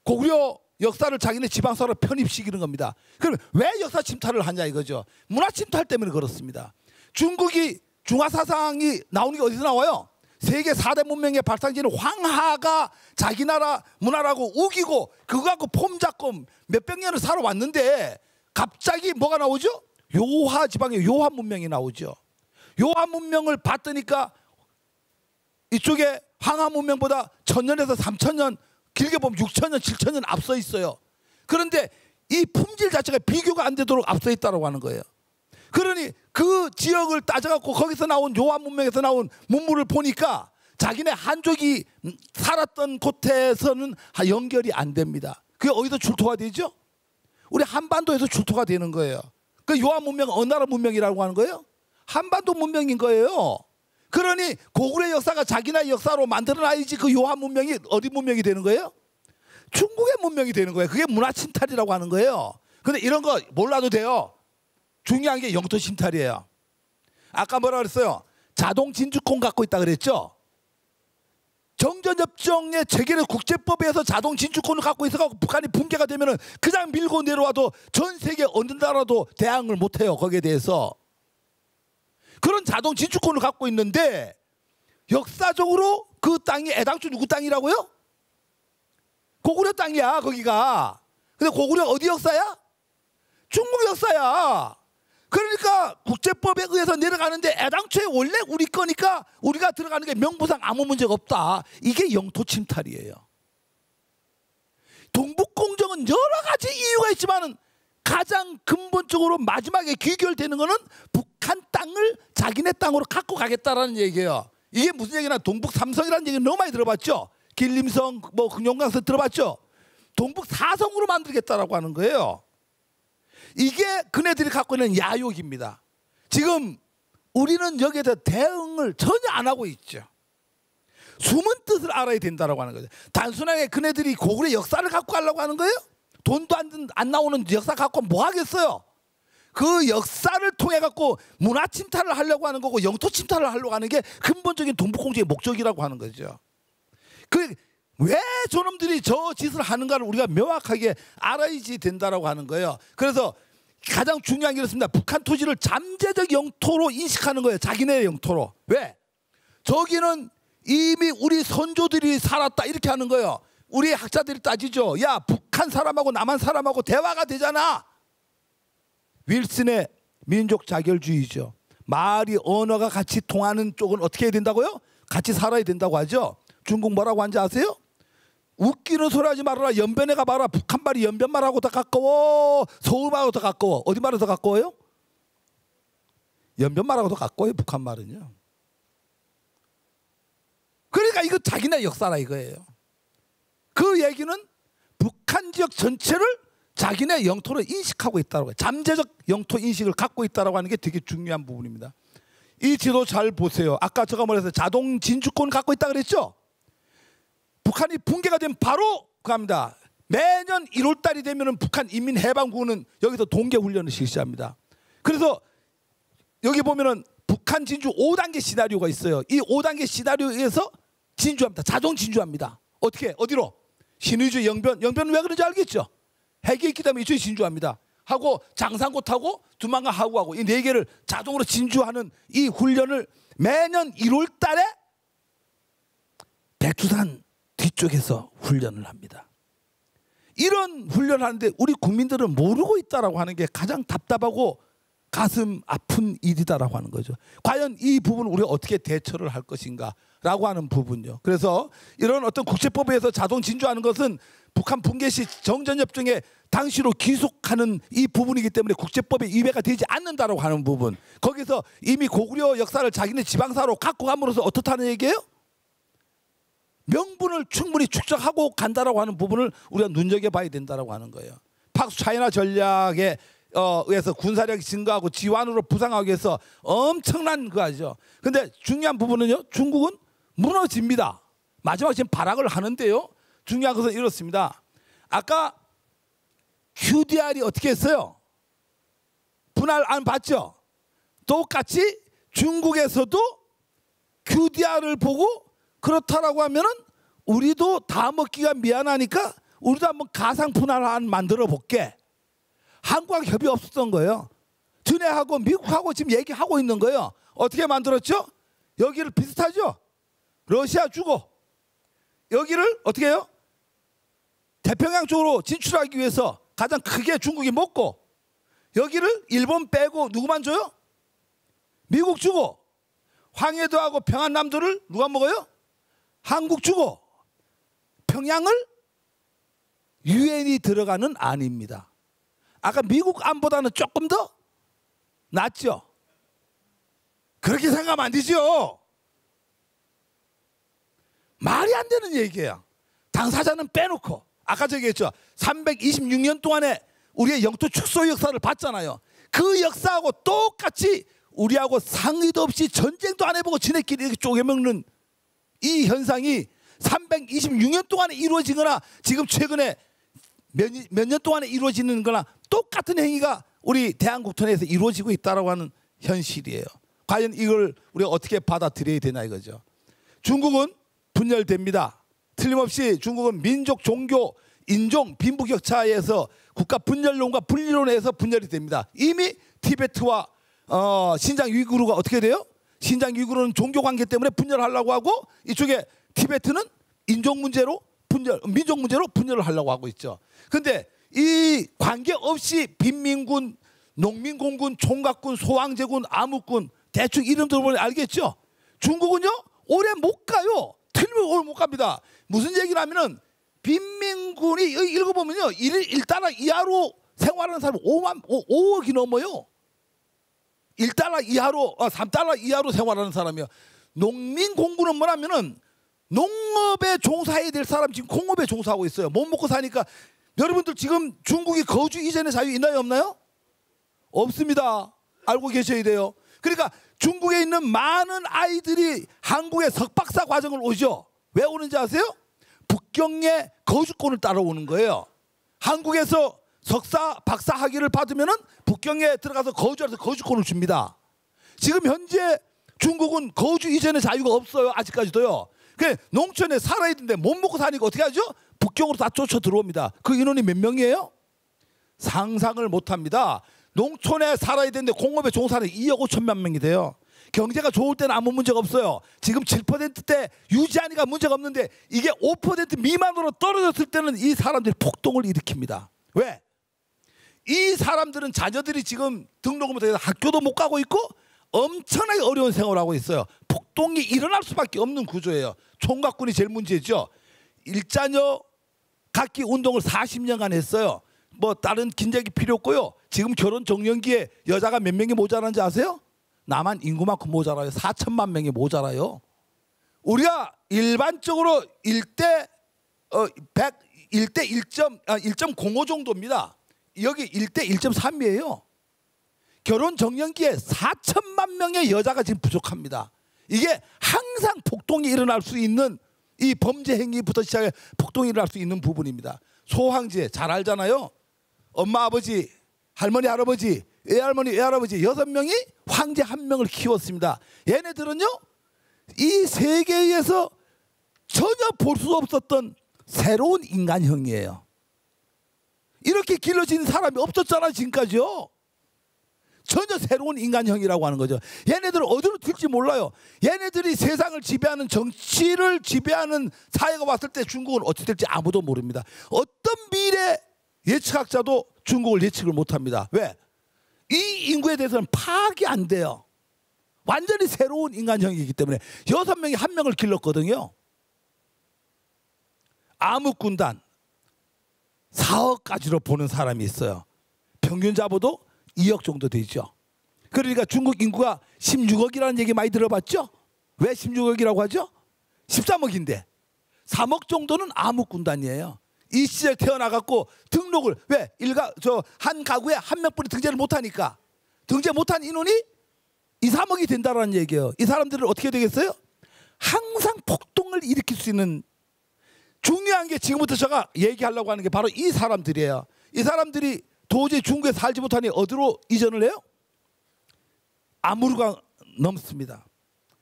고구려 역사를 자기네 지방사로 편입시키는 겁니다. 그럼 왜 역사 침탈을 하냐 이거죠. 문화 침탈 때문에 그렇습니다. 중국이 중화사상이 나오는 게 어디서 나와요? 세계 4대 문명의 발상지는 황하가 자기 나라 문화라고 우기고 그거 갖고 폼 잡고 몇백 년을 살아왔는데 갑자기 뭐가 나오죠? 요하 지방의 요하 문명이 나오죠. 요하 문명을 봤더니까 이쪽에 황하 문명보다 1000년에서 3000년 길게 보면 6000년, 7000년 앞서 있어요. 그런데 이 품질 자체가 비교가 안 되도록 앞서 있다고 하는 거예요. 그러니 그 지역을 따져갖고 거기서 나온 요한 문명에서 나온 문물을 보니까 자기네 한족이 살았던 곳에서는 연결이 안 됩니다. 그게 어디서 출토가 되죠? 우리 한반도에서 출토가 되는 거예요. 그 요한 문명은 어느 나라 문명이라고 하는 거예요? 한반도 문명인 거예요. 그러니 고구려 역사가 자기네 역사로 만들어놔야지 그 요한 문명이 어디 문명이 되는 거예요? 중국의 문명이 되는 거예요. 그게 문화 침탈이라고 하는 거예요. 근데 이런 거 몰라도 돼요. 중요한 게 영토 침탈이에요. 아까 뭐라 그랬어요? 자동 진주권 갖고 있다 그랬죠? 정전협정의 체결의 국제법에 의해서 자동 진주권을 갖고 있어서 북한이 붕괴가 되면은 그냥 밀고 내려와도 전 세계 어느 나라도 대항을 못해요. 거기에 대해서. 그런 자동 진주권을 갖고 있는데 역사적으로 그 땅이 애당초 누구 땅이라고요? 고구려 땅이야 거기가. 근데 고구려 어디 역사야? 중국 역사야. 그러니까 국제법에 의해서 내려가는데 애당초에 원래 우리 거니까 우리가 들어가는 게 명부상 아무 문제가 없다. 이게 영토 침탈이에요. 동북공정은 여러 가지 이유가 있지만 가장 근본적으로 마지막에 귀결되는 거는 북한 땅을 자기네 땅으로 갖고 가겠다라는 얘기예요. 이게 무슨 얘기나 동북 삼성이라는 얘기 너무 많이 들어봤죠. 길림성, 뭐 금용강성 들어봤죠. 동북 사성으로 만들겠다라고 하는 거예요. 이게 그네들이 갖고 있는 야욕입니다. 지금 우리는 여기에 대해 대응을 전혀 안 하고 있죠. 숨은 뜻을 알아야 된다라고 하는 거죠. 단순하게 그네들이 고구려 역사를 갖고 가려고 하는 거예요? 돈도 안 나오는 역사 갖고 뭐 하겠어요? 그 역사를 통해 갖고 문화 침탈을 하려고 하는 거고 영토 침탈을 하려고 하는 게 근본적인 동북공정의 목적이라고 하는 거죠. 왜 저놈들이 저 짓을 하는가를 우리가 명확하게 알아야지 된다라고 하는 거예요. 그래서 가장 중요한 게 이렇습니다. 북한 토지를 잠재적 영토로 인식하는 거예요. 자기네 영토로. 왜? 저기는 이미 우리 선조들이 살았다 이렇게 하는 거예요. 우리 학자들이 따지죠. 야, 북한 사람하고 남한 사람하고 대화가 되잖아. 윌슨의 민족 자결주의죠. 말이 언어가 같이 통하는 쪽은 어떻게 해야 된다고요? 같이 살아야 된다고 하죠. 중국 뭐라고 하는지 아세요? 웃기는 소리 하지 말아라. 연변에 가봐라. 북한 말이 연변 말하고 더 가까워. 서울 말하고 더 가까워. 어디 말이 더 가까워요? 연변 말하고 더 가까워요. 북한 말은요. 그러니까 이거 자기네 역사라 이거예요. 그 얘기는 북한 지역 전체를 자기네 영토로 인식하고 있다고 해요. 잠재적 영토 인식을 갖고 있다고 하는 게 되게 중요한 부분입니다. 이 지도 잘 보세요. 아까 제가 말했어요. 자동 진주권 갖고 있다 그랬죠? 북한이 붕괴가 되면 바로 갑니다. 매년 1월 달이 되면은 북한 인민해방군은 여기서 동계훈련을 실시합니다. 그래서 여기 보면은 북한 진주 5단계 시나리오가 있어요. 이 5단계 시나리오에서 진주합니다. 자동 진주합니다. 어떻게? 어디로? 신의주 영변. 영변은 왜 그런지 알겠죠? 핵이 있기 때문에 이쪽에 진주합니다. 하고 장산고 타고 두만강 하구하고 이 4개를 자동으로 진주하는 이 훈련을 매년 1월 달에 백두산 뒤쪽에서 훈련을 합니다. 이런 훈련을 하는데 우리 국민들은 모르고 있다라고 하는 게 가장 답답하고 가슴 아픈 일이다라고 하는 거죠. 과연 이 부분을 우리가 어떻게 대처를 할 것인가라고 하는 부분요. 그래서 이런 어떤 국제법에 의해서 자동 진주하는 것은 북한 붕괴 시 정전협정에 당시로 귀속하는 이 부분이기 때문에 국제법에 위배가 되지 않는다라고 하는 부분. 거기서 이미 고구려 역사를 자기네 지방사로 갖고 감으로써 어떻다는 얘기예요? 명분을 충분히 축적하고 간다라고 하는 부분을 우리가 눈여겨봐야 된다라고 하는 거예요. 박수 차이나 전략에 의해서 군사력이 증가하고 지환으로 부상하기 위해서 엄청난 거죠. 근데 중요한 부분은요. 중국은 무너집니다. 마지막 지금 발악을 하는데요. 중요한 것은 이렇습니다. 아까 QDR이 어떻게 했어요? 분할 안 봤죠? 똑같이 중국에서도 QDR을 보고 그렇다라고 하면은 우리도 다 먹기가 미안하니까 우리도 한번 가상 분할안 만들어 볼게. 한국하고 협의 없었던 거예요. 전해하고 미국하고 지금 얘기하고 있는 거예요. 어떻게 만들었죠? 여기를 비슷하죠? 러시아 주고 여기를 어떻게 해요? 태평양 쪽으로 진출하기 위해서 가장 크게 중국이 먹고 여기를 일본 빼고 누구만 줘요? 미국 주고 황해도하고 평안남도를 누가 먹어요? 한국 주고 평양을 유엔이 들어가는 안입니다. 아까 미국 안보다는 조금 더 낫죠? 그렇게 생각하면 안 되죠? 말이 안 되는 얘기예요. 당사자는 빼놓고 아까 저기 했죠. 326년 동안에 우리의 영토 축소 역사를 봤잖아요. 그 역사하고 똑같이 우리하고 상의도 없이 전쟁도 안 해보고 지네끼리 이렇게 쪼개먹는 이 현상이 326년 동안에 이루어지거나 지금 최근에 몇 년 동안에 이루어지는 거나 똑같은 행위가 우리 대한국토 내에서 이루어지고 있다고 하는 현실이에요. 과연 이걸 우리가 어떻게 받아들여야 되나 이거죠. 중국은 분열됩니다. 틀림없이 중국은 민족, 종교, 인종, 빈부격차에서 국가 분열론과 분리론에서 분열이 됩니다. 이미 티베트와 신장 위구르가 어떻게 돼요? 신장 위구르는 종교 관계 때문에 분열하려고 하고, 이쪽에 티베트는 인종 문제로 민족 문제로 분열을 하려고 하고 있죠. 근데 이 관계 없이 빈민군, 농민공군, 총각군, 소왕제군, 암흑군, 대충 이름 들어보면 알겠죠? 중국은요 오래 못 가요. 틀리면 오래 못 갑니다. 무슨 얘기를 하면은 빈민군이 읽어보면요 1달러 이하로 생활하는 사람이 5억이 넘어요. 1달러 이하로 3달러 이하로 생활하는 사람이요. 농민공군은 뭐냐면은 농업에 종사해야 될 사람 지금 공업에 종사하고 있어요. 못 먹고 사니까. 여러분들 지금 중국이 거주 이전의 자유 있나요 없나요? 없습니다. 알고 계셔야 돼요. 그러니까 중국에 있는 많은 아이들이 한국에 석박사 과정을 오죠. 왜 오는지 아세요? 북경의 거주권을 따라오는 거예요. 한국에서 석사, 박사 학위를 받으면은 북경에 들어가서 거주해서 거주권을 줍니다. 지금 현재 중국은 거주 이전의 자유가 없어요. 아직까지도요. 그 농촌에 살아야 되는데 못 먹고 사니까 어떻게 하죠? 북경으로 다 쫓아 들어옵니다. 그 인원이 몇 명이에요? 상상을 못합니다. 농촌에 살아야 되는데 공업에 종사는 2억 5천만 명이 돼요. 경제가 좋을 때는 아무 문제가 없어요. 지금 7%대 유지하니까 문제가 없는데 이게 5% 미만으로 떨어졌을 때는 이 사람들이 폭동을 일으킵니다. 왜? 이 사람들은 자녀들이 지금 등록을 못해서 학교도 못 가고 있고 엄청나게 어려운 생활을 하고 있어요. 폭동이 일어날 수밖에 없는 구조예요. 총각군이 제일 문제죠. 일자녀 갖기 운동을 40년간 했어요. 뭐 다른 긴 얘기 필요 없고요. 지금 결혼 정년기에 여자가 몇 명이 모자란지 아세요? 남한 인구만큼 모자라요. 4천만 명이 모자라요. 우리가 일반적으로 1대 1.05 정도입니다. 여기 1대 1.3이에요. 결혼 정년기에 4천만 명의 여자가 지금 부족합니다. 이게 항상 폭동이 일어날 수 있는 이 범죄 행위부터 시작해 폭동이 일어날 수 있는 부분입니다. 소황제 잘 알잖아요. 엄마, 아버지, 할머니, 할아버지, 외할머니, 외할아버지 6명이 황제 1명을 키웠습니다. 얘네들은요 이 세계에서 전혀 볼 수 없었던 새로운 인간형이에요. 이렇게 길러진 사람이 없었잖아 지금까지요. 전혀 새로운 인간형이라고 하는 거죠. 얘네들은 어디로 튈지 몰라요. 얘네들이 세상을 지배하는, 정치를 지배하는 사회가 왔을 때 중국은 어떻게 될지 아무도 모릅니다. 어떤 미래 예측학자도 중국을 예측을 못합니다. 왜? 이 인구에 대해서는 파악이 안 돼요. 완전히 새로운 인간형이기 때문에 6명이 1명을 길렀거든요. 암흑군단 4억까지로 보는 사람이 있어요. 평균 잡아도 2억 정도 되죠. 그러니까 중국 인구가 16억이라는 얘기 많이 들어봤죠? 왜 16억이라고 하죠? 13억인데 3억 정도는 암흑군단이에요. 이 시절에 태어나갖고 등록을 왜? 한 가구에 1명뿐이 등재를 못하니까 등재 못한 인원이 2, 3억이 된다는 얘기예요. 이 사람들은 어떻게 되겠어요? 항상 폭동을 일으킬 수 있는, 중요한 게 지금부터 제가 얘기하려고 하는 게 바로 이 사람들이에요. 이 사람들이 도저히 중국에 살지 못하니 어디로 이전을 해요? 아무르가 넘습니다.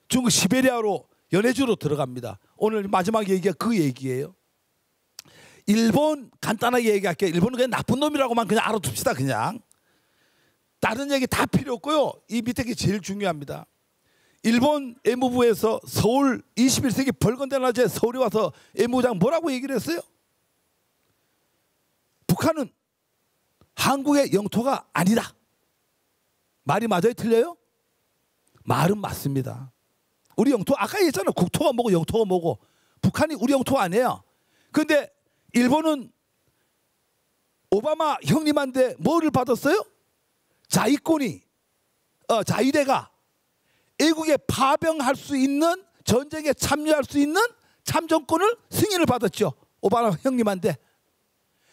중국 시베리아로 연해주로 들어갑니다. 오늘 마지막 얘기가 그 얘기예요. 일본 간단하게 얘기할게요. 일본은 그냥 나쁜 놈이라고만 그냥 알아둡시다. 그냥 다른 얘기 다 필요 없고요. 이 밑에 게 제일 중요합니다. 일본 외무부에서 서울 21세기 벌건대 낮에 서울에 와서 외무부장 뭐라고 얘기를 했어요? 북한은 한국의 영토가 아니다. 말이 맞아요? 틀려요? 말은 맞습니다. 우리 영토 아까 얘기했잖아요. 국토가 뭐고 영토가 뭐고. 북한이 우리 영토가 아니에요. 그런데 일본은 오바마 형님한테 뭐를 받았어요? 자위권이 자위대가 애국에 파병할 수 있는, 전쟁에 참여할 수 있는 참정권을 승인을 받았죠. 오바마 형님한테.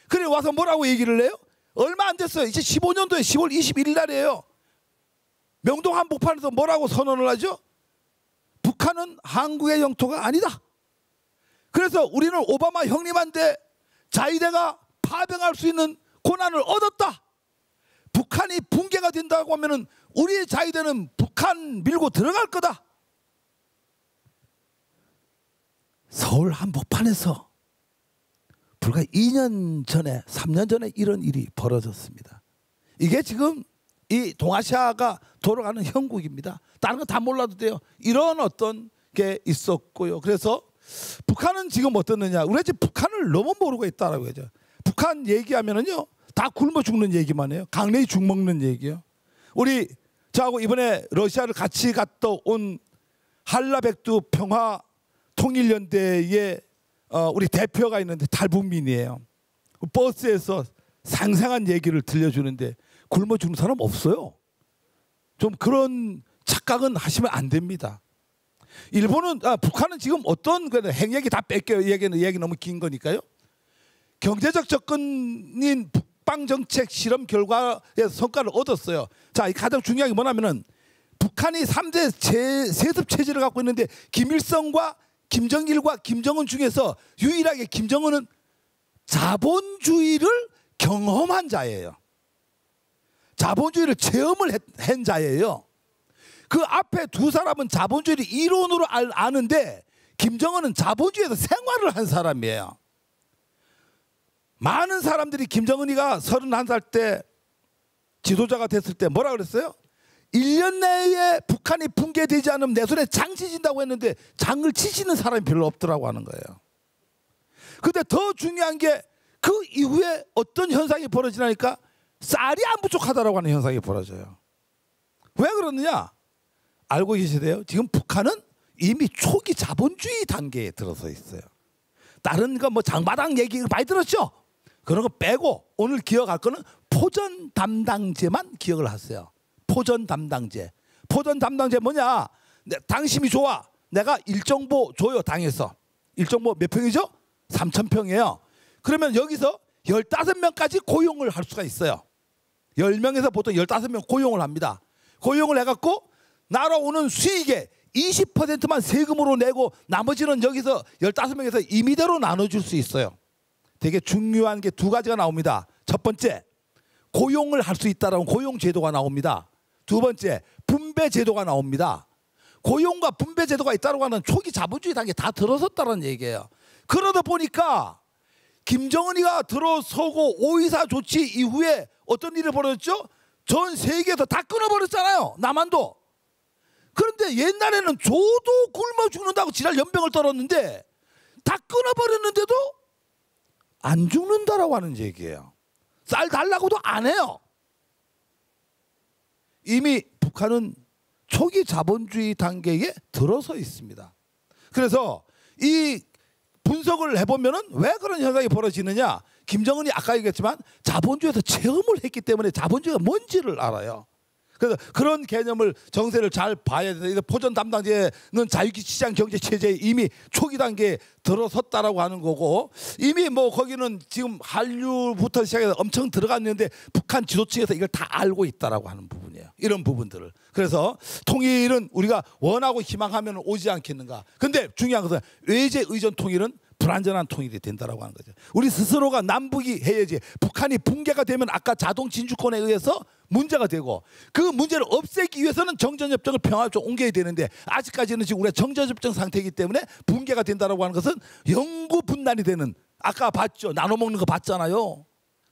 그래 와서 뭐라고 얘기를 해요? 얼마 안 됐어요. 이제 15년도에 10월 21일 날이에요. 명동 한복판에서 뭐라고 선언을 하죠? 북한은 한국의 영토가 아니다. 그래서 우리는 오바마 형님한테 자위대가 파병할 수 있는 권한을 얻었다. 북한이 붕괴가 된다고 하면은 우리의 자위대는 북한 밀고 들어갈 거다. 서울 한복판에서 불과 2년 전에 3년 전에 이런 일이 벌어졌습니다. 이게 지금 이 동아시아가 돌아가는 형국입니다. 다른 거 다 몰라도 돼요. 이런 어떤 게 있었고요. 그래서 북한은 지금 어떻느냐? 우리가 지금 북한을 너무 모르고 있다라고 하죠. 북한 얘기하면은요 다 굶어 죽는 얘기만 해요. 강내이 죽 먹는 얘기요. 우리 저하고 이번에 러시아를 같이 갔다 온 한라백두 평화 통일연대의 우리 대표가 있는데 탈북민이에요. 버스에서 상상한 얘기를 들려주는데 굶어 죽는 사람 없어요. 좀 그런 착각은 하시면 안 됩니다. 일본은 북한은 지금 어떤 핵얘기 다 뺄게요. 얘기 너무 긴 거니까요. 경제적 접근인 북방 정책 실험 결과에서 성과를 얻었어요. 자, 가장 중요한 게 뭐냐면은 북한이 3대 세습 체제를 갖고 있는데 김일성과 김정일과 김정은 중에서 유일하게 김정은은 자본주의를 경험한 자예요. 자본주의를 체험을 한 자예요. 그 앞에 두 사람은 자본주의를 이론으로 아는데 김정은은 자본주의에서 생활을 한 사람이에요. 많은 사람들이 김정은이가 31살 때 지도자가 됐을 때 뭐라 그랬어요? 1년 내에 북한이 붕괴되지 않으면 내 손에 장 치신다고 했는데 장을 치시는 사람이 별로 없더라고 하는 거예요. 근데 더 중요한 게 그 이후에 어떤 현상이 벌어지니까 쌀이 안 부족하다라고 하는 현상이 벌어져요. 왜 그러느냐? 알고 계시대요? 지금 북한은 이미 초기 자본주의 단계에 들어서 있어요. 다른 거 뭐 장마당 얘기 많이 들었죠? 그런 거 빼고 오늘 기억할 거는 포전 담당제만 기억을 하세요. 포전 담당제. 포전 담당제 뭐냐? 당심이 좋아. 내가 일정보 줘요, 당에서. 일정보 몇 평이죠? 3,000평이에요. 그러면 여기서 15명까지 고용을 할 수가 있어요. 10명에서 보통 15명 고용을 합니다. 고용을 해갖고 날아오는 수익의 20%만 세금으로 내고 나머지는 여기서 15명에서 임의대로 나눠줄 수 있어요. 되게 중요한 게 두 가지가 나옵니다. 첫 번째, 고용을 할 수 있다라는 고용제도가 나옵니다. 두 번째, 분배제도가 나옵니다. 고용과 분배제도가 있다고 하는 초기 자본주의 단계에 다 들어섰다는 얘기예요. 그러다 보니까 김정은이가 들어서고 5.24 조치 이후에 어떤 일이 벌어졌죠? 전 세계에서 다 끊어버렸잖아요. 남한도. 그런데 옛날에는 저도 굶어 죽는다고 지랄 연병을 떨었는데 다 끊어버렸는데도 안 죽는다라고 하는 얘기예요. 쌀 달라고도 안 해요. 이미 북한은 초기 자본주의 단계에 들어서 있습니다. 그래서 이 분석을 해보면은 왜 그런 현상이 벌어지느냐? 김정은이 아까 얘기했지만 자본주의에서 체험을 했기 때문에 자본주의가 뭔지를 알아요. 그래서 그런 개념을 정세를 잘 봐야 돼요. 포전 담당제는 자유시장 경제 체제에 이미 초기 단계에 들어섰다라고 하는 거고, 이미 뭐 거기는 지금 한류부터 시작해서 엄청 들어갔는데 북한 지도층에서 이걸 다 알고 있다라고 하는 부분이에요. 이런 부분들을. 그래서 통일은 우리가 원하고 희망하면 오지 않겠는가. 근데 중요한 것은 외제 의존 통일은 불안전한 통일이 된다라고 하는 거죠. 우리 스스로가 남북이 해야지. 북한이 붕괴가 되면 아까 자동 진주권에 의해서 문제가 되고, 그 문제를 없애기 위해서는 정전협정을 평화협정 옮겨야 되는데 아직까지는 지금 우리가 정전협정 상태이기 때문에 붕괴가 된다라고 하는 것은 영구 분단이 되는, 아까 봤죠? 나눠 먹는 거 봤잖아요.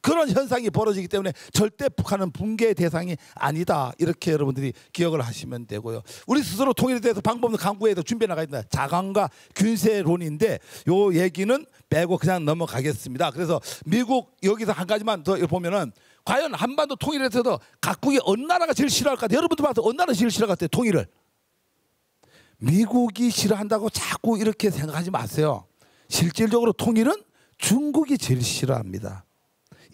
그런 현상이 벌어지기 때문에 절대 북한은 붕괴의 대상이 아니다. 이렇게 여러분들이 기억을 하시면 되고요. 우리 스스로 통일에 대해서 방법은 강구해서 준비해 나가야 된다. 자강과 균세론인데 요 얘기는 빼고 그냥 넘어가겠습니다. 그래서 미국 여기서 한 가지만 더 보면은 과연 한반도 통일에 대해서 각국이 어느 나라가 제일 싫어할 것 같아요? 여러분들 봐서 어느 나라가 제일 싫어할 것 같아요? 통일을. 미국이 싫어한다고 자꾸 이렇게 생각하지 마세요. 실질적으로 통일은 중국이 제일 싫어합니다.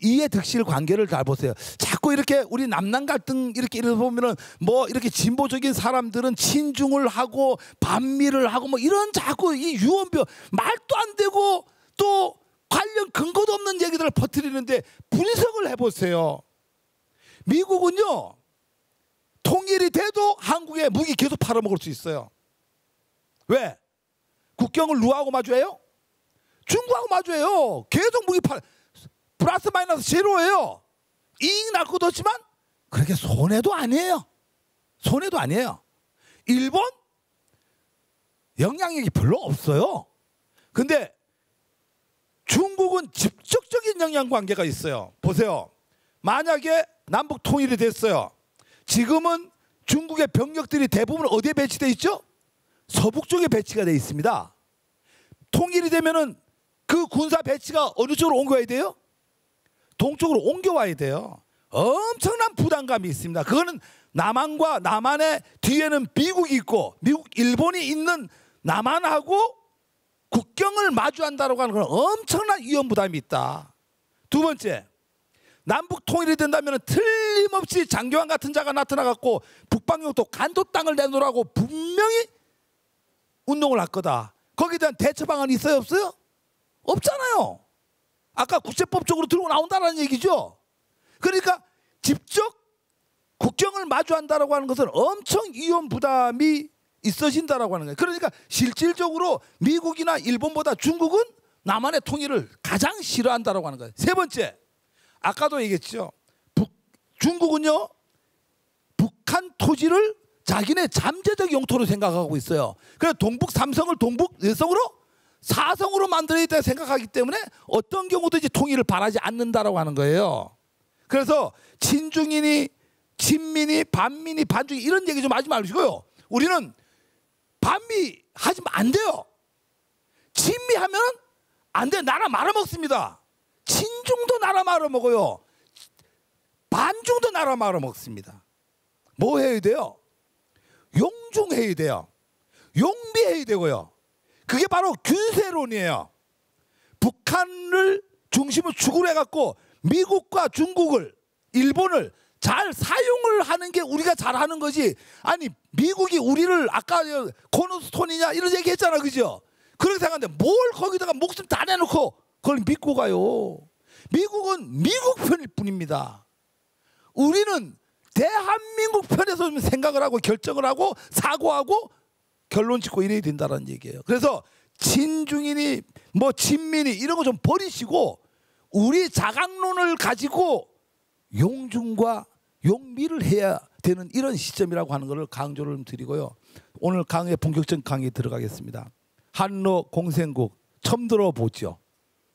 이해 득실 관계를 잘 보세요. 자꾸 이렇게 우리 남남 갈등 이렇게 보면은 뭐 이렇게 진보적인 사람들은 친중을 하고 반미를 하고 뭐 이런 자꾸 이 유언병 말도 안 되고 또 관련 근거도 없는 얘기들을 퍼뜨리는데 분석을 해보세요. 미국은요 통일이 돼도 한국에 무기 계속 팔아먹을 수 있어요. 왜? 국경을 누구하고 마주해요? 중국하고 마주해요. 계속 무기 팔. 플러스 마이너스 제로예요. 이익 날 것도 없지만 그렇게 손해도 아니에요. 손해도 아니에요. 일본 영향력이 별로 없어요. 근데 중국은 직접적인 영향 관계가 있어요. 보세요. 만약에 남북 통일이 됐어요. 지금은 중국의 병력들이 대부분 어디에 배치되어 있죠? 서북 쪽에 배치가 되어 있습니다. 통일이 되면은 그 군사 배치가 어느 쪽으로 옮겨와야 돼요? 동쪽으로 옮겨와야 돼요. 엄청난 부담감이 있습니다. 그거는 남한과 남한의 뒤에는 미국이 있고 미국, 일본이 있는 남한하고 국경을 마주한다고 하는 건 엄청난 위험 부담이 있다. 두 번째, 남북 통일이 된다면 틀림없이 장교환 같은 자가 나타나갖고 북방용도 간도 땅을 내놓으라고 분명히 운동을 할 거다. 거기에 대한 대처 방안이 있어요, 없어요? 없잖아요. 아까 국제법적으로 들고 나온다는 얘기죠. 그러니까 직접 국경을 마주한다라고 하는 것은 엄청 위험 부담이 있어진다라고 하는 거예요. 그러니까 실질적으로 미국이나 일본보다 중국은 남한의 통일을 가장 싫어한다라고 하는 거예요. 세 번째, 아까도 얘기했죠. 중국은요, 북한 토지를 자기네 잠재적 영토로 생각하고 있어요. 그래서 동북 삼성을 동북 몇 성으로? 4성으로 만들어야 있다고 생각하기 때문에 어떤 경우든지 통일을 바라지 않는다라고 하는 거예요. 그래서 친중이니 친민이 반민이 반중이 이런 얘기 좀 하지 마시고요. 우리는 반미 하시면 안 돼요. 친미하면 안 돼. 나라 말아먹습니다. 친중도 나라 말아먹어요. 반중도 나라 말아먹습니다. 뭐 해야 돼요? 용중해야 돼요. 용비해야 되고요. 그게 바로 균세론이에요. 북한을 중심으로 축으로 해갖고 미국과 중국을, 일본을 잘 사용을 하는 게 우리가 잘하는 거지. 아니 미국이 우리를 아까 코너스톤이냐 이런 얘기 했잖아, 그죠? 그렇게 생각하는데 뭘 거기다가 목숨 다 내놓고 그걸 믿고 가요. 미국은 미국 편일 뿐입니다. 우리는 대한민국 편에서 좀 생각을 하고 결정을 하고 사고하고 결론 짓고 이래야 된다는 얘기예요. 그래서 친중이니 뭐 친민이 이런 거 좀 버리시고 우리 자강론을 가지고 용중과 용미를 해야 되는 이런 시점이라고 하는 것을 강조를 좀 드리고요. 오늘 강의 본격적인 강의에 들어가겠습니다. 한러 공생국 처음 들어보죠.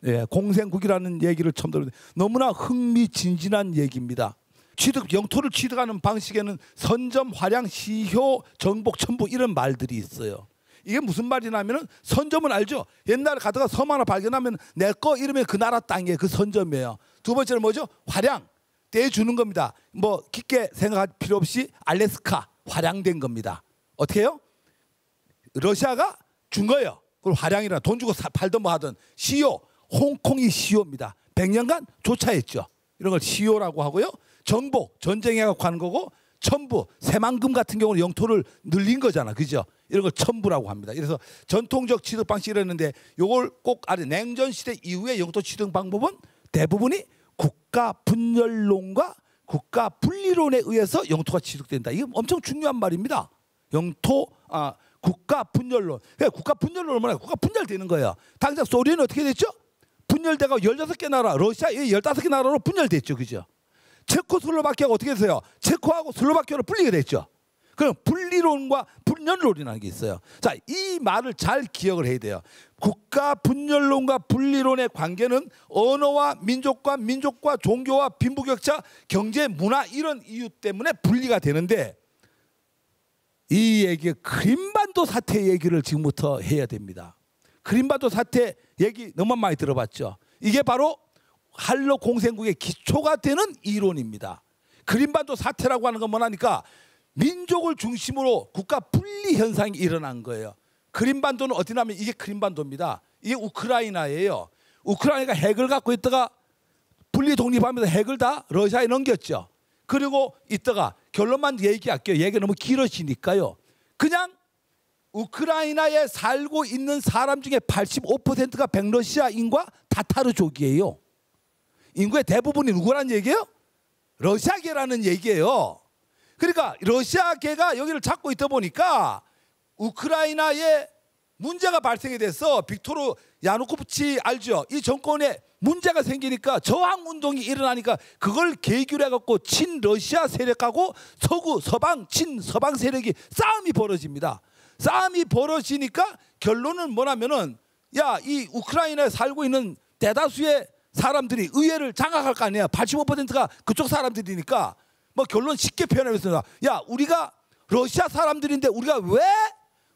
예, 공생국이라는 얘기를 처음 들었는데 너무나 흥미진진한 얘기입니다. 취득, 영토를 취득하는 방식에는 선점, 활양, 시효, 정복, 첨부 이런 말들이 있어요. 이게 무슨 말이냐면은 선점은 알죠? 옛날에 가다가 섬 하나 발견하면 내 거 이러면 그 나라 땅이에요. 그 선점이에요. 두 번째는 뭐죠? 활양. 떼주는 겁니다. 뭐 깊게 생각할 필요 없이 알래스카 활양된 겁니다. 어떻게 해요? 러시아가 준 거예요. 그걸 활양이라 돈 주고 팔든 뭐 하든. 시효, 홍콩이 시효입니다. 100년간 조차했죠. 이런 걸 시효라고 하고요. 정복, 전쟁해갖고 하는 거고, 첨부, 새만금 같은 경우는 영토를 늘린 거잖아, 그죠? 이런 걸 첨부라고 합니다. 그래서 전통적 취득 방식이랬는데 요걸 꼭 알아. 냉전 시대 이후의 영토 취득 방법은 대부분이 국가 분열론과 국가 분리론에 의해서 영토가 취득된다. 이게 엄청 중요한 말입니다. 영토, 국가 분열론. 그러니까 국가 분열론은 뭐냐? 국가 분열되는 거예요. 당장 소련은 어떻게 됐죠? 분열돼가 16개 나라, 러시아 15개 나라로 분열됐죠, 그죠? 체코슬로바키아가 어떻게 됐어요? 체코하고 슬로바키아로 분리게 됐죠. 그럼 분리론과 분열론이라는 게 있어요. 자, 이 말을 잘 기억을 해야 돼요. 국가 분열론과 분리론의 관계는 언어와 민족과 종교와 빈부격차, 경제, 문화 이런 이유 때문에 분리가 되는데 이 얘기, 크림반도 사태 얘기를 지금부터 해야 됩니다. 크림반도 사태 얘기 너무 많이 들어봤죠. 이게 바로 한러 공생국의 기초가 되는 이론입니다. 크림반도 사태라고 하는 건 뭐냐니까 민족을 중심으로 국가 분리 현상이 일어난 거예요. 크림반도는 어디냐면 이게 크림반도입니다. 이게 우크라이나예요. 우크라이나가 핵을 갖고 있다가 분리 독립하면서 핵을 다 러시아에 넘겼죠. 그리고 있다가 결론만 얘기할게요. 얘기가 너무 길어지니까요. 그냥 우크라이나에 살고 있는 사람 중에 85%가 백러시아인과 타타르족이에요. 인구의 대부분이 누구라는 얘기예요? 러시아계라는 얘기예요. 그러니까 러시아계가 여기를 잡고 있다 보니까 우크라이나에 문제가 발생이 돼서 빅토르 야누코비치 알죠? 이 정권에 문제가 생기니까 저항운동이 일어나니까 그걸 계기로 해갖고 친러시아 세력하고 서구 서방 친서방 세력이 싸움이 벌어집니다. 싸움이 벌어지니까 결론은 뭐냐면은 야, 이 우크라이나에 살고 있는 대다수의 사람들이 의회를 장악할 거 아니야. 85%가 그쪽 사람들이니까 뭐 결론 쉽게 표현하겠습니다. 야, 우리가 러시아 사람들인데 우리가 왜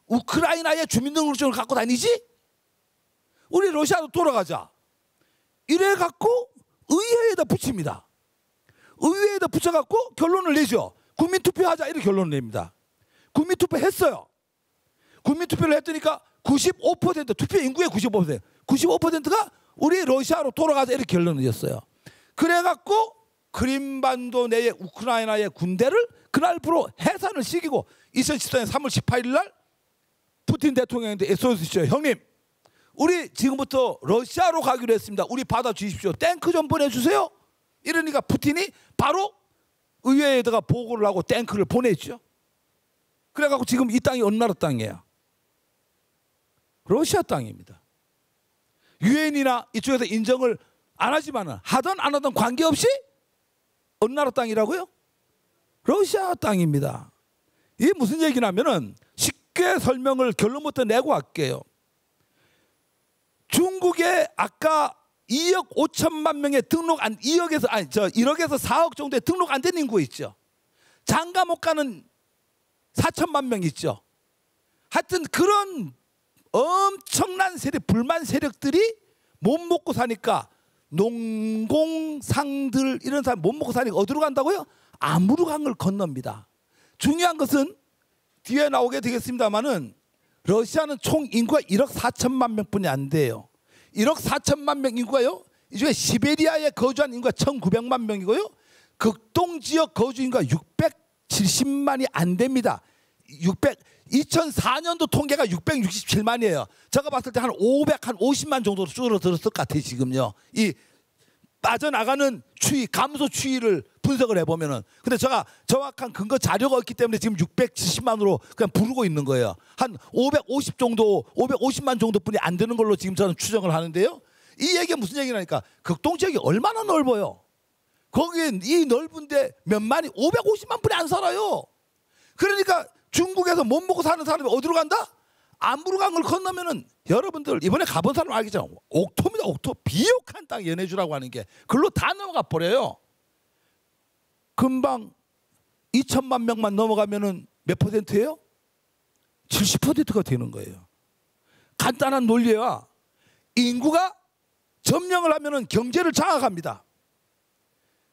우크라이나의 주민등록증을 갖고 다니지? 우리 러시아로 돌아가자. 이래 갖고 의회에다 붙입니다. 의회에다 붙여갖고 결론을 내죠. 국민투표하자 이렇게 결론을 냅니다. 국민투표 했어요. 국민투표를 했더니까 95% 투표 인구의 95%가 우리 러시아로 돌아가자 이렇게 결론을 내었어요. 그래갖고 크림반도 내의 우크라이나의 군대를 그날부로 해산을 시키고 2014년 3월 18일 날 푸틴 대통령한테 SOS죠. 형님, 우리 지금부터 러시아로 가기로 했습니다. 우리 받아주십시오. 탱크 좀 보내주세요. 이러니까 푸틴이 바로 의회에다가 보고를 하고 탱크를 보냈죠. 그래갖고 지금 이 땅이 어느 나라 땅이에요? 러시아 땅입니다. 유엔이나 이쪽에서 인정을 안 하지만은 하든 안 하든 관계없이 어느 나라 땅이라고요? 러시아 땅입니다. 이게 무슨 얘기냐면은 쉽게 설명을 결론부터 내고 할게요. 중국에 아까 2억 5천만 명의 등록 안 2억에서 1억에서 4억 정도의 등록 안 된 인구 있죠. 장가 못 가는 4천만 명 있죠. 하여튼 그런 엄청난 세력, 불만 세력들이 못 먹고 사니까 농공상들 이런 사람 못 먹고 사니까 어디로 간다고요? 아무르강을 건넙니다. 중요한 것은 뒤에 나오게 되겠습니다만은 러시아는 총 인구가 1억 4천만 명뿐이 안 돼요. 1억 4천만 명 인구가요. 이 중에 시베리아에 거주한 인구가 1,900만 명이고요. 극동 지역 거주 인구가 670만이 안 됩니다. 2004년도 통계가 667만이에요. 제가 봤을 때 한 50만 정도로 줄어들었을 것 같아요. 지금요. 이 빠져나가는 추이, 감소 추이를 분석을 해보면은. 근데 제가 정확한 근거 자료가 없기 때문에 지금 670만으로 그냥 부르고 있는 거예요. 한 550만 정도뿐이 안 되는 걸로 지금 저는 추정을 하는데요. 이 얘기가 무슨 얘기냐니까 극동 지역이 얼마나 넓어요. 거기에 이 넓은데 몇만이 550만 분이 안 살아요. 그러니까 중국에서 못 먹고 사는 사람이 어디로 간다? 아무르강을 건너면은 여러분들 이번에 가본 사람 알겠죠? 옥토입니다. 옥토. 비옥한 땅 연해주라고 하는 게 글로 다 넘어가 버려요. 금방 2천만 명만 넘어가면은 몇 %예요? 70%가 되는 거예요. 간단한 논리와 인구가 점령을 하면은 경제를 장악합니다.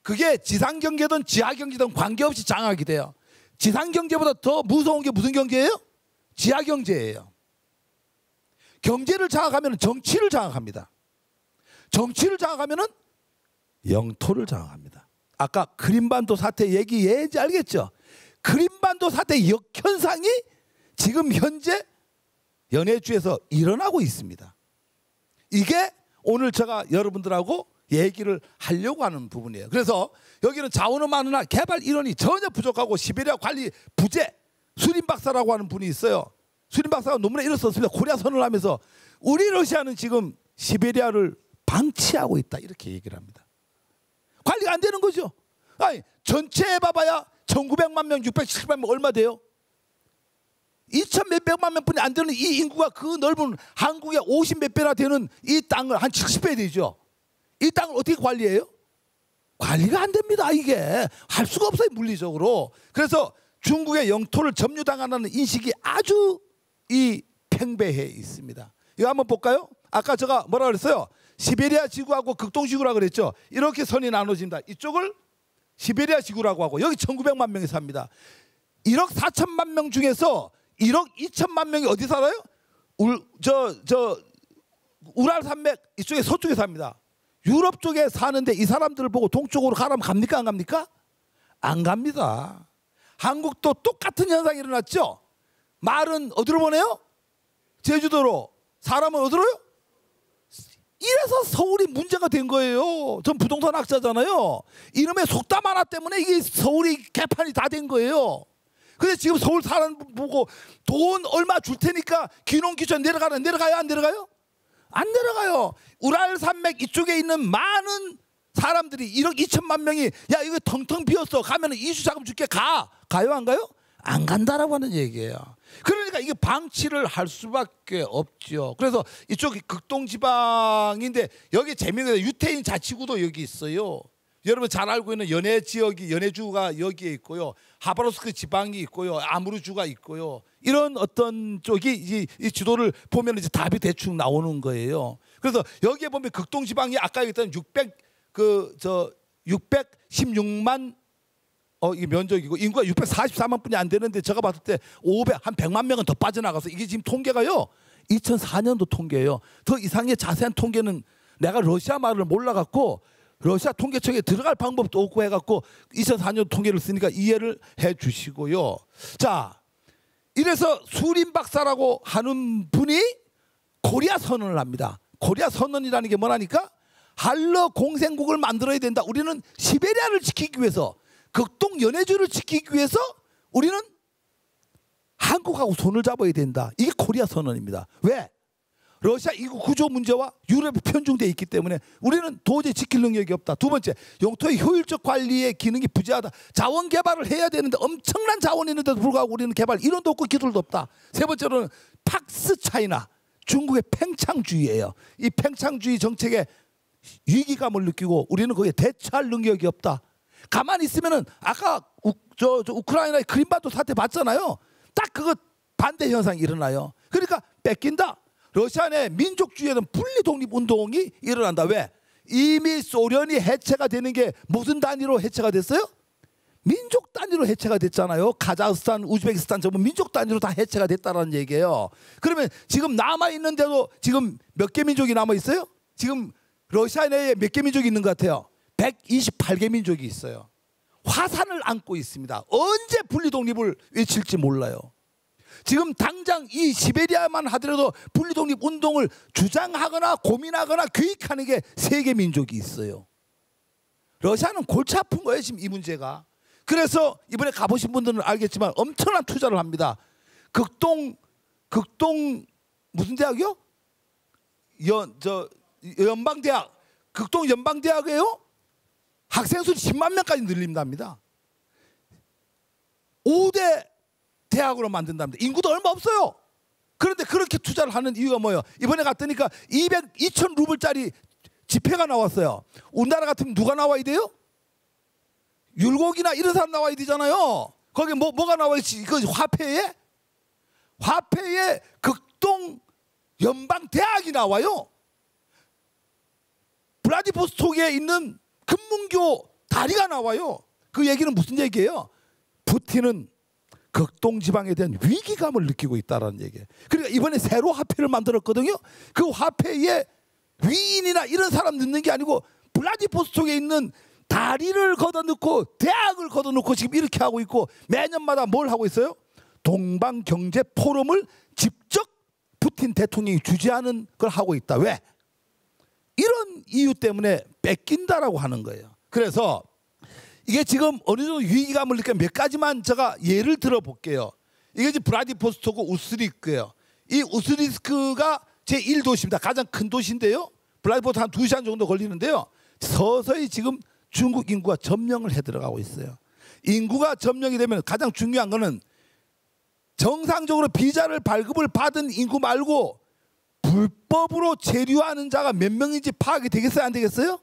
그게 지상 경제든 지하 경제든 관계없이 장악이 돼요. 지상 경제보다 더 무서운 게 무슨 경제예요? 지하 경제예요. 경제를 장악하면 정치를 장악합니다. 정치를 장악하면 영토를 장악합니다. 아까 크림반도 사태 얘기 예지 알겠죠? 크림반도 사태 역현상이 지금 현재 연해주에서 일어나고 있습니다. 이게 오늘 제가 여러분들하고 얘기를 하려고 하는 부분이에요. 그래서 여기는 자원은 많으나 개발 인원이 전혀 부족하고 시베리아 관리 부재 수림 박사라고 하는 분이 있어요. 수림 박사가 논문에 이렇게 썼습니다. 코리아 선언을 하면서 우리 러시아는 지금 시베리아를 방치하고 있다 이렇게 얘기를 합니다. 관리가 안 되는 거죠. 아니 전체 해봐봐야 1900만 명, 670만 명 얼마 돼요? 2천 몇백만 명뿐이 안 되는 이 인구가 그 넓은 한국의 50 몇 배나 되는 이 땅을 한 70배 되죠. 이 땅을 어떻게 관리해요? 관리가 안 됩니다. 이게 할 수가 없어요 물리적으로. 그래서 중국의 영토를 점유당한다는 인식이 아주 이 팽배해 있습니다. 이거 한번 볼까요? 아까 제가 뭐라 그랬어요? 시베리아 지구하고 극동지구라고 그랬죠. 이렇게 선이 나눠진다. 이쪽을 시베리아 지구라고 하고 여기 1900만 명이 삽니다. 1억 4천만 명 중에서 1억 2천만 명이 어디 살아요? 우랄 산맥 이쪽에 서쪽에 삽니다. 유럽 쪽에 사는데 이 사람들을 보고 동쪽으로 가라면 갑니까 안 갑니까? 안 갑니다. 한국도 똑같은 현상이 일어났죠. 말은 어디로 보내요? 제주도로. 사람은 어디로요? 이래서 서울이 문제가 된 거예요. 전 부동산 학자잖아요. 이놈의 속담 하나 때문에 이게 서울이 개판이 다 된 거예요. 근데 지금 서울 사람 보고 돈 얼마 줄 테니까 귀농귀촌 내려가요? 안 내려가요? 안 내려가요. 우랄 산맥 이쪽에 있는 많은 사람들이 1억 2천만 명이 야 이거 텅텅 비었어 가면 이주 자금 줄게 가요 안 가요? 안 간다라고 하는 얘기예요. 그러니까 이게 방치를 할 수밖에 없죠. 그래서 이쪽이 극동지방인데 여기 재미있는 게 유태인 자치구도 여기 있어요. 여러분 잘 알고 있는 연해 지역이 연해주가 여기에 있고요. 하바롭스크 지방이 있고요. 아무르주가 있고요. 이런 어떤 쪽이 이 지도를 보면 이제 답이 대충 나오는 거예요. 그래서 여기에 보면 극동지방이 아까 얘기했던 616만 이게 면적이고 인구가 644만 분이 안 되는데 제가 봤을 때 한 100만 명은 더 빠져나가서 이게 지금 통계가요. 2004년도 통계예요. 더 이상의 자세한 통계는 내가 러시아 말을 몰라갖고 러시아 통계청에 들어갈 방법도 없고 해갖고 2004년 통계를 쓰니까 이해를 해 주시고요. 자, 이래서 수린 박사라고 하는 분이 코리아 선언을 합니다. 코리아 선언이라는 게 뭐라니까? 한러 공생국을 만들어야 된다. 우리는 시베리아를 지키기 위해서, 극동 연해주를 지키기 위해서 우리는 한국하고 손을 잡아야 된다. 이게 코리아 선언입니다. 왜? 러시아 이국 구조 문제와 유럽이 편중되어 있기 때문에 우리는 도저히 지킬 능력이 없다. 두 번째, 영토의 효율적 관리의 기능이 부재하다. 자원 개발을 해야 되는데 엄청난 자원이 있는데도 불구하고 우리는 개발 이론도 없고 기술도 없다. 세 번째로는 팍스 차이나, 중국의 팽창주의예요. 이 팽창주의 정책에 위기감을 느끼고 우리는 거기에 대처할 능력이 없다. 가만히 있으면은 아까 우크라이나의 크림반도 사태 봤잖아요. 딱 그거 반대 현상이 일어나요. 그러니까 뺏긴다. 러시아 내 민족주의에는 분리 독립 운동이 일어난다. 왜? 이미 소련이 해체가 되는 게 무슨 단위로 해체가 됐어요? 민족 단위로 해체가 됐잖아요. 카자흐스탄, 우즈베키스탄 전부 민족 단위로 다 해체가 됐다는 얘기예요. 그러면 지금 남아 있는데도 지금 몇 개 민족이 남아 있어요? 지금 러시아 내에 몇 개 민족이 있는 것 같아요? 128개 민족이 있어요. 화산을 안고 있습니다. 언제 분리 독립을 외칠지 몰라요. 지금 당장 이 시베리아만 하더라도 분리 독립 운동을 주장하거나 고민하거나 계획하는 게 3개 민족이 있어요. 러시아는 골치 아픈 거예요, 지금 이 문제가. 그래서 이번에 가보신 분들은 알겠지만 엄청난 투자를 합니다. 극동 무슨 대학이요? 연방대학, 극동 연방대학이에요. 학생 수 10만 명까지 늘린답니다. 5대 대학으로 만든답니다. 인구도 얼마 없어요. 그런데 그렇게 투자를 하는 이유가 뭐예요? 이번에 갔더니까 2,000 루블짜리 지폐가 나왔어요. 우리나라 같으면 누가 나와야 돼요? 율곡이나 이런 사람 나와야 되잖아요. 거기 뭐가 나와야 지? 그 화폐에 극동 연방대학이 나와요. 블라디보스토크에 있는 금문교 다리가 나와요. 그 얘기는 무슨 얘기예요? 푸틴은 극동지방에 대한 위기감을 느끼고 있다는 얘기예요. 그러니까 이번에 새로 화폐를 만들었거든요. 그 화폐에 위인이나 이런 사람 넣는 게 아니고 블라디보스토크에 있는 다리를 걷어넣고 대학을 걷어넣고 지금 이렇게 하고 있고, 매년마다 뭘 하고 있어요? 동방경제 포럼을 직접 푸틴 대통령이 주재하는 걸 하고 있다. 왜? 이런 이유 때문에 뺏긴다라고 하는 거예요. 그래서 이게 지금 어느 정도 위기감을 느끼는 몇 가지만 제가 예를 들어 볼게요. 이게 지금 블라디보스토크 우스리스크예요. 이 우스리스크가 제1도시입니다. 가장 큰 도시인데요. 블라디보스토크 한 2시간 정도 걸리는데요. 서서히 지금 중국 인구가 점령을 해 들어가고 있어요. 인구가 점령이 되면 가장 중요한 거는 정상적으로 비자를 발급을 받은 인구 말고 불법으로 체류하는 자가 몇 명인지 파악이 되겠어요? 안 되겠어요?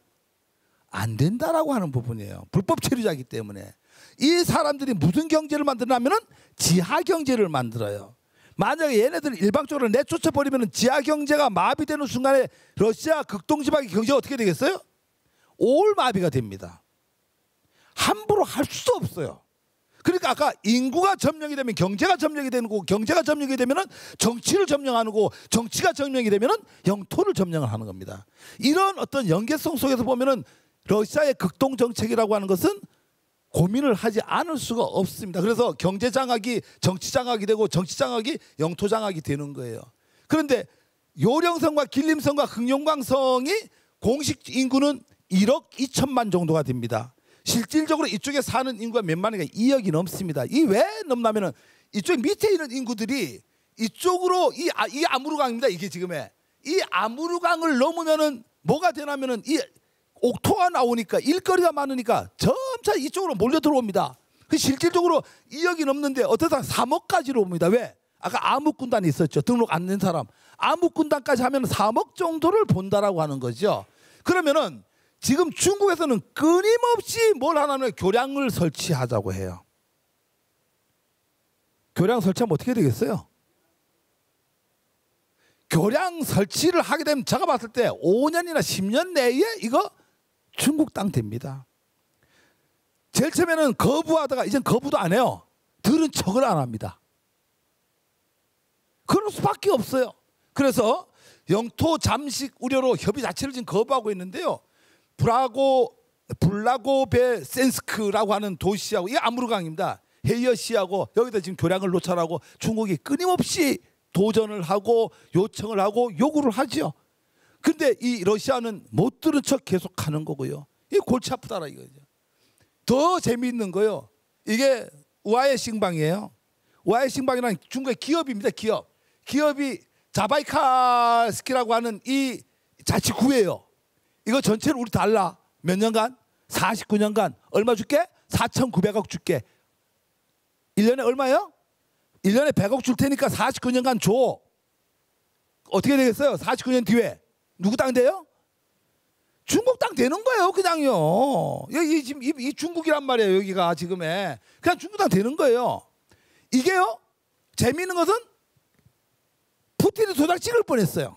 안 된다라고 하는 부분이에요. 불법 체류자이기 때문에. 이 사람들이 무슨 경제를 만드냐면은 지하 경제를 만들어요. 만약에 얘네들 일방적으로 내쫓아 버리면은 지하 경제가 마비되는 순간에 러시아 극동지방의 경제가 어떻게 되겠어요? 올마비가 됩니다. 함부로 할 수 없어요. 그러니까 아까 인구가 점령이 되면 경제가 점령이 되는 거고, 경제가 점령이 되면은 정치를 점령하는 거고, 정치가 점령이 되면은 영토를 점령을 하는 겁니다. 이런 어떤 연계성 속에서 보면은 러시아의 극동 정책이라고 하는 것은 고민을 하지 않을 수가 없습니다. 그래서 경제 장악이 정치 장악이 되고, 정치 장악이 영토 장악이 되는 거예요. 그런데 요령성과 길림성과 극룡광성이 공식 인구는 1억 2천만 정도가 됩니다. 실질적으로 이쪽에 사는 인구가 몇만이가 2억이 넘습니다. 이 왜 넘나면은 이쪽 밑에 있는 인구들이 이쪽으로 이 아무르강입니다. 이게 지금의 이 아무르강을 넘으면은 뭐가 되냐면은 이 옥토가 나오니까 일거리가 많으니까 점차 이쪽으로 몰려 들어옵니다. 그 실질적으로 2억이 넘는데 어떤 사람 3억까지로 옵니다. 왜? 아까 암흑군단이 있었죠. 등록 안 된 사람. 암흑군단까지 하면 3억 정도를 본다라고 하는 거죠. 그러면은 지금 중국에서는 끊임없이 뭘 하냐면 교량을 설치하자고 해요. 교량 설치하면 어떻게 되겠어요? 교량 설치를 하게 되면 제가 봤을 때 5년이나 10년 내에 이거 중국 땅 됩니다. 제일 처음에는 거부하다가 이젠 거부도 안 해요. 들은 척을 안 합니다. 그럴 수밖에 없어요. 그래서 영토 잠식 우려로 협의 자체를 지금 거부하고 있는데요. 블라고베센스크라고 하는 도시하고, 이게 아무르강입니다. 헤이어시하고 여기다 지금 교량을 놓자라고 중국이 끊임없이 도전을 하고 요청을 하고 요구를 하죠. 근데 이 러시아는 못 들은 척 계속하는 거고요. 이게 골치 아프다라 이거죠. 더 재미있는 거요. 이게 우아의 싱방이에요. 우아의 싱방이란 중국의 기업입니다. 기업이 자바이칼스키라고 하는 이 자치구예요. 이거 전체를 우리 달라. 몇 년간? 49년간. 얼마 줄게? 4,900억 줄게. 1년에 얼마예요? 1년에 100억 줄 테니까 49년간 줘. 어떻게 되겠어요? 49년 뒤에 누구 땅 돼요? 중국 땅 되는 거예요. 그냥요. 여기 지금 이 중국이란 말이에요. 여기가 지금에 그냥 중국 땅 되는 거예요. 이게요. 재미있는 것은 푸틴이 도장 찍을 뻔했어요.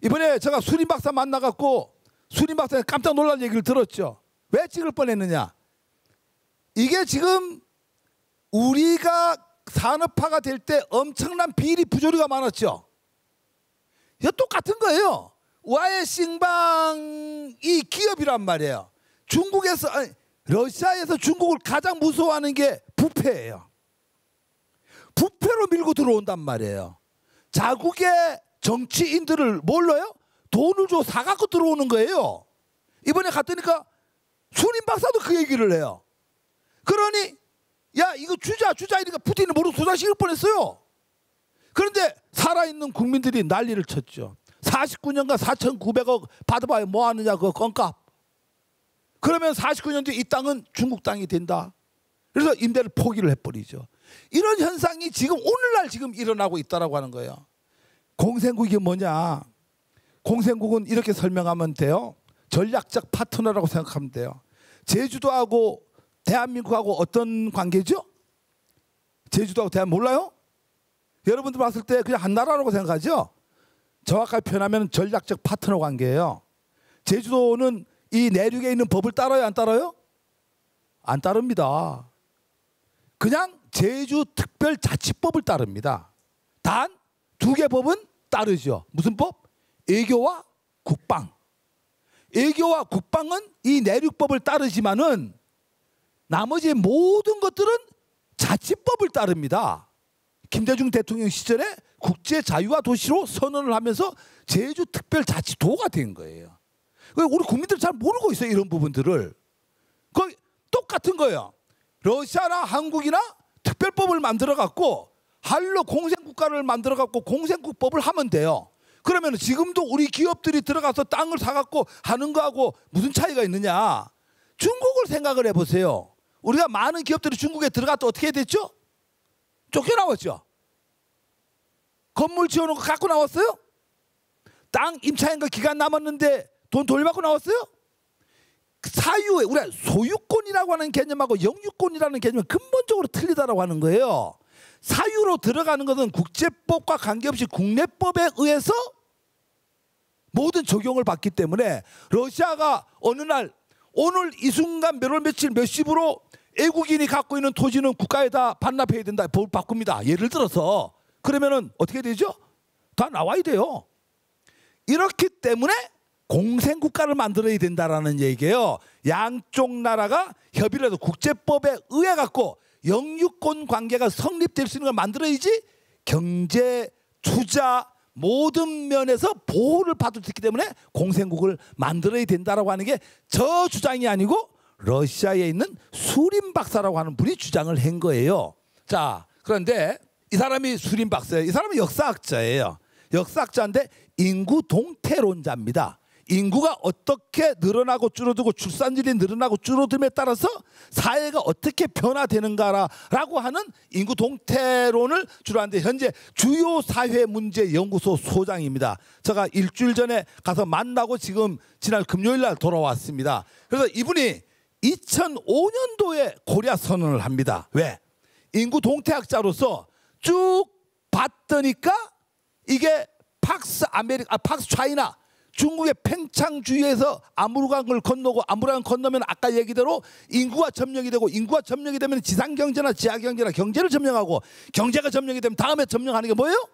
이번에 제가 수림 박사 만나갖고 수림 박사님 깜짝 놀란 얘기를 들었죠. 왜 찍을 뻔했느냐? 이게 지금 우리가 산업화가 될 때 엄청난 비리 부조리가 많았죠. 이거 똑같은 거예요. 우아의 싱방이 기업이란 말이에요. 중국에서 아니, 러시아에서 중국을 가장 무서워하는 게 부패예요. 부패로 밀고 들어온단 말이에요. 자국의 정치인들을 뭘로요? 돈을 줘 사갖고 들어오는 거예요. 이번에 갔더니까 수림 박사도 그 얘기를 해요. 그러니 야 이거 주자 이러니까 푸틴이 모르고 도장식을 뻔했어요. 그런데 살아있는 국민들이 난리를 쳤죠. 49년간 4,900억 받아봐야 뭐하느냐 그 건값. 그러면 49년 뒤에 이 땅은 중국 땅이 된다. 그래서 임대를 포기를 해버리죠. 이런 현상이 지금 오늘날 지금 일어나고 있다라고 하는 거예요. 공생국이 뭐냐? 공생국은 이렇게 설명하면 돼요. 전략적 파트너라고 생각하면 돼요. 제주도하고 대한민국하고 어떤 관계죠? 제주도하고 대한민국 몰라요? 여러분들 봤을 때 그냥 한 나라라고 생각하죠? 정확하게 표현하면 전략적 파트너 관계예요. 제주도는 이 내륙에 있는 법을 따라요? 안 따라요? 안 따릅니다. 그냥 제주특별자치법을 따릅니다. 단 두 개 법은 따르죠. 무슨 법? 애교와 국방. 애교와 국방은 이 내륙법을 따르지만은 나머지 모든 것들은 자치법을 따릅니다. 김대중 대통령 시절에 국제자유화 도시로 선언을 하면서 제주특별자치도가 된 거예요. 우리 국민들 잘 모르고 있어요. 이런 부분들을. 거의 똑같은 거예요. 러시아나 한국이나 특별법을 만들어갖고 한로 공생국가를 만들어갖고 공생국법을 하면 돼요. 그러면 지금도 우리 기업들이 들어가서 땅을 사갖고 하는 거하고 무슨 차이가 있느냐. 중국을 생각을 해보세요. 우리가 많은 기업들이 중국에 들어갔다 어떻게 됐죠? 쫓겨나왔죠. 건물 지어놓고 갖고 나왔어요? 땅 임차인가 기간 남았는데 돈 돌려받고 나왔어요? 사유에 우리가 소유권이라고 하는 개념하고 영유권이라는 개념은 근본적으로 틀리다라고 하는 거예요. 사유로 들어가는 것은 국제법과 관계없이 국내법에 의해서 모든 적용을 받기 때문에 러시아가 어느 날 오늘 이 순간 몇 월 며칠 몇 시부로 애국인이 갖고 있는 토지는 국가에다 반납해야 된다. 법을 바꿉니다. 예를 들어서 그러면은 어떻게 되죠? 다 나와야 돼요. 이렇기 때문에 공생국가를 만들어야 된다라는 얘기예요. 양쪽 나라가 협의를 해서 국제법에 의해 갖고 영유권 관계가 성립될 수 있는 걸 만들어야지 경제, 투자 모든 면에서 보호를 받을 수 있기 때문에 공생국을 만들어야 된다라고 하는 게 저 주장이 아니고 러시아에 있는 수림 박사라고 하는 분이 주장을 한 거예요. 자, 그런데 이 사람이 수림 박사예요. 이 사람은 역사학자예요. 역사학자인데 인구 동태론자입니다. 인구가 어떻게 늘어나고 줄어들고 출산율이 늘어나고 줄어듦에 따라서 사회가 어떻게 변화되는가라고 하는 인구 동태론을 주로 하는데 현재 주요 사회 문제 연구소 소장입니다. 제가 일주일 전에 가서 만나고 지금 지난 금요일 날 돌아왔습니다. 그래서 이분이 2005년도에 코리아 선언을 합니다. 왜? 인구 동태학자로서 쭉 봤더니까 이게 팍스 차이나 중국의 팽창주의에서 아무르강을 건너고 아무르강 건너면 아까 얘기대로 인구가 점령이 되고 인구가 점령이 되면 지상경제나 지하경제나 경제를 점령하고 경제가 점령이 되면 다음에 점령하는 게 뭐예요?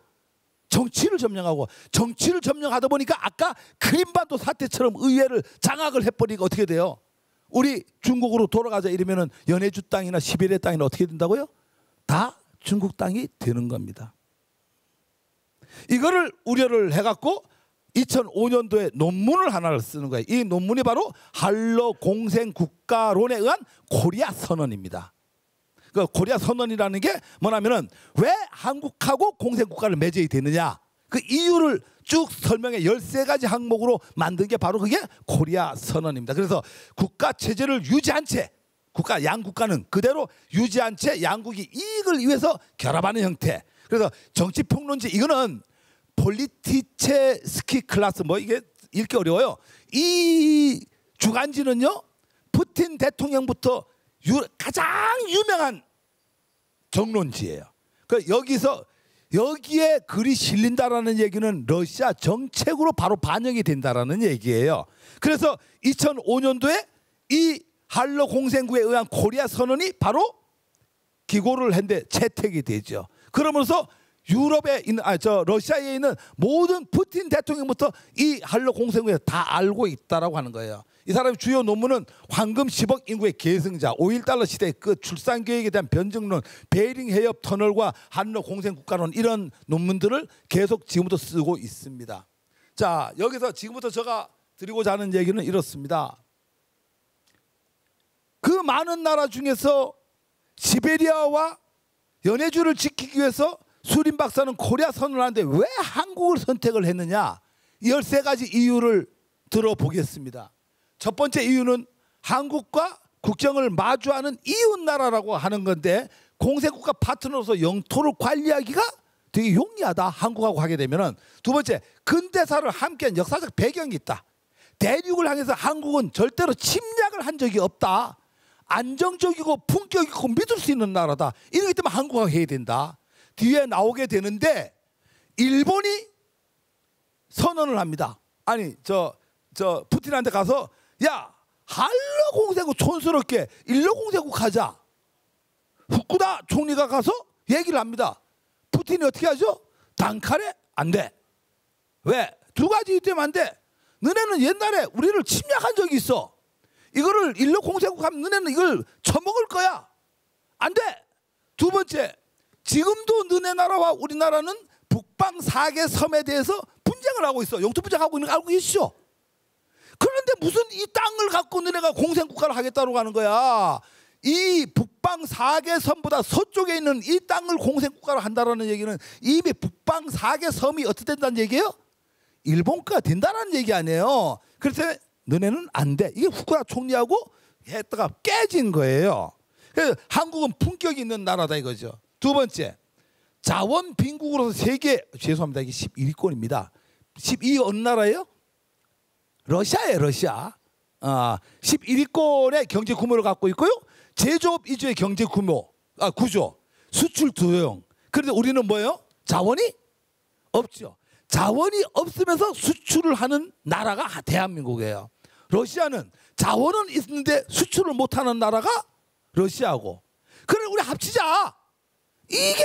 정치를 점령하고 정치를 점령하다 보니까 아까 크림반도 사태처럼 의회를 장악을 해버리니까 어떻게 돼요? 우리 중국으로 돌아가자 이러면은 연해주 땅이나 시베리아 땅이나 어떻게 된다고요? 다 중국 땅이 되는 겁니다. 이거를 우려를 해갖고 2005년도에 논문을 하나를 쓰는 거예요. 이 논문이 바로 한러 공생국가론에 의한 코리아 선언입니다. 그 코리아 선언이라는 게 뭐냐면은 왜 한국하고 공생국가를 맺어야 되느냐 그 이유를 쭉 설명해 13가지 항목으로 만든 게 바로 그게 코리아 선언입니다. 그래서 국가 체제를 유지한 채 양국가는 그대로 유지한 채 양국이 이익을 위해서 결합하는 형태. 그래서 정치평론지 이거는 폴리티체스키 클라스 뭐 이게 읽기 어려워요. 이 주간지는요 푸틴 대통령부터 가장 유명한 정론지예요. 그 여기에 글이 실린다라는 얘기는 러시아 정책으로 바로 반영이 된다라는 얘기예요. 그래서 2005년도에 이 한러 공생국에 의한 코리아 선언이 바로 기고를 했는데 채택이 되죠. 그러면서 유럽에 있는 러시아에 있는 모든 푸틴 대통령부터 이 한러 공생국에 다 알고 있다라고 하는 거예요. 이 사람의 주요 논문은 황금 10억 인구의 계승자, 5.1달러 시대의 그 출산 계획에 대한 변증론, 베이링 해협 터널과 한러 공생국가론 이런 논문들을 계속 지금부터 쓰고 있습니다. 자, 여기서 지금부터 제가 드리고자 하는 얘기는 이렇습니다. 그 많은 나라 중에서 시베리아와 연해주를 지키기 위해서 수린 박사는 코리아 선언을 하는데 왜 한국을 선택을 했느냐? 13가지 이유를 들어보겠습니다. 첫 번째 이유는 한국과 국경을 마주하는 이웃 나라라고 하는 건데 공생국가 파트너로서 영토를 관리하기가 되게 용이하다. 한국하고 하게 되면은. 두 번째, 근대사를 함께한 역사적 배경이 있다. 대륙을 향해서 한국은 절대로 침략을 한 적이 없다. 안정적이고 품격 있고 믿을 수 있는 나라다. 이렇기 때문에 한국하고 해야 된다. 뒤에 나오게 되는데 일본이 선언을 합니다. 아니 저 푸틴한테 가서 야 한러 공생국 촌스럽게 일러 공생국 하자. 후쿠다 총리가 가서 얘기를 합니다. 푸틴이 어떻게 하죠? 단칼에 안 돼. 왜? 두 가지 때문에 안 돼. 너네는 옛날에 우리를 침략한 적이 있어. 이거를 일러 공생국 하면 너네는 이걸 처먹을 거야. 안 돼. 두 번째, 지금도 너네 나라와 우리나라는 북방 4개 섬에 대해서 분쟁을 하고 있어. 영토 분쟁하고 있는 거 알고 계시죠? 그런데 무슨 이 땅을 갖고 너네가 공생국가를 하겠다고 하는 거야. 이 북방 4개 섬보다 서쪽에 있는 이 땅을 공생국가로 한다라는 얘기는 이미 북방 4개 섬이 어떻게 된다는 얘기예요? 일본과가 된다는 얘기 아니에요. 그래서 너네는 안 돼. 이게 후쿠다 총리하고 했다가 깨진 거예요. 그래서 한국은 품격이 있는 나라다 이거죠. 두 번째, 자원 빈국으로서 세계 죄송합니다. 이게 11위권입니다. 12위 어느 나라예요? 러시아예요. 러시아. 11위권의 경제 규모를 갖고 있고요. 제조업 위주의 경제 구조, 수출 도용. 그런데 우리는 뭐예요? 자원이 없죠. 자원이 없으면서 수출을 하는 나라가 대한민국이에요. 러시아는 자원은 있는데 수출을 못하는 나라가 러시아고. 그래 우리 합치자. 이게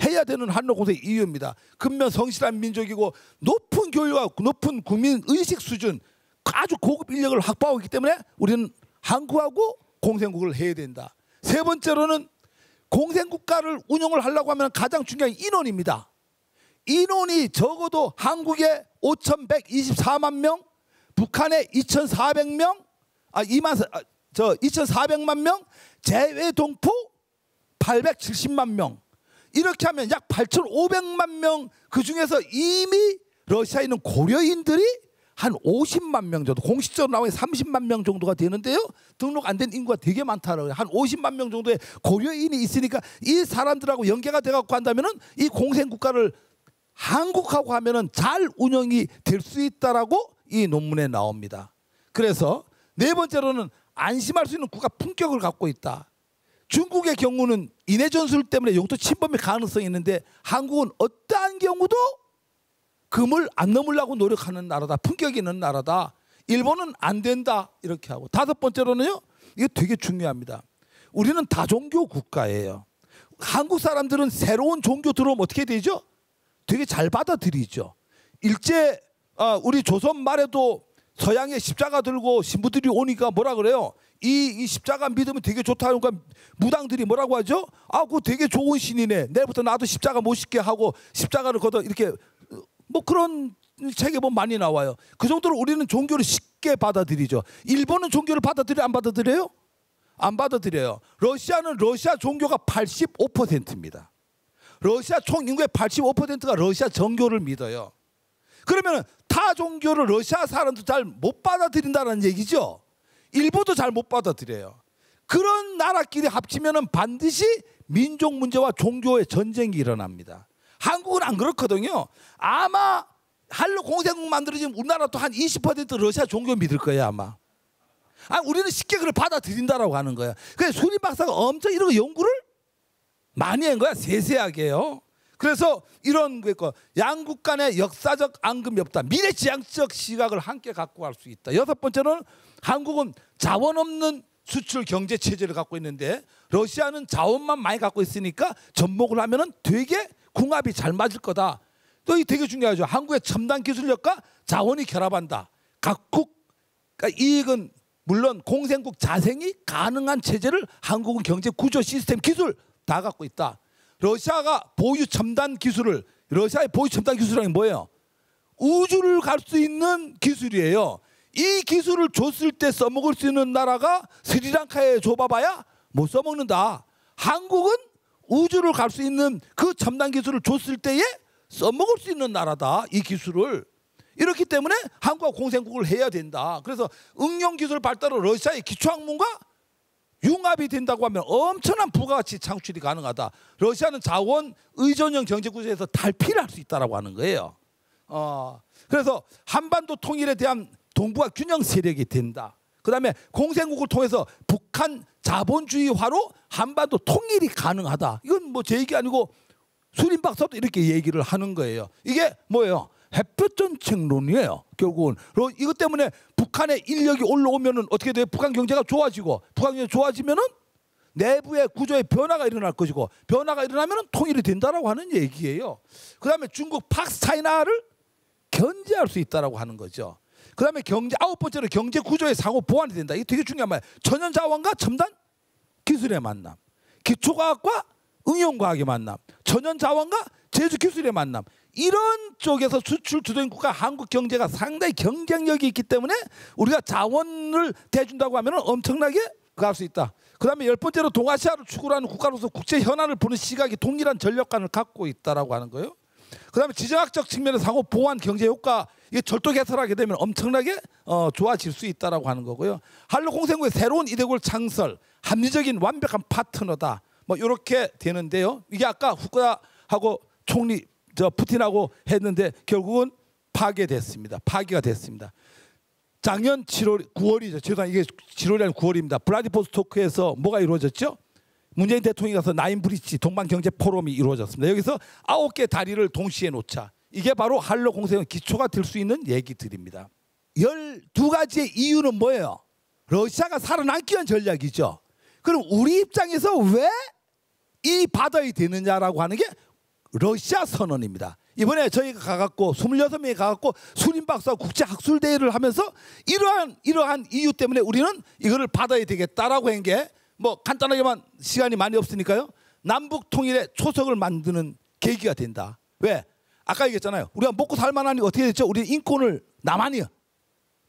해야 되는 한러공생 이유입니다. 근면 성실한 민족이고 높은 교육과 높은 국민 의식 수준 아주 고급 인력을 확보하고 있기 때문에 우리는 한국하고 공생국을 해야 된다. 세 번째로는 공생국가를 운영을 하려고 하면 가장 중요한 인원입니다. 인원이 적어도 한국에 5,124만 명, 북한에 2,400명, 2,400만 명, 재외동포 870만 명. 이렇게 하면 약 8,500만 명 그 중에서 이미 러시아에 있는 고려인들이 한 50만 명 정도, 공식적으로 나오면 30만 명 정도가 되는데요. 등록 안 된 인구가 되게 많다라고 해요. 한 50만 명 정도의 고려인이 있으니까 이 사람들하고 연계가 돼갖고 한다면은 이 공생국가를 한국하고 하면은 잘 운영이 될 수 있다라고 이 논문에 나옵니다. 그래서 네 번째로는 안심할 수 있는 국가 품격을 갖고 있다. 중국의 경우는 인해 전술 때문에 영토 침범의 가능성이 있는데 한국은 어떠한 경우도 금을 안 넘으려고 노력하는 나라다. 품격이 있는 나라다. 일본은 안 된다. 이렇게 하고. 다섯 번째로는요. 이게 되게 중요합니다. 우리는 다종교 국가예요. 한국 사람들은 새로운 종교 들어오면 어떻게 되죠? 되게 잘 받아들이죠. 일제 우리 조선 말에도 서양의 십자가 들고 신부들이 오니까 뭐라 그래요? 이 십자가 믿으면 되게 좋다는 거 무당들이 뭐라고 하죠? 아, 그거 되게 좋은 신이네. 내일부터 나도 십자가 멋있게 하고 십자가를 걷어 이렇게 뭐 그런 책에 보면 많이 나와요. 그 정도로 우리는 종교를 쉽게 받아들이죠. 일본은 종교를 받아들여요? 안 받아들여요? 안 받아들여요. 러시아는 러시아 종교가 85%입니다. 러시아 총 인구의 85%가 러시아 정교를 믿어요. 그러면 타 종교를 러시아 사람도 잘 못 받아들인다는 얘기죠. 일본도 잘 못 받아들여요. 그런 나라끼리 합치면 반드시 민족 문제와 종교의 전쟁이 일어납니다. 한국은 안 그렇거든요. 아마 한로 공생국 만들어지면 우리나라도 한 20% 러시아 종교 믿을 거예요 아마. 우리는 쉽게 그걸 받아들인다라고 하는 거야. 그래서 수리 박사가 엄청 이런 거 연구를 많이 한 거야. 세세하게요. 그래서 이런 거 있고 양국 간의 역사적 앙금이 없다. 미래지향적 시각을 함께 갖고 갈 수 있다. 여섯 번째는 한국은 자원 없는 수출 경제 체제를 갖고 있는데 러시아는 자원만 많이 갖고 있으니까 접목을 하면은 되게 궁합이 잘 맞을 거다. 또 이 되게 중요하죠. 한국의 첨단 기술력과 자원이 결합한다. 각국 이익은 물론 공생국 자생이 가능한 체제를 한국은 경제 구조 시스템 기술 다 갖고 있다. 러시아가 보유 첨단 기술을 러시아의 보유 첨단 기술이 뭐예요? 우주를 갈 수 있는 기술이에요. 이 기술을 줬을 때 써먹을 수 있는 나라가 스리랑카에 줘봐봐야 못 써먹는다. 한국은 우주를 갈 수 있는 그 첨단 기술을 줬을 때에 써먹을 수 있는 나라다. 이 기술을. 이렇기 때문에 한국과 공생국을 해야 된다. 그래서 응용기술 발달로 러시아의 기초학문과 융합이 된다고 하면 엄청난 부가가치 창출이 가능하다. 러시아는 자원 의존형 경제구조에서 탈피를 할 수 있다고 하는 거예요. 그래서 한반도 통일에 대한 동북아 균형 세력이 된다. 그 다음에 공생국을 통해서 북한 자본주의화로 한반도 통일이 가능하다. 이건 뭐 제 얘기 아니고 수림 박사도 이렇게 얘기를 하는 거예요. 이게 뭐예요? 햇볕전책론이에요. 결국은 이것 때문에 북한의 인력이 올라오면은 어떻게 돼요? 북한 경제가 좋아지고 북한 경제가 좋아지면은 내부의 구조의 변화가 일어날 것이고 변화가 일어나면은 통일이 된다라고 하는 얘기예요. 그다음에 중국 팍스차이나를 견제할 수 있다라고 하는 거죠. 그다음에 경제 아홉 번째로 경제 구조의 상호 보완이 된다. 이게 되게 중요한 말이에요. 천연 자원과 첨단 기술의 만남, 기초과학과 응용과학의 만남, 천연 자원과 제조 기술의 만남. 이런 쪽에서 수출 주도인 국가 한국 경제가 상당히 경쟁력이 있기 때문에 우리가 자원을 대준다고 하면 엄청나게 갈 수 있다. 그 다음에 열 번째로 동아시아를 축으로 하는 국가로서 국제 현안을 보는 시각이 동일한 전력관을 갖고 있다라고 하는 거예요. 그 다음에 지정학적 측면에서 상호 보완 경제 효과 이게 절도 개설하게 되면 엄청나게 좋아질 수 있다라고 하는 거고요. 한로 공생국의 새로운 이데골 창설, 합리적인 완벽한 파트너다. 뭐 이렇게 되는데요. 이게 아까 후쿠다하고 총리 푸틴하고 했는데 결국은 파괴됐습니다. 파기가 됐습니다. 작년 7월 9월이죠. 죄송합니다. 이게 7월이 아니고 9월입니다. 블라디보스토크에서 뭐가 이루어졌죠? 문재인 대통령이 가서 나인브리지 동반경제 포럼이 이루어졌습니다. 여기서 9개 다리를 동시에 놓자. 이게 바로 한로 공생의 기초가 될 수 있는 얘기들입니다. 12가지의 이유는 뭐예요? 러시아가 살아남기 위한 전략이죠. 그럼 우리 입장에서 왜 이 바다에 되느냐라고 하는 게 러시아 선언입니다. 이번에 저희가 가갖고 26명이 가갖고 수림 박사 국제 학술 대회를 하면서 이러한 이유 때문에 우리는 이거를 받아야 되겠다라고 한 게 뭐 간단하게만 시간이 많이 없으니까요. 남북 통일의 초석을 만드는 계기가 된다. 왜? 아까 얘기했잖아요. 우리가 먹고 살만하니까 어떻게 됐죠? 우리는 인권을 나만이요.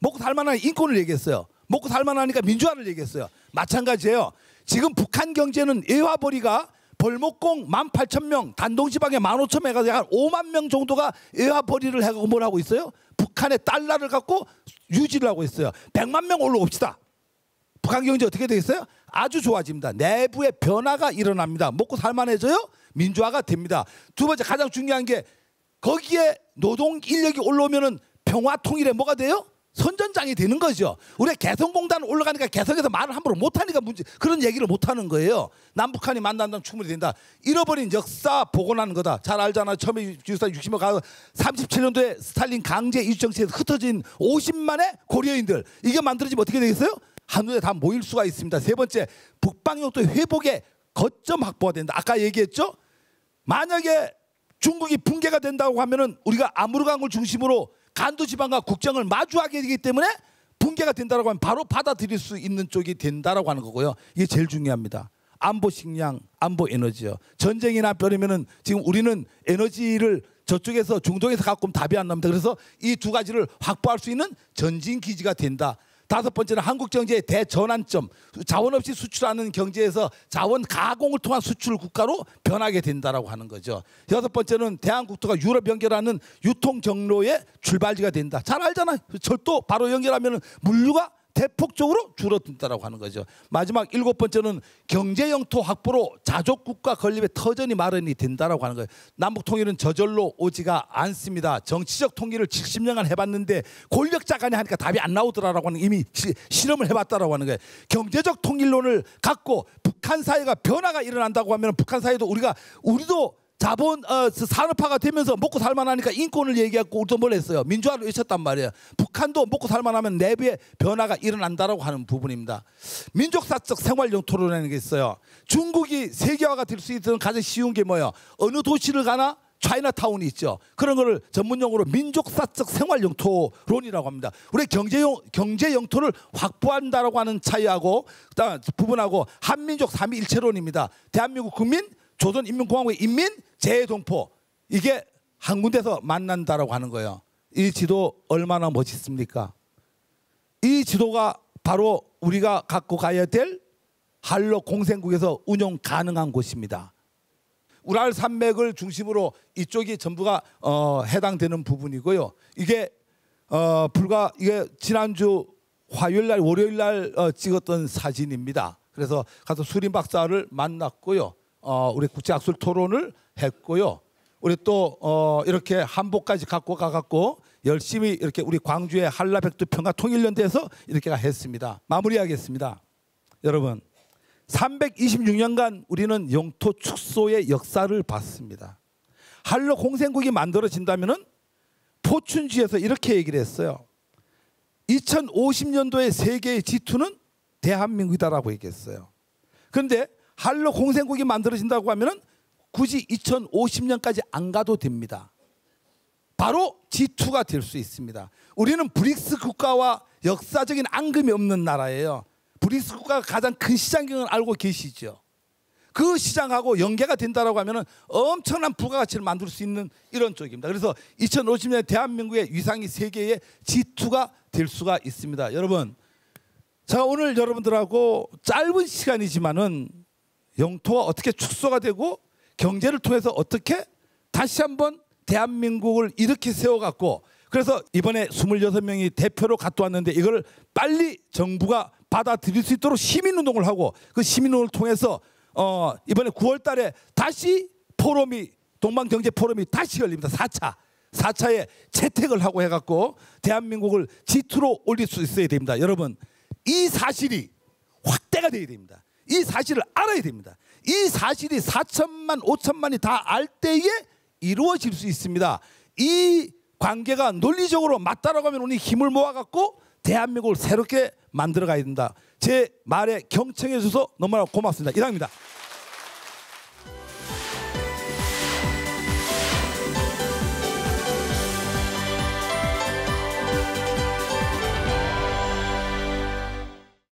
먹고 살만하니까 인권을 얘기했어요. 먹고 살만하니까 민주화를 얘기했어요. 마찬가지예요. 지금 북한 경제는 애화벌이가 벌목공 18,000명, 단동지방에 15,000명 해가지고 한 5만 명 정도가 애화벌이를 해가고 뭘 하고 있어요? 북한 북한의 달러를 갖고 유지를 하고 있어요. 100만 명 올라옵시다. 북한 경제 어떻게 되겠어요? 아주 좋아집니다. 내부의 변화가 일어납니다. 먹고 살만해져요. 민주화가 됩니다. 두 번째 가장 중요한 게 거기에 노동 인력이 올라오면은 평화 통일에 뭐가 돼요? 선전장이 되는 거죠. 우리가 개성공단 올라가니까 개성에서 말을 함부로 못하니까 문제, 그런 얘기를 못하는 거예요. 남북한이 만난다면 충분히 된다. 잃어버린 역사 복원하는 거다. 잘 알잖아. 처음에 60년 가서 37년도에 스탈린 강제 이주정책에서 흩어진 50만의 고려인들, 이게 만들어지면 어떻게 되겠어요? 한눈에 다 모일 수가 있습니다. 세 번째, 북방역도 회복의 거점 확보가 된다. 아까 얘기했죠? 만약에 중국이 붕괴가 된다고 하면은 우리가 아무르강을 중심으로 간도지방과 국경을 마주하게 되기 때문에 붕괴가 된다고 하면 바로 받아들일 수 있는 쪽이 된다라고 하는 거고요. 이게 제일 중요합니다. 안보 식량, 안보 에너지요. 전쟁이나 벼르면은 지금 우리는 에너지를 저쪽에서 중동에서 갖고 오면 답이 안 납니다. 그래서 이 두 가지를 확보할 수 있는 전진 기지가 된다. 다섯 번째는 한국 경제의 대전환점, 자원 없이 수출하는 경제에서 자원 가공을 통한 수출 국가로 변하게 된다라고 하는 거죠. 여섯 번째는 대한국토가 유럽 연결하는 유통 경로의 출발지가 된다. 잘 알잖아요. 철도 바로 연결하면 물류가 대폭적으로 줄어든다라고 하는 거죠. 마지막 일곱 번째는 경제 영토 확보로 자족국가 건립의 터전이 마련이 된다라고 하는 거예요. 남북 통일은 저절로 오지가 않습니다. 정치적 통일을 70년간 해봤는데 권력자 간에 하니까 답이 안 나오더라라고 하는, 이미 실험을 해봤다라고 하는 거예요. 경제적 통일론을 갖고 북한 사회가 변화가 일어난다고 하면 북한 사회도 우리도 자본 산업화가 되면서 먹고 살만하니까 인권을 얘기하고 우리도 뭘 했어요? 민주화를 외쳤단 말이에요. 북한도 먹고 살만하면 내부의 변화가 일어난다라고 하는 부분입니다. 민족사적 생활 영토론이라는 게 있어요. 중국이 세계화가 될 수 있는 가장 쉬운 게 뭐예요? 어느 도시를 가나 차이나타운이 있죠. 그런 거를 전문용어로 민족사적 생활 영토론이라고 합니다. 우리 경제 영토를 확보한다라고 하는 차이하고 그다음 부분하고 한민족 삼위일체론입니다. 대한민국 국민, 조선인민공화국의 인민, 재동포, 이게 한 군데서 만난다라고 하는 거예요. 이 지도 얼마나 멋있습니까? 이 지도가 바로 우리가 갖고 가야 될 한러 공생국에서 운용 가능한 곳입니다. 우랄 산맥을 중심으로 이쪽이 전부가 해당되는 부분이고요. 이게 이게 지난주 화요일날 월요일날 찍었던 사진입니다. 그래서 가서 수림 박사를 만났고요. 우리 국제학술 토론을 했고요. 우리 또 이렇게 한복까지 갖고 가갖고 열심히 이렇게 우리 광주의 한라백두 평화통일연대에서 이렇게 했습니다. 마무리하겠습니다. 여러분, 326년간 우리는 영토 축소의 역사를 봤습니다. 한러 공생국이 만들어진다면은 포춘지에서 이렇게 얘기를 했어요. 2050년도에 세계의 G2는 대한민국이다라고 얘기했어요. 그런데 한러 공생국이 만들어진다고 하면은 굳이 2050년까지 안 가도 됩니다. 바로 G2가 될 수 있습니다. 우리는 브릭스 국가와 역사적인 앙금이 없는 나라예요. 브릭스 국가가 가장 큰 시장경을 알고 계시죠. 그 시장하고 연계가 된다라고 하면은 엄청난 부가가치를 만들 수 있는 이런 쪽입니다. 그래서 2050년에 대한민국의 위상이 세계의 G2가 될 수가 있습니다. 여러분, 제가 오늘 여러분들하고 짧은 시간이지만은 영토가 어떻게 축소가 되고 경제를 통해서 어떻게 다시 한번 대한민국을 이렇게 세워갖고, 그래서 이번에 26명이 대표로 갔다 왔는데 이걸 빨리 정부가 받아들일 수 있도록 시민운동을 하고, 그 시민운동을 통해서 이번에 9월 달에 다시 동방경제 포럼이 다시 열립니다. 4차에 채택을 하고 해갖고 대한민국을 G2로 올릴 수 있어야 됩니다. 여러분, 이 사실이 확대가 돼야 됩니다. 이 사실을 알아야 됩니다. 이 사실이 4천만 5천만이 다 알 때에 이루어질 수 있습니다. 이 관계가 논리적으로 맞다라고 하면 우리 힘을 모아갖고 대한민국을 새롭게 만들어 가야 된다. 제 말에 경청해 주셔서 너무나 고맙습니다. 이상입니다.